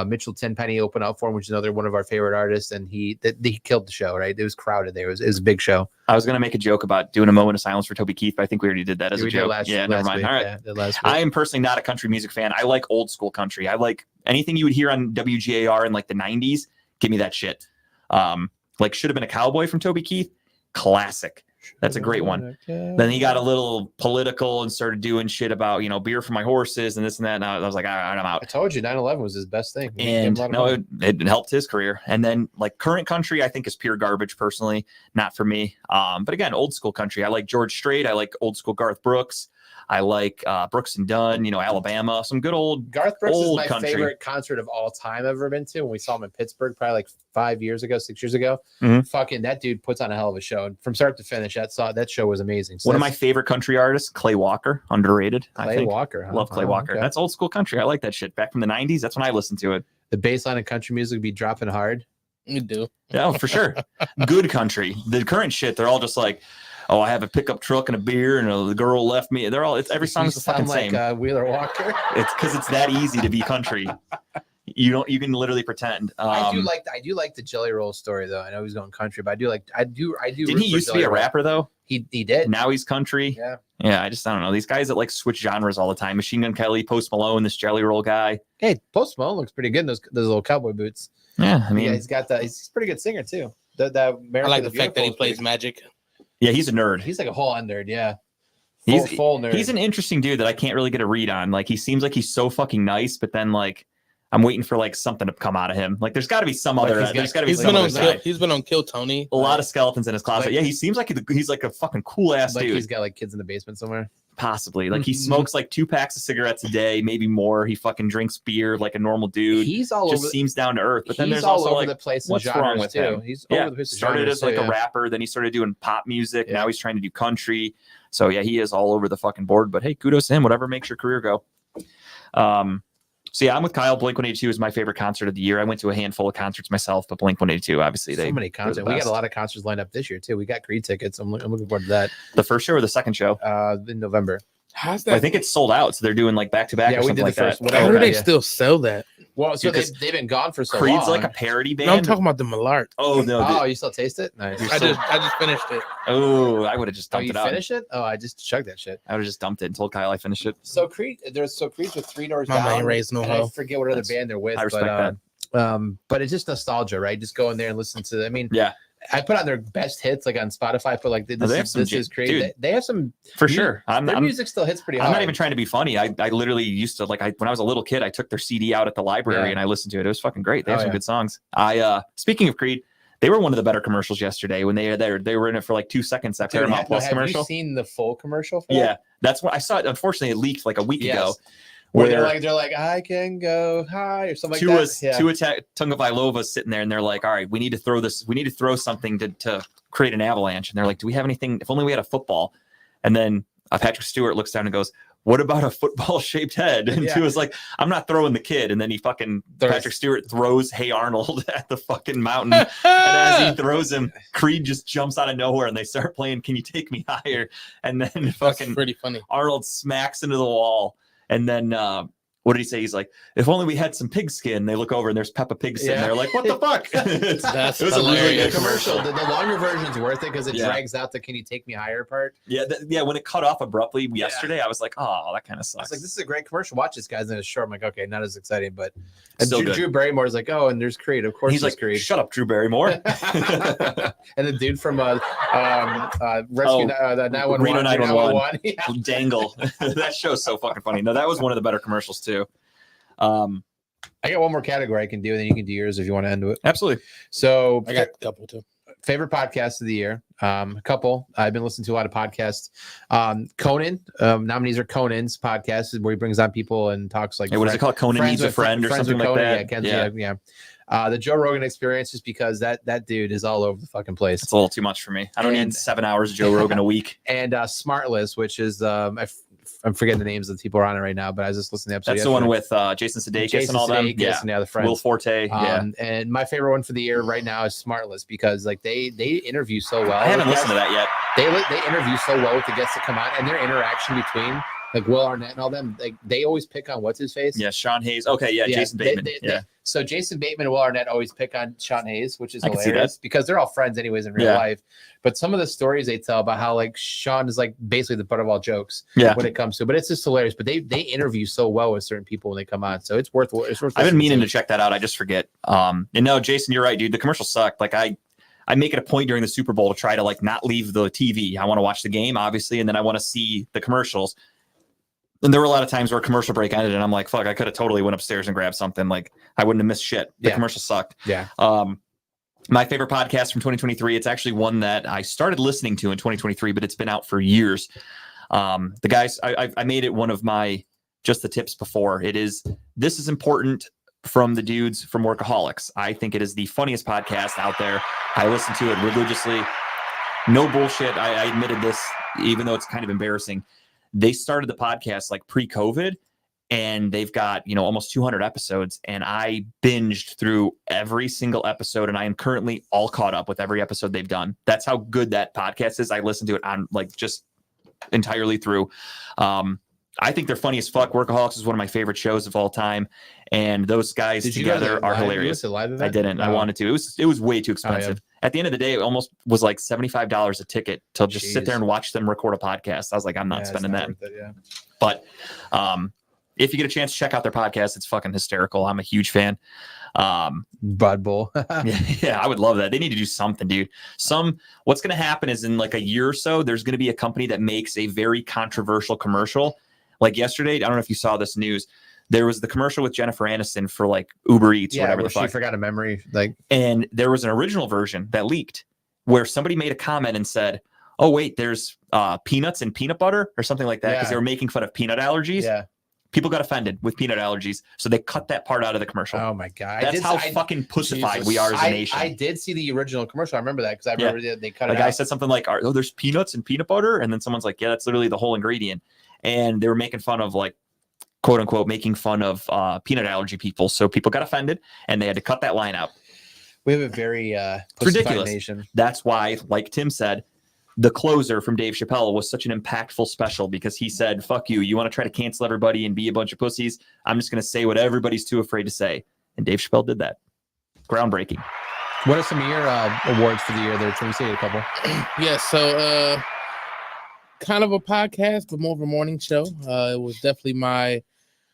Mitchell Tenpenny open up for him, which is another one of our favorite artists, and he killed the show. Right, it was crowded there. It was a big show.
I was gonna make a joke about doing a moment of silence for Toby Keith, but I think we already did that as a joke. Never mind.
Week.
All right, I am personally not a country music fan. I like old school country. I like anything you would hear on WGAR in like the 90s. Give me that shit. Like, Should Have Been a Cowboy from Toby Keith. Classic. That's a great one. Then he got a little political and started doing shit about, beer for my horses and this and that. And I was like, all right, I'm out.
I told you 9/11 was his best thing.
And no, it helped his career. And then like current country, I think is pure garbage personally. Not for me. But again, old school country. I like George Strait. I like old school Garth Brooks. I like Brooks and Dunn, Alabama, some good old
Garth Brooks
old
is my favorite concert of all time I've ever been to. When we saw him in Pittsburgh, probably like 6 years ago. Fucking that dude puts on a hell of a show from start to finish. That show was amazing. So
one of my favorite country artists, Clay Walker, underrated.
Clay Walker,
love Clay Walker. Okay. That's old school country. I like that shit. Back from the 90s, that's when I listened to it.
The bass line of country music be dropping hard.
You do,
yeah, for sure. Good country. The current shit, they're all just like, oh, I have a pickup truck and a beer, and the girl left me. They're all. It's every song's the fucking same.
Wheeler Walker.
It's because it's that easy to be country. You can literally pretend.
I do like the Jelly Roll story though. I know he's going country, but I do.
Didn't he used to be a rapper though?
He did.
Now he's country. Yeah. I don't know. These guys that like switch genres all the time. Machine Gun Kelly, Post Malone, this Jelly Roll guy.
Hey, Post Malone looks pretty good in those little cowboy boots.
Yeah, I mean,
he's a pretty good singer too. I
like the fact that he plays Magic.
Yeah, he's a nerd.
He's like a whole nerd. Yeah.
Full nerd. He's an interesting dude that I can't really get a read on. Like, he seems like he's so fucking nice, but then like I'm waiting for like something to come out of him. Like, there's got to be some other. There's got to be some other side.
He's been on Kill Tony.
A lot of skeletons in his closet. Yeah, he seems like he's like a fucking cool ass dude.
He's got like kids in the basement somewhere.
Possibly. Like, he smokes like 2 packs of cigarettes a day, maybe more. He fucking drinks beer like a normal dude.
He's all
just
over.
Seems down to earth. But then there's
all
also
over
like,
the place.
What's wrong with him?
He's over the place.
Started as like a rapper, then he started doing pop music. Now he's trying to do country. So yeah, he is all over the fucking board. But hey, kudos to him. Whatever makes your career go. So yeah, I'm with Kyle. Blink-182 is my favorite concert of the year. I went to a handful of concerts myself, but Blink-182, obviously,
so many concerts. We got a lot of concerts lined up this year too. We got Creed tickets. I'm looking forward to that.
The first show or the second show?
In November.
How's
I
that?
think it's sold out, so they're doing like back to back or something like that.
How do they
yeah.
still sell that?
Well, so
Because
they've been gone for so
Creed's
long.
like a parody band.
No, I'm talking about the Malart.
Oh no!
Oh, you still taste it? Nice.
I just finished it.
Oh, I would have just
Oh,
dumped
you
it out.
finish it? Oh, I just chugged that shit.
I would have just dumped it and told Kyle I finished it.
So Creed's with Three Doors
My
Down.
man raised no
and
hoe.
I forget what other band they're with.
I respect that.
But it's just nostalgia, right? Just go in there and listen to. I mean,
Yeah,
I put on their best hits like on Spotify. Put like this is Creed.
dude,
They have some
for sure.
Their music still hits pretty hard.
I'm not even trying to be funny. I literally used to when I was a little kid, I took their CD out at the library and I listened to it. It was fucking great. They have some good songs. Speaking of Creed, they were one of the better commercials yesterday when they were in it for like 2 seconds. That Paramount Plus commercial.
Have you seen the full commercial? For
Yeah,
that?
that's what I saw. It unfortunately, it leaked like a week ago.
Where they're like, I can go high or something like that.
Tua Tagovailova's sitting there and they're like, all right, we need to throw something to create an avalanche. And they're like, do we have anything? If only we had a football. And then Patrick Stewart looks down and goes, what about a football shaped head? And Tua's like, I'm not throwing the kid. And then Patrick Stewart throws Hey Arnold at the fucking mountain. And as he throws him, Creed just jumps out of nowhere and they start playing Can You Take Me Higher? And then
That's pretty funny.
Arnold smacks into the wall. And then what did he say? He's like, if only we had some pig skin. They look over and there's Peppa Pig sitting there like, what the fuck?
That's
it was a really good
commercial. The longer version's worth it because it drags out the Can You Take Me Higher part.
Yeah, when it cut off abruptly yesterday, I was like, oh, that kind of sucks.
I was like, this is a great commercial. Watch this, guys. And it's short. I'm like, okay, not as exciting, but
still good.
Drew Barrymore's like, oh, and there's Creed. Of course,
he's like,
Creed.
Shut up, Drew Barrymore.
And the dude from Rescue the 911,
Reno 911.
Dangle.
That show's so fucking funny. No, that was one of the better commercials too.
I got one more category I can do, and then you can do yours if you want to end it.
Absolutely.
So
I got a couple too.
Favorite podcast of the year. A couple. I've been listening to a lot of podcasts. Conan. Nominees are Conan's podcast, where he brings on people and talks like.
Hey, what is it called? Conan Needs a Friend or something like that.
Yeah. The Joe Rogan Experience, just because that dude is all over the fucking place.
It's a little too much for me. I don't need 7 hours of Joe Rogan a week.
And Smartless, which is I'm forgetting the names of the people who are on it right now, but I was just listening to the episode.
That's the one with Jason Sudeikis and all them.
Yeah, the friends.
Will Forte.
And my favorite one for the year right now is Smartless because like they interview so well.
I haven't listened to that yet.
They interview so well with the guests that come on, and their interaction between like Will Arnett and all them, like they always pick on what's his face.
Yeah, Sean Hayes. Okay, Jason Bateman.
So Jason Bateman and Will Arnett always pick on Sean Hayes, which is hilarious because they're all friends anyways in real life. But some of the stories they tell about how like Sean is like basically the butt of all jokes when it comes to. But it's just hilarious. But they interview so well with certain people when they come on, so it's worth. I've
been meaning to check that out. I just forget. And no, Jason, you're right, dude. The commercial sucked. Like I make it a point during the Super Bowl to try to like not leave the TV. I want to watch the game, obviously, and then I want to see the commercials. And there were a lot of times where a commercial break ended and I'm like, fuck, I could have totally went upstairs and grabbed something. Like I wouldn't have missed shit. The commercial sucked.
Yeah.
My favorite podcast from 2023, it's actually one that I started listening to in 2023, but it's been out for years. The guys, I made it one of my just the tips before. This is important from the dudes from Workaholics. I think it is the funniest podcast out there. I listen to it religiously. No bullshit. I admitted this, even though it's kind of embarrassing. They started the podcast like pre-COVID and they've got, almost 200 episodes and I binged through every single episode and I am currently all caught up with every episode they've done. That's how good that podcast is. I listen to it on like just entirely through. I think they're funny as fuck. Workaholics is one of my favorite shows of all time. And those guys together are hilarious. I didn't. I wanted to. It was way too expensive. At the end of the day, it almost was like $75 a ticket to just sit there and watch them record a podcast. I was like, I'm not spending that. But if you get a chance to check out their podcast, it's fucking hysterical. I'm a huge fan.
Bud Bowl.
Yeah, I would love that. They need to do something, dude. What's going to happen is in like a year or so, there's going to be a company that makes a very controversial commercial. Like yesterday, I don't know if you saw this news. There was the commercial with Jennifer Aniston for like Uber Eats or whatever the fuck.
She forgot a memory.
And there was an original version that leaked where somebody made a comment and said, oh, wait, there's peanuts and peanut butter or something like that because they were making fun of peanut allergies.
Yeah.
People got offended with peanut allergies, so they cut that part out of the commercial.
Oh my god!
That's how fucking pussified we are as a nation.
I did see the original commercial. I remember that because I remember they cut it out.
The guy said something like, "Oh, there's peanuts and peanut butter," and then someone's like, "Yeah, that's literally the whole ingredient." And they were making fun of like, quote unquote, making fun of peanut allergy people. So people got offended, and they had to cut that line out.
We have a very
ridiculous
nation.
That's why, like Tim said, the closer from Dave Chappelle was such an impactful special because he said, fuck you. You want to try to cancel everybody and be a bunch of pussies? I'm just going to say what everybody's too afraid to say. And Dave Chappelle did that. Groundbreaking.
What are some of your awards for the year there? Can we say a couple?
Yeah, so kind of a podcast, but more of a morning show. It was definitely my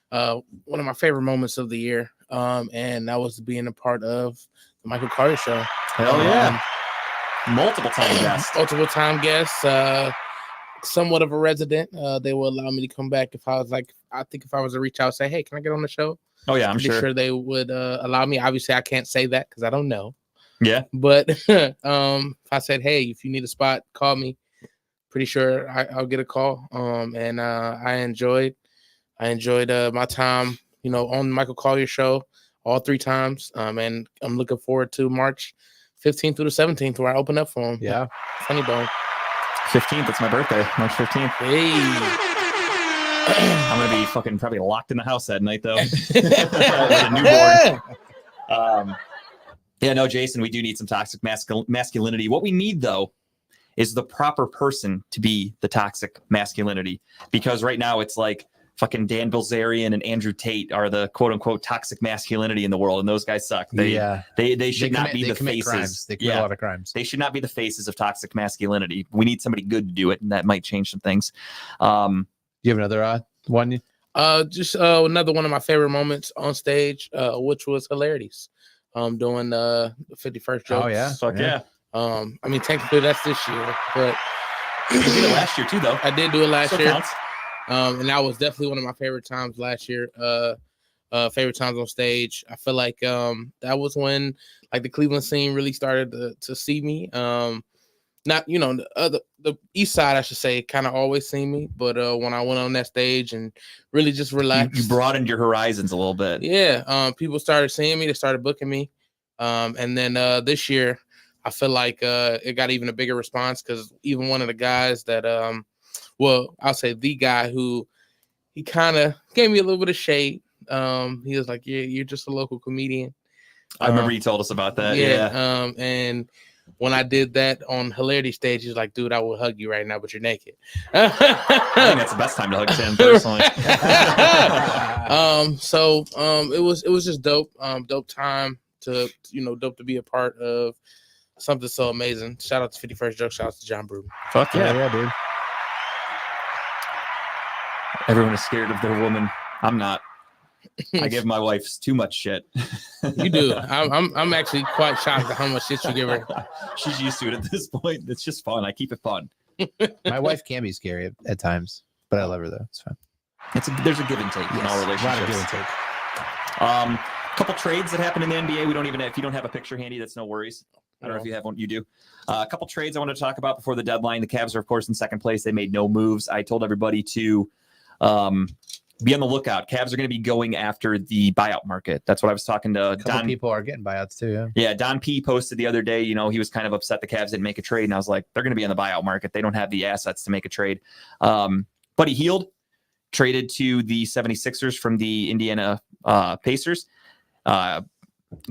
one of my favorite moments of the year. And that was being a part of the Michael Carter show.
Hell yeah. Multiple time guests. Somewhat of a resident. They will allow me to come back if I was like, I think if I was to reach out, say, hey, can I get on the show? Oh yeah, I'm
Pretty
sure
they would allow me. Obviously, I can't say that because I don't know.
Yeah.
But if I said, hey, if you need a spot, call me. Pretty sure I'll get a call. And I enjoyed my time, on the Michael Collier show all 3 times. And I'm looking forward to March 15th through the 17th where I open up for him.
Yeah.
Funny Bone.
15th. It's my birthday, March 15th.
Hey.
I'm going to be fucking probably locked in the house that night, though. With a newborn. Yeah, no, Jason, we do need some toxic masculinity. What we need, though, is the proper person to be the toxic masculinity. Because right now it's like fucking Dan Bilzerian and Andrew Tate are the quote unquote toxic masculinity in the world. And those guys suck. They should not be the faces.
Crimes. They commit a lot of crimes.
They should not be the faces of toxic masculinity. We need somebody good to do it. And that might change some things.
Do you have another one?
Just another one of my favorite moments on stage, which was hilarities. Doing the 51st jokes.
Oh yeah.
Fuck yeah.
I mean, technically that's this year, but
you did it last year too, though.
I did do it last year.
Counts.
And that was definitely one of my favorite times last year. Favorite times on stage. I feel like that was when like the Cleveland scene really started to see me. Not the East Side, I should say, kind of always seen me, but when I went on that stage and really just relaxed,
you broadened your horizons a little bit.
Yeah, people started seeing me, they started booking me, and then this year, I feel like it got even a bigger response because even one of the guys that, I'll say the guy who he kind of gave me a little bit of shade. He was like, "Yeah, you're just a local comedian."
I remember you told us about that.
Yeah. And when I did that on Hilarity stage, he's like, dude, I will hug you right now, but you're naked.
I think that's the best time to hug Tim personally.
It was just dope. Dope time to, dope to be a part of something so amazing. Shout out to 51st Joke. Shout out to John Bruton.
Fuck yeah.
Yeah, dude.
Everyone is scared of their woman. I'm not. I give my wife too much shit.
You do. I'm actually quite shocked at how much shit you give her.
She's used to it at this point. It's just fun. I keep it fun.
My wife can be scary at times, but I love her though. It's fun.
There's a give and take in all relationships.
A lot of give and take.
A couple trades that happened in the NBA. We don't even if you don't have a picture handy, that's no worries. I don't know if you have one. You do. A couple trades I wanted to talk about before the deadline. The Cavs are, of course, in second place. They made no moves. I told everybody to be on the lookout. Cavs are going to be going after the buyout market. That's what I was talking to Don.
People are getting buyouts too. Yeah.
Yeah. Don P posted the other day, he was kind of upset the Cavs didn't make a trade. And I was like, they're going to be on the buyout market. They don't have the assets to make a trade. Buddy Hield traded to the 76ers from the Indiana Pacers.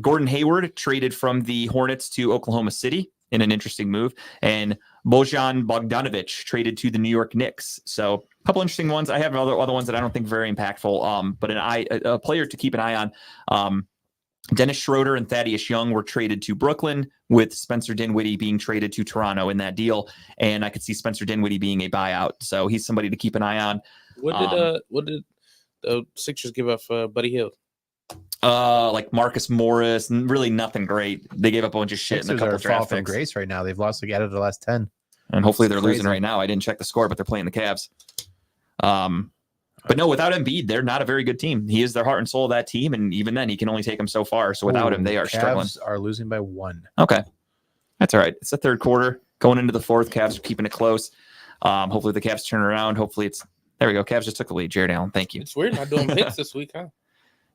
Gordon Hayward traded from the Hornets to Oklahoma City in an interesting move. And Bojan Bogdanovic traded to the New York Knicks. So a couple interesting ones. I have other ones that I don't think very impactful, but a player to keep an eye on. Dennis Schroeder and Thaddeus Young were traded to Brooklyn, with Spencer Dinwiddie being traded to Toronto in that deal. And I could see Spencer Dinwiddie being a buyout. So he's somebody to keep an eye on.
What did the Sixers give up for Buddy Hield?
Like Marcus Morris, and really nothing great. They gave up a bunch of shit in a couple draft
from
picks.
grace right now. They've lost like out of the last 10.
And hopefully they're losing right now. I didn't check the score, but they're playing the Cavs. But no, without Embiid, they're not a very good team. He is the heart and soul of that team, and even then, he can only take them so far. So without him, they are struggling.
Cavs are losing by 1.
Okay, that's all right. It's the third quarter, going into the fourth. Cavs are keeping it close. Hopefully the Cavs turn around. Hopefully it's there. We go. Cavs just took the lead. Jared Allen, thank you.
It's weird not doing picks this week, huh?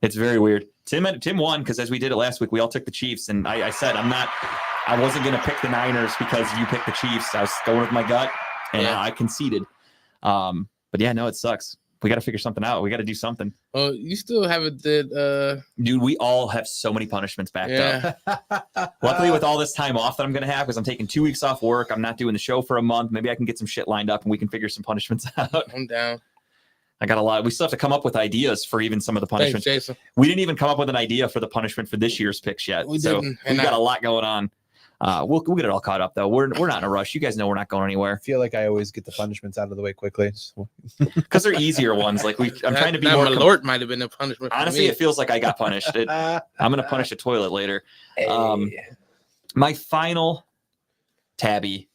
It's very weird. Tim won because as we did it last week, we all took the Chiefs, and I said I wasn't going to pick the Niners because you picked the Chiefs. I was going with my gut, and I conceded. But yeah, no, it sucks. We got to figure something out. We got to do something.
Oh, you still haven't did.
Dude, we all have so many punishments backed up. Luckily, with all this time off that I'm going to have, because I'm taking 2 weeks off work, I'm not doing the show for a month. Maybe I can get some shit lined up and we can figure some punishments out.
I'm down.
I got a lot. We still have to come up with ideas for even some of the punishments.
Thanks, Jason.
We didn't even come up with an idea for the punishment for this year's picks yet.
We
so
didn't,
we've got a lot going on. We'll get it all caught up though. We're not in a rush. You guys know we're not going anywhere.
I feel like I always get the punishments out of the way quickly.
Because they're easier ones. Like I'm trying to be more.
Malort might have been a punishment.
Honestly, it feels like I got punished. I'm gonna punish a toilet later. My final tabby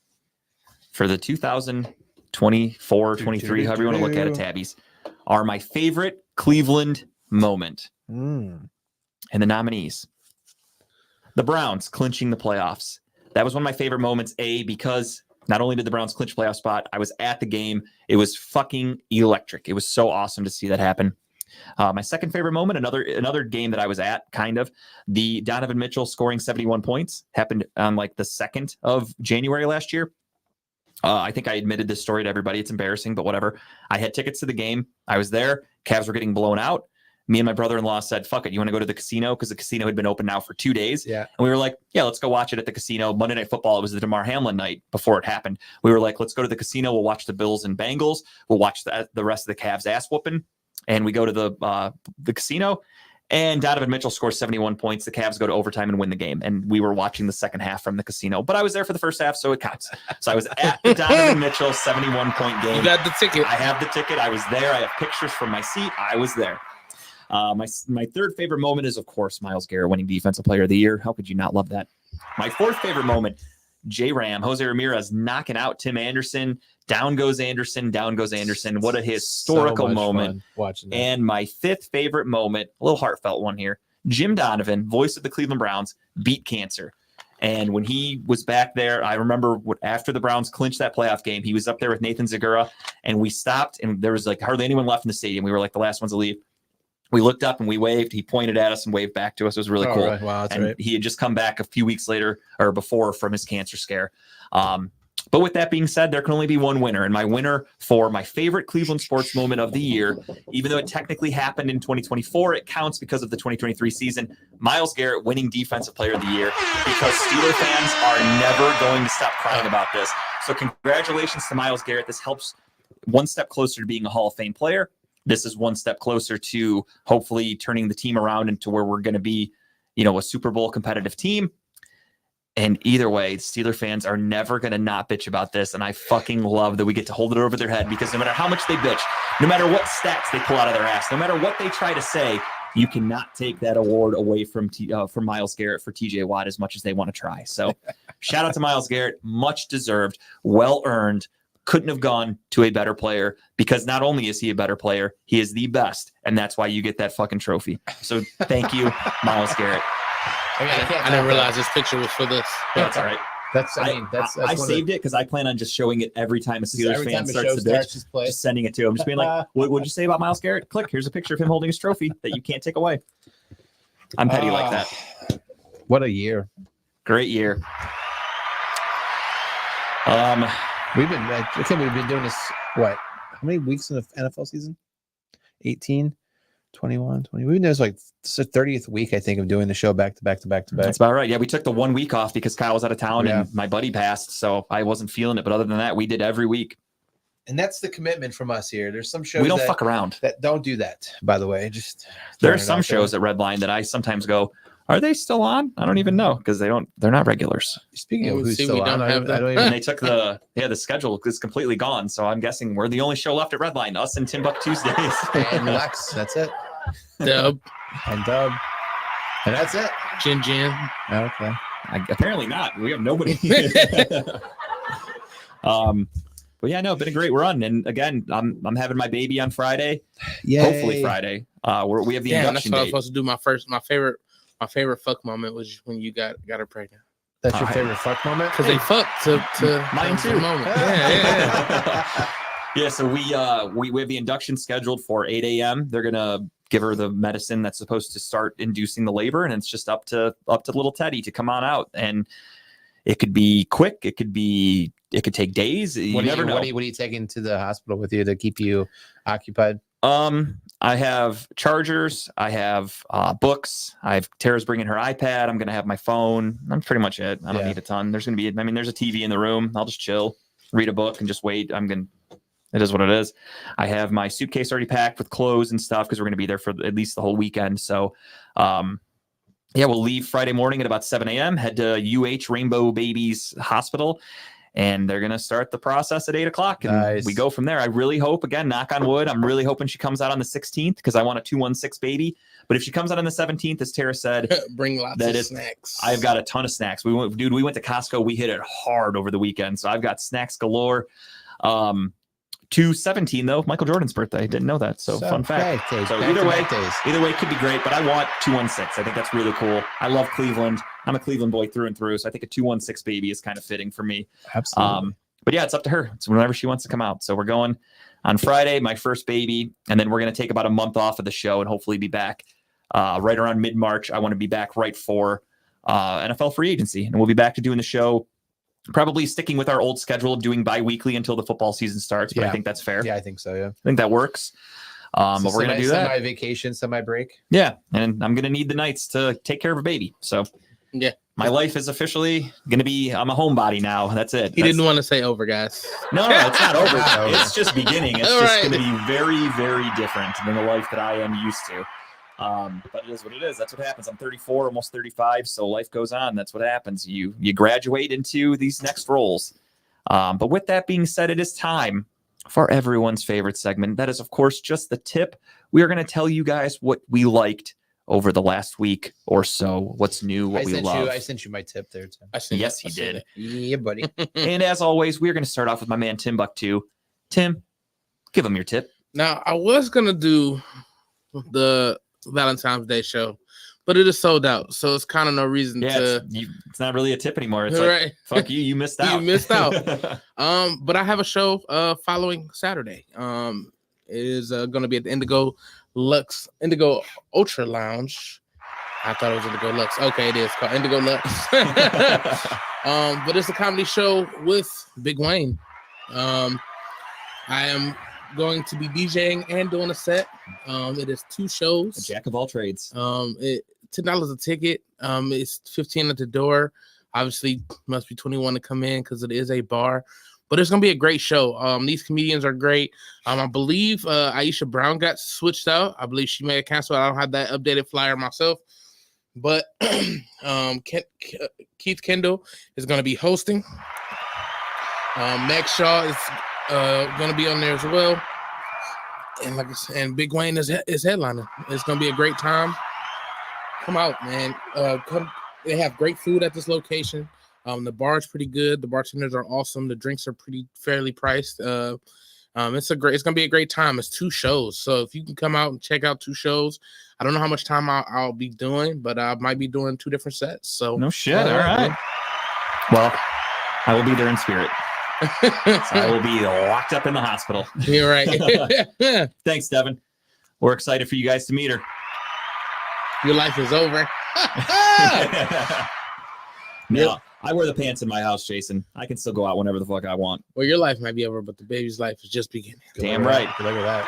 for the 2024, 23, however you want to look at it, tabbies, are my favorite Cleveland moment. And the nominees. The Browns clinching the playoffs. That was one of my favorite moments, because not only did the Browns clinch playoff spot, I was at the game. It was fucking electric. It was so awesome to see that happen. My second favorite moment, another game that I was at, kind of, the Donovan Mitchell scoring 71 points happened on like the 2nd of January last year. I think I admitted this story to everybody. It's embarrassing, but whatever. I had tickets to the game. I was there. Cavs were getting blown out. Me and my brother-in-law said, fuck it, you want to go to the casino? Because the casino had been open now for 2 days. Yeah. And we were like, yeah, let's go watch it at the casino. Monday Night Football, it was the DeMar Hamlin night before it happened. We were like, let's go to the casino. We'll watch the Bills and Bengals. We'll watch the rest of the Cavs ass whooping. And we go to the casino. And Donovan Mitchell scores 71 points. The Cavs go to overtime and win the game. And we were watching the second half from the casino. But I was there for the first half, so it counts. So I was at the Donovan Mitchell 71-point game.
You got the ticket.
I have the ticket. I was there. I have pictures from my seat. I was there. My third favorite moment is, of course, Myles Garrett winning Defensive Player of the Year. How could you not love that? My fourth favorite moment, J-Ram, Jose Ramirez knocking out Tim Anderson. Down goes Anderson. Down goes Anderson. What a historical moment. Watching that. And my fifth favorite moment, a little heartfelt one here. Jim Donovan, voice of the Cleveland Browns, beat cancer. And when he was back there, I remember after the Browns clinched that playoff game, he was up there with Nathan Zagura, and we stopped, and there was like hardly anyone left in the stadium. We were like the last ones to leave. We looked up and we waved. He pointed at us and waved back to us. It was really cool.
Right. Wow, that's
and
right.
He had just come back a few weeks later or before from his cancer scare. But with that being said, there can only be one winner. And my winner for my favorite Cleveland sports moment of the year, even though it technically happened in 2024, it counts because of the 2023 season. Myles Garrett winning Defensive Player of the Year, because Steeler fans are never going to stop crying about this. So congratulations to Myles Garrett. This helps one step closer to being a Hall of Fame player. This is one step closer to hopefully turning the team around into where we're going to be, a Super Bowl competitive team. And either way, Steeler fans are never going to not bitch about this. And I fucking love that we get to hold it over their head, because no matter how much they bitch, no matter what stats they pull out of their ass, no matter what they try to say, you cannot take that award away from Myles Garrett for TJ Watt as much as they want to try. So shout out to Myles Garrett. Much deserved, well earned. Couldn't have gone to a better player, because not only is he a better player, he is the best. And that's why you get that fucking trophy. So thank you, Myles Garrett.
I didn't realize this picture was for this.
Yeah, that's all right. I saved it because I plan on just showing it every time a Steelers fan starts to bitch, just sending it to him. Just being like, what would you say about Myles Garrett? Click, here's a picture of him holding his trophy that you can't take away. I'm petty like that.
What a year.
Great year.
We've been doing this, what? How many weeks in the NFL season? 18, 21, 20. We've been doing this like it's the 30th week, I think, of doing the show back to back to back to back.
That's about right. Yeah, we took the 1 week off because Kyle was out of town and my buddy passed, so I wasn't feeling it. But other than that, we did every week.
And that's the commitment from us here. There's some shows
we don't fuck around.
That don't do that, by the way. Just
there are some shows at Redline that I sometimes go, are they still on? I don't even know, because they're not regulars.
Speaking of who's still on, I don't even.
They took the schedule is completely gone. So I'm guessing we're the only show left at Redline, us and Timbuk Tuesdays.
And Lex, that's it.
Dub.
And that's it.
Jin.
Okay.
Apparently not. We have nobody. But yeah, no, been a great run. And again, I'm having my baby on Friday.
Yeah.
Hopefully Friday. We have the induction
that's what
date.
I was supposed to do. My favorite fuck moment was when you got her pregnant.
That's your favorite fuck moment?
Because they fucked to
mine too.
Moment. Yeah.
Yeah, so we have the induction scheduled for 8 a.m. They're gonna give her the medicine that's supposed to start inducing the labor, and it's just up to little Teddy to come on out. And it could be quick, it could take days. You never know.
What are you taking to the hospital with you to keep you occupied?
I have chargers. I have books. Tara's bringing her iPad. I'm gonna have my phone. That's pretty much it. I don't need a ton. There's gonna be. I mean, there's a TV in the room. I'll just chill, read a book, and just wait. It is what it is. I have my suitcase already packed with clothes and stuff because we're gonna be there for at least the whole weekend. So, yeah, we'll leave Friday morning at about 7 a.m. Head to Rainbow Babies Hospital. And they're going to start the process at 8 o'clock. And we go from there. I really hope, again, knock on wood, I'm really hoping she comes out on the 16th because I want a 216 baby. But if she comes out on the 17th, as Tara said,
bring lots of snacks. I've
got a ton of snacks. We went to Costco. We hit it hard over the weekend. So I've got snacks galore. 217, though, Michael Jordan's birthday. Didn't know that. So fun fact. So either way, it could be great. But I want 216. I think that's really cool. I love Cleveland. I'm a Cleveland boy through and through. So I think a 216 baby is kind of fitting for me.
Absolutely.
But yeah, it's up to her. It's whenever she wants to come out. So we're going on Friday, my first baby. And then we're going to take about a month off of the show and hopefully be back right around mid-March. I want to be back right for NFL free agency. And we'll be back to doing the show. Probably sticking with our old schedule of doing bi-weekly until the football season starts, but I think that's fair.
Yeah, I think so, yeah.
I think that works. But we're going to do that.
Semi-vacation, semi-break.
Yeah, and I'm going to need the nights to take care of a baby. So
yeah,
my life is officially going to be, I'm a homebody now. That's it.
He didn't want to say over, guys.
No, it's not over. It's just beginning. It's just going to be very, very different than the life that I am used to. But it is what it is. That's what happens. I'm 34, almost 35. So life goes on. That's what happens. You graduate into these next roles. But with that being said, it is time for everyone's favorite segment. That is, of course, just the tip. We are going to tell you guys what we liked over the last week or so. What's new, what we love.
I sent you my tip there, Tim.
Yes, you did.
Yeah, buddy.
And as always, we're going to start off with my man, Timbuktu. Tim, give him your tip.
Now, I was going to do the Valentine's Day show, but it is sold out, so it's kind of no reason to.
It's not really a tip anymore. It's
right.
Like, fuck you, you missed out.
You missed out. But I have a show following Saturday. It is going to be at the Indigo Ultra Lounge. I thought it was Indigo Lux. Okay, it is called Indigo Lux. But it's a comedy show with Big Wayne. I am going to be DJing and doing a set. It is 2 shows.
A jack of all trades.
$10 a ticket. It's $15 at the door. Obviously, must be 21 to come in because it is a bar. But it's gonna be a great show. These comedians are great. I believe Aisha Brown got switched out. I believe she may have canceled. I don't have that updated flyer myself. But Keith Kendall is gonna be hosting. Meg Shaw is gonna be on there as well, and like I said, and Big Wayne is headlining. It's gonna be a great time. Come out, man. They have great food at this location. The bar is pretty good. The bartenders are awesome. The drinks are fairly priced. It's gonna be a great time. It's 2 shows, so if you can come out and check out 2 shows, I don't know how much time I'll be doing, but I might be doing 2 different sets. So
no shit. All right. Well, I will be there in spirit. So I will be locked up in the hospital.
You're right.
Thanks, Devin. We're excited for you guys to meet her.
Your life is over.
No, I wear the pants in my house, Jason. I can still go out whenever the fuck I want.
Well, your life might be over, but the baby's life is just beginning.
Damn right.
Look at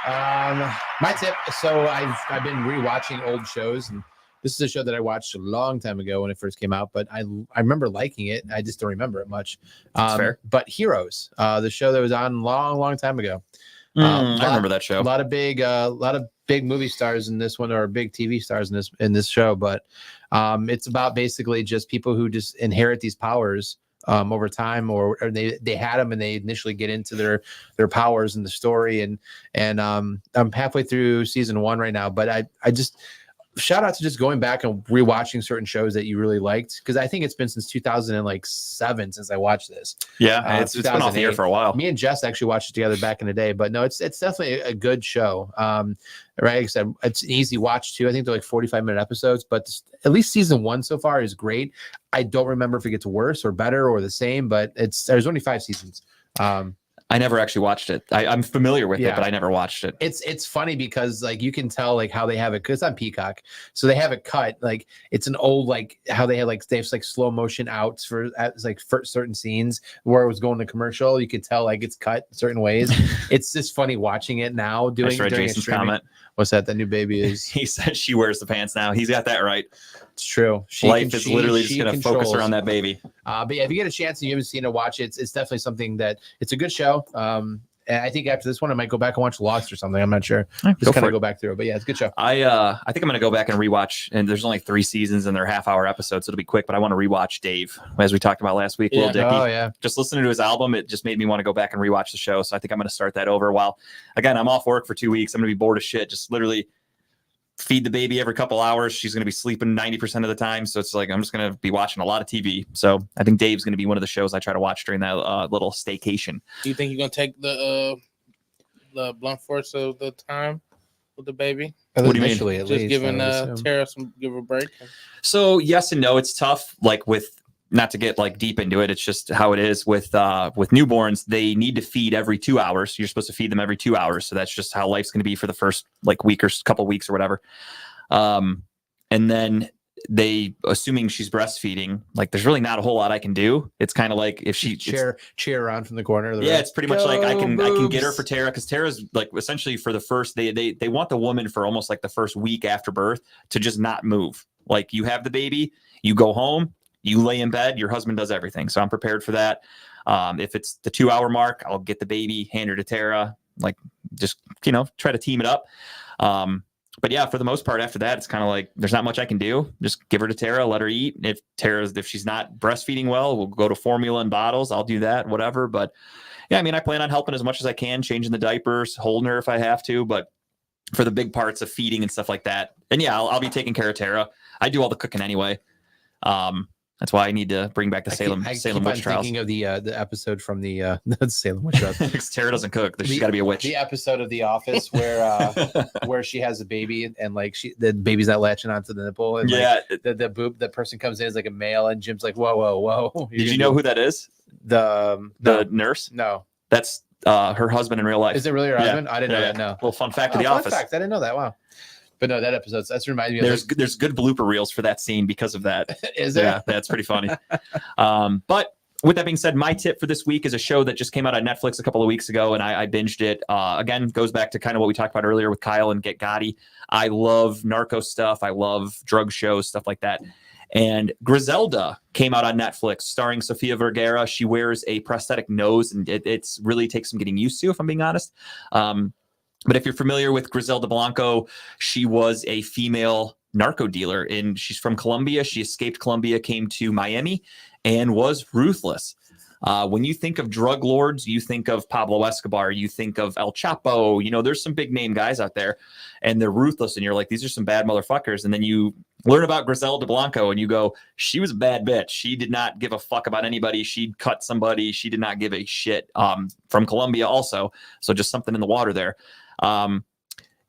that. My tip. So I've been rewatching old shows, and this is a show that I watched a long time ago when it first came out, but I remember liking it. I just don't remember it much.
That's fair.
But Heroes, the show that was on long time ago.
I remember that show.
A lot of big movie stars in this one, or big TV stars in this show. But it's about basically just people who just inherit these powers over time, or they had them and they initially get into their powers in the story. And I'm halfway through season 1 right now, but I just shout out to just going back and rewatching certain shows that you really liked, because I think it's been since 2007 since I watched this.
Yeah, it's been off the air for a while.
Me and Jess actually watched it together back in the day, but no, it's definitely a good show. Right, like I said, it's an easy watch too. I think they're like 45-minute episodes, but at least season 1 so far is great. I don't remember if it gets worse or better or the same, but there's only 5 seasons.
I never actually watched it. I'm familiar with
Yeah.
it, but I never watched it.
It's funny because like you can tell like how they have it because it's on Peacock, so they have it cut like it's an old like how they had like they have like slow motion outs for certain scenes where it was going to commercial. You could tell like it's cut certain ways. It's just funny watching it now.
I just read
during
Jason's
streaming.
comment.
What's that? The new baby is.
He said she wears the pants now. He's got that right.
It's true.
Life is literally just going to focus around that baby.
But yeah, if you get a chance and you haven't seen it, watch it. It's definitely something that it's a good show. And I think after this one, I might go back and watch Lost or something. I'm not sure. Just kind of go back through it. But yeah, it's a good show.
I think I'm going to go back and rewatch. And there's only 3 seasons and they're half-hour episodes. So it'll be quick. But I want to rewatch Dave, as we talked about last week.
Yeah.
Lil Dicky.
Oh, yeah.
Just listening to his album, it just made me want to go back and rewatch the show. So I think I'm going to start that over. While, again, I'm off work for 2 weeks. I'm going to be bored as shit. Just literally feed the baby every couple hours. She's going to be sleeping 90% of the time. So it's like I'm just going to be watching a lot of TV. So I think Dave's going to be one of the shows I try to watch during that little staycation.
Do you think you're going to take the blunt force of the time with the baby?
What do you mean?
At
Just
least,
giving
I would assume.
Tara give her a break?
So yes and no. It's tough. Like with not to get like deep into it. It's just how it is with newborns. They need to feed every 2 hours. You're supposed to feed them every 2 hours. So that's just how life's going to be for the first like week or couple weeks or whatever. And then they, assuming she's breastfeeding, like there's really not a whole lot I can do. It's kind of like if she
cheer around from the corner. Of the
yeah,
room.
it's pretty much like I can get her
boobs.
for Tara because Tara's like essentially for the first they want the woman for almost like the first week after birth to just not move. Like you have the baby, you go home, you lay in bed, your husband does everything. So I'm prepared for that. If it's the 2 hour mark, I'll get the baby, hand her to Tara, like just try to team it up. But yeah, for the most part, after that, it's kind of like there's not much I can do. Just give her to Tara, let her eat. If she's not breastfeeding well, we'll go to formula and bottles. I'll do that, whatever. But yeah, I mean, I plan on helping as much as I can, changing the diapers, holding her if I have to. But for the big parts of feeding and stuff like that, and yeah, I'll be taking care of Tara. I do all the cooking anyway. That's why I need to bring back the Salem witch trials.
Thinking of the episode from the Salem witch trials.
Because Tara doesn't cook. She's got to be a witch.
The episode of The Office where she has a baby and like the baby's not latching onto the nipple and
yeah,
like, the person comes in as like a male and Jim's like whoa.
Did you know who that is?
The
nurse?
No,
that's her husband in real life.
Is it really her husband? I didn't know that. No.
Little fun fact of The
fun
Office.
Fact. I didn't know that. Wow. But no, that episode that's reminded me.
There's good blooper reels for that scene because of that.
Is there?
Yeah, that's pretty funny. But with that being said, my tip for this week is a show that just came out on Netflix a couple of weeks ago, and I binged it. Again, goes back to kind of what we talked about earlier with Kyle and Get Gotti. I love narco stuff. I love drug shows, stuff like that. And Griselda came out on Netflix, starring Sofia Vergara. She wears a prosthetic nose, and it's really takes some getting used to, if I'm being honest. But if you're familiar with Griselda Blanco, she was a female narco dealer, and she's from Colombia. She escaped Colombia, came to Miami, and was ruthless. When you think of drug lords, you think of Pablo Escobar, you think of El Chapo. There's some big name guys out there, and they're ruthless, and you're like, these are some bad motherfuckers. And then you learn about Griselda Blanco, and you go, she was a bad bitch. She did not give a fuck about anybody. She'd cut somebody. She did not give a shit. From Colombia also, so just something in the water there.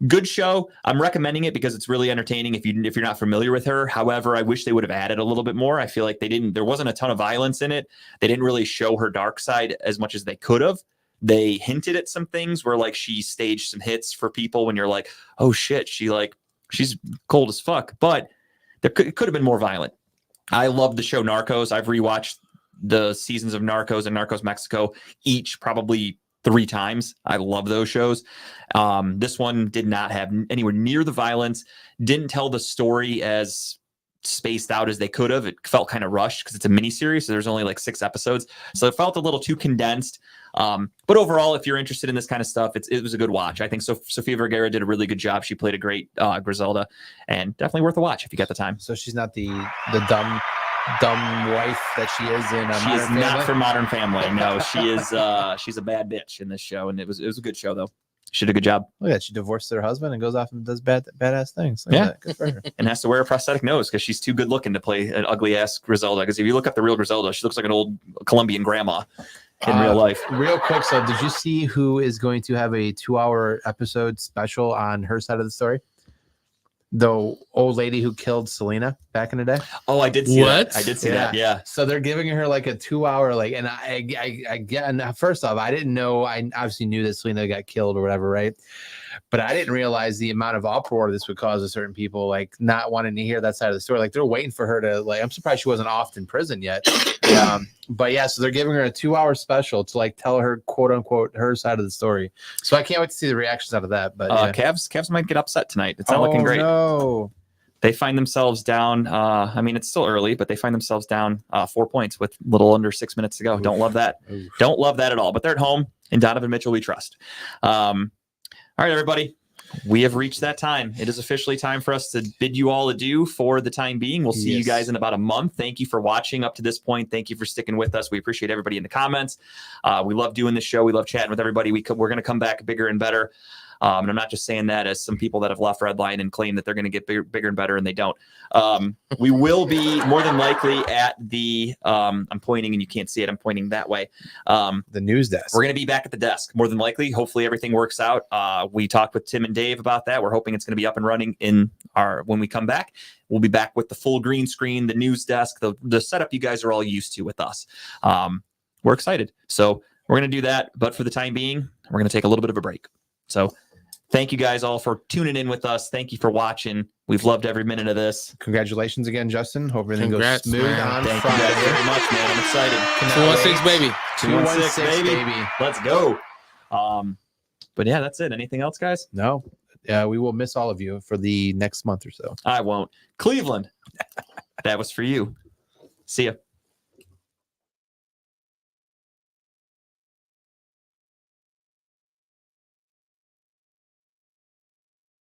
Good show. I'm recommending it because it's really entertaining if you're not familiar with her. However, I wish they would have added a little bit more. I feel like there wasn't a ton of violence in it. They didn't really show her dark side as much as they could have. They hinted at some things where like she staged some hits for people when you're like, oh shit, she's cold as fuck. But it could have been more violent. I love the show Narcos. I've rewatched the seasons of Narcos and Narcos Mexico, each probably 3 times. I love those shows. This one did not have anywhere near the violence, didn't tell the story as spaced out as they could have. It felt kind of rushed because it's a miniseries, so there's only like 6 episodes. So it felt a little too condensed. But overall, if you're interested in this kind of stuff, it was a good watch. I think Sofia Vergara did a really good job. She played a great Griselda, and definitely worth a watch if you got the time.
So she's not the dumb wife that she is in
she is not for Modern Family. No, she is she's a bad bitch in this show, and it was a good show though. She did a good job.
Look at that. She divorced her husband and goes off and does badass things.
Yeah.
Good for her.
And has to wear a prosthetic nose because she's too good looking to play an ugly ass Griselda. Because if you look up the real Griselda, she looks like an old Colombian grandma in real life.
Real quick, so did you see who is going to have a 2-hour episode special on her side of the story? the old lady who killed Selena back in the day.
Oh, I did see
What?
that. I did see that. Yeah.
So they're giving her like a 2-hour, like, and I get, and first off, I didn't know, I obviously knew that Selena got killed or whatever, right? But I didn't realize the amount of uproar this would cause to certain people, like not wanting to hear that side of the story. Like they're waiting for her to, like, I'm surprised she wasn't off in prison yet. But yeah, so they're giving her a 2-hour special to like tell her, quote unquote, her side of the story. So I can't wait to see the reactions out of that. But yeah.
Cavs might get upset tonight. It's not looking great.
No.
They find themselves down. I mean, it's still early, but they find themselves down 4 points with a little under 6 minutes to go. Oof. Don't love that. Oof. Don't love that at all. But they're at home, and Donovan Mitchell we trust. All right, everybody. We have reached that time. It is officially time for us to bid you all adieu for the time being. We'll see you guys in about a month. Thank you for watching up to this point. Thank you for sticking with us. We appreciate everybody in the comments. We love doing this show. We love chatting with everybody. We're going to come back bigger and better. And I'm not just saying that as some people that have left Redline and claim that they're going to get bigger and better, and they don't. We will be more than likely at the I'm pointing and you can't see it. I'm pointing that way.
The news desk.
We're going to be back at the desk more than likely. Hopefully everything works out. We talked with Tim and Dave about that. We're hoping it's going to be up and running when we come back. We'll be back with the full green screen, the news desk, the setup you guys are all used to with us. We're excited. So we're going to do that. But for the time being, we're going to take a little bit of a break. So thank you guys all for tuning in with us. Thank you for watching. We've loved every minute of this.
Congratulations again, Justin. Hope everything goes smooth on
Thank
Friday.
you guys very much, man. I'm excited.
216, baby.
216, baby. Let's go. But yeah, that's it. Anything else, guys?
No. We will miss all of you for the next month or so.
I won't. Cleveland. That was for you. See ya.